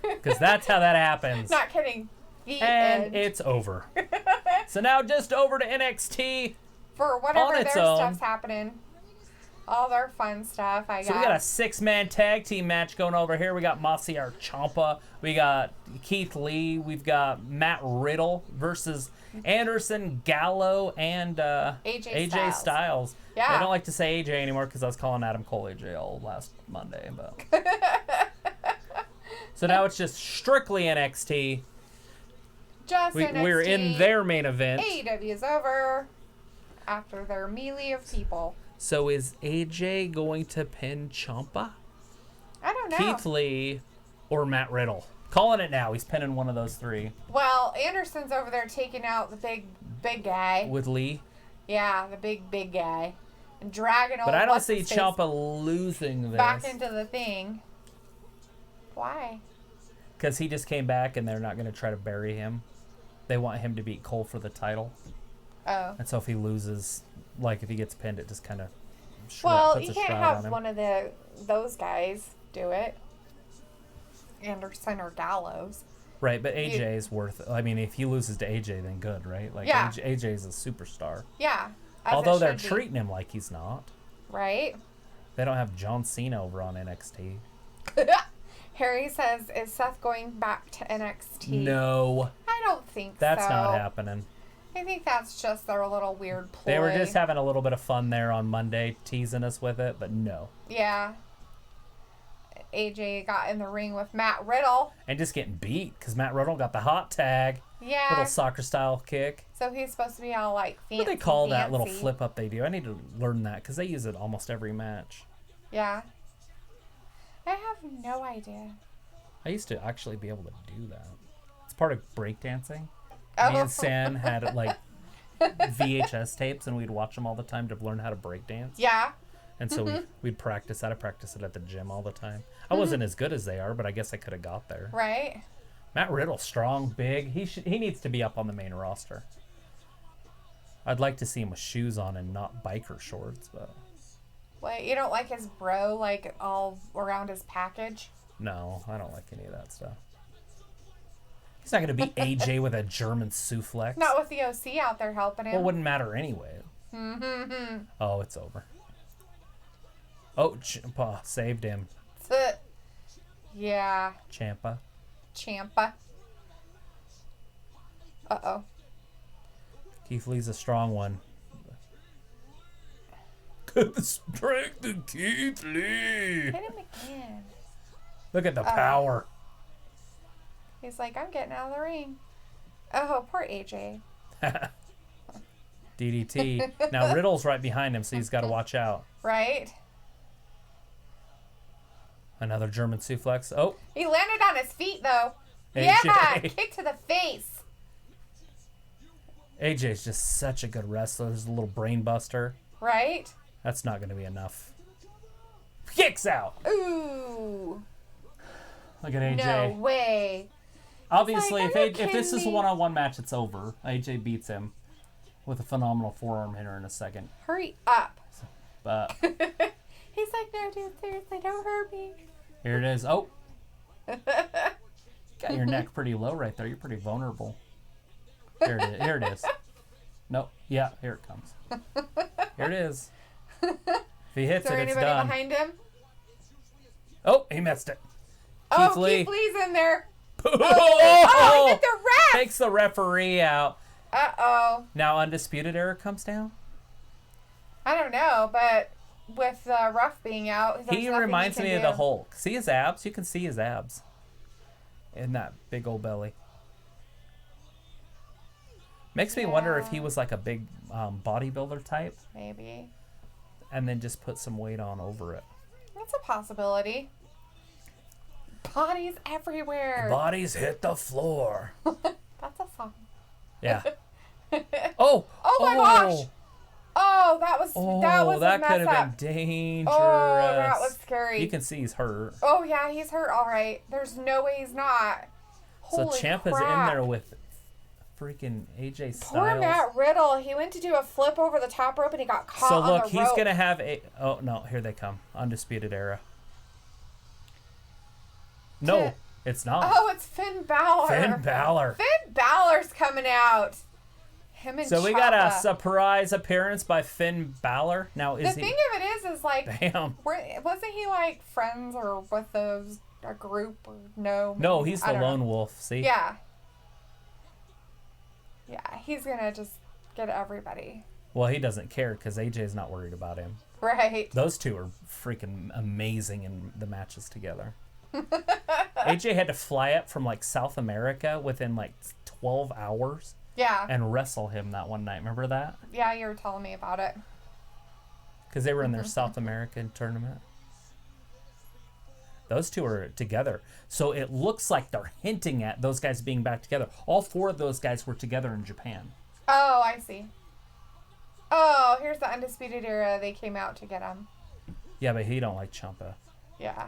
Because that's how that happens. Not kidding. The And end. it's over. So now just over to NXT. For whatever on their its own. stuff's happening. All their fun stuff, I guess. So we got a 6-man tag team match going over here. We got Masiar Ciampa. We got Keith Lee. We've got Matt Riddle versus Anderson, Gallo, and AJ Styles. Yeah. I don't like to say AJ anymore because I was calling Adam Cole AJ all last Monday. But so now it's just strictly NXT. Just NXT. We're in their main event. AEW is over after their melee of people. So is AJ going to pin Ciampa, I don't know. Keith Lee, or Matt Riddle? Calling it now. He's pinning one of those three. Well, Anderson's over there taking out the big guy. With Lee. Yeah, the big guy. And dragging But I don't see what's-his-face Ciampa losing this. back into the thing. Why? Because he just came back and they're not going to try to bury him. They want him to beat Cole for the title. Oh. And so if he loses, like if he gets pinned, it just kind of Well, puts you a can't shroud have on him. one of those guys do it. Anderson or Gallows. Right, but AJ is worth it. I mean, if he loses to AJ, then good, right? Like Yeah. AJ is a superstar. Yeah. as it Although they're should be, treating him like he's not. right? They don't have John Cena over on NXT. Harry says, is Seth going back to NXT? No, I don't think that's so. not happening. I think that's just their little weird ploy. They were just having a little bit of fun there on Monday, teasing us with it, but no. Yeah. AJ got in the ring with Matt Riddle. And just getting beat, because Matt Riddle got the hot tag. Yeah. Little soccer-style kick. So he's supposed to be all like fancy. What do they call that little fancy. flip-up they do? I need to learn that, because they use it almost every match. Yeah. I have no idea. I used to actually be able to do that. It's part of breakdancing. Oh. Me and San had like VHS tapes, and we'd watch them all the time to learn how to breakdance. Yeah. And so we'd practice that. I practiced it at the gym all the time. I wasn't as good as they are, but I guess I could have got there. Right. Matt Riddle, strong, big. He needs to be up on the main roster. I'd like to see him with shoes on and not biker shorts, but Wait, you don't like his bro like all around his package? no, I don't like any of that stuff. He's not going to beat AJ with a German suplex. Not with the OC out there helping him. Well, it wouldn't matter anyway. Oh, it's over. Oh, Ciampa saved him. Yeah. Ciampa. Ciampa. Uh-oh. Keith Lee's a strong one. Got the strength of Keith Lee. Hit him again. Look at the power. He's like, I'm getting out of the ring. Oh, poor AJ. DDT. Now Riddle's right behind him, so he's got to watch out. Right? Another German suplex. Oh, He landed on his feet, though. AJ. Yeah! Kick to the face. AJ's just such a good wrestler. There's a little brain buster. Right? That's not going to be enough. Kicks out. Ooh. Look at AJ. No way. Obviously, It's like, are you if this kidding is a me? one-on-one match, it's over. AJ beats him with a phenomenal forearm hitter in a second. Hurry up. But He's like, no, dude, seriously, don't hurt me. here it is. Oh. Got your neck pretty low right there. You're pretty vulnerable. Here it is. Here it is. Nope. Yeah, here it comes. Here it is. If he hits Is there it, it's anybody done. behind him? Oh, he missed it. Oh, Keith Lee. Keith Lee's in there. Oh, Oh, he hit the ref. Takes the referee out. Uh-oh. Now Undisputed Era comes down. I don't know, but with Ruff being out. There's He nothing reminds can me of do. the Hulk. See his abs? You can see his abs in that big old belly. Makes me wonder if he Yeah. was like a big bodybuilder type Maybe. and then just put some weight on over it. That's a possibility. Bodies everywhere. Bodies hit the floor. That's a song. Yeah. Oh! Oh my gosh! Oh, that was a that mess could have up. been dangerous. Oh, that was scary. You can see he's hurt. Oh yeah, he's hurt. All right. There's no way he's not. Holy So Ciampa's crap. in there with freaking AJ Styles. Poor Matt Riddle. He went to do a flip over the top rope and he got caught So on look, the he's rope. gonna have a. Oh no, here they come. Undisputed Era. No, it's not. Oh, it's Finn Balor. Finn Balor. Finn Balor's coming out. Him and So we got a Ciampa. surprise appearance by Finn Balor. Now The is thing he? of it is like, Bam. wasn't he like friends or with a group or no? No, he's I the don't know. lone wolf. See? Yeah. Yeah, he's gonna just get everybody. Well, he doesn't care because AJ's not worried about him. Right. Those two are freaking amazing in the matches together. AJ had to fly up from like South America within like 12 hours Yeah. and wrestle him that one night. Remember that? Yeah, you were telling me about it. Because they were in their South American tournament. Those two are together. So it looks like they're hinting at those guys being back together. All four of those guys were together in Japan. Oh, I see. Oh, here's the Undisputed Era. They came out to get him. Yeah, but he don't like Ciampa. Yeah.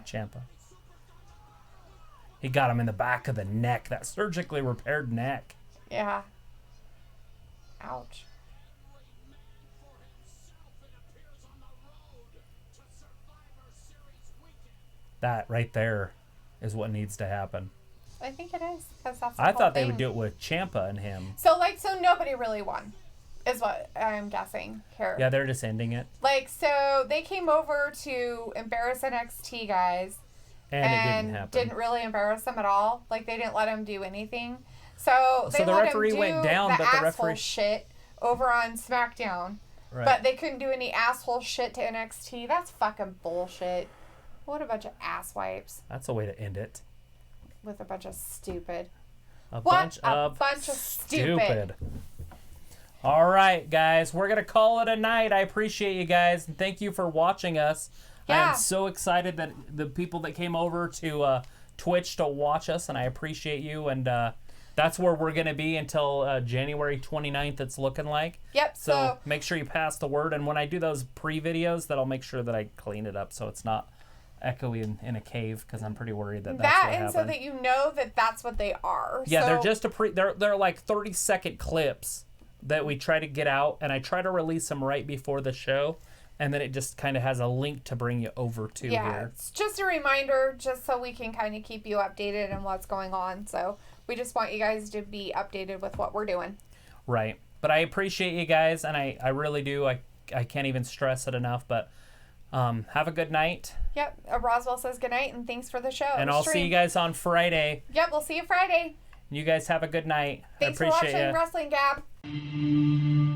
He got him in the back of the neck, that surgically repaired neck. Yeah. Ouch. That right there is what needs to happen. I think it is because that's. The I whole thought they thing. would do it with Ciampa and him. So nobody really won, is what I'm guessing here. Yeah, they're just ending it. So they came over to embarrass NXT guys. And it didn't happen. Didn't really embarrass them at all. Like they didn't let him do anything. So they the let referee him do went down, the but the asshole referee- shit over on SmackDown. Right. But they couldn't do any asshole shit to NXT. That's fucking bullshit. What a bunch of asswipes That's a way to end it. with a bunch of stupid. A What bunch a of bunch of stupid. All right, guys, we're gonna call it a night. I appreciate you guys and thank you for watching us. I Yeah. am so excited that the people that came over to Twitch to watch us, and I appreciate you. And that's where we're gonna be until January 29th. It's looking like. Yep. So make sure you pass the word. And when I do those pre-videos, that I'll make sure that I clean it up so it's not echoey in a cave, because I'm pretty worried that's that what and happened. so that you know that that's what they are. Yeah, so, they're just they're like 30-second clips that we try to get out, and I try to release them right before the show, and then it just kind of has a link to bring you over to here. It's just a reminder, just so we can kind of keep you updated on what's going on. So we just want you guys to be updated with what we're doing. Right. But I appreciate you guys, and I really do. I can't even stress it enough, but have a good night. Yep. Roswell says goodnight and thanks for the show. And I'll see you guys on Friday. Yep, we'll see you Friday. You guys have a good night. Thanks I for appreciate watching you. Wrestling Gab.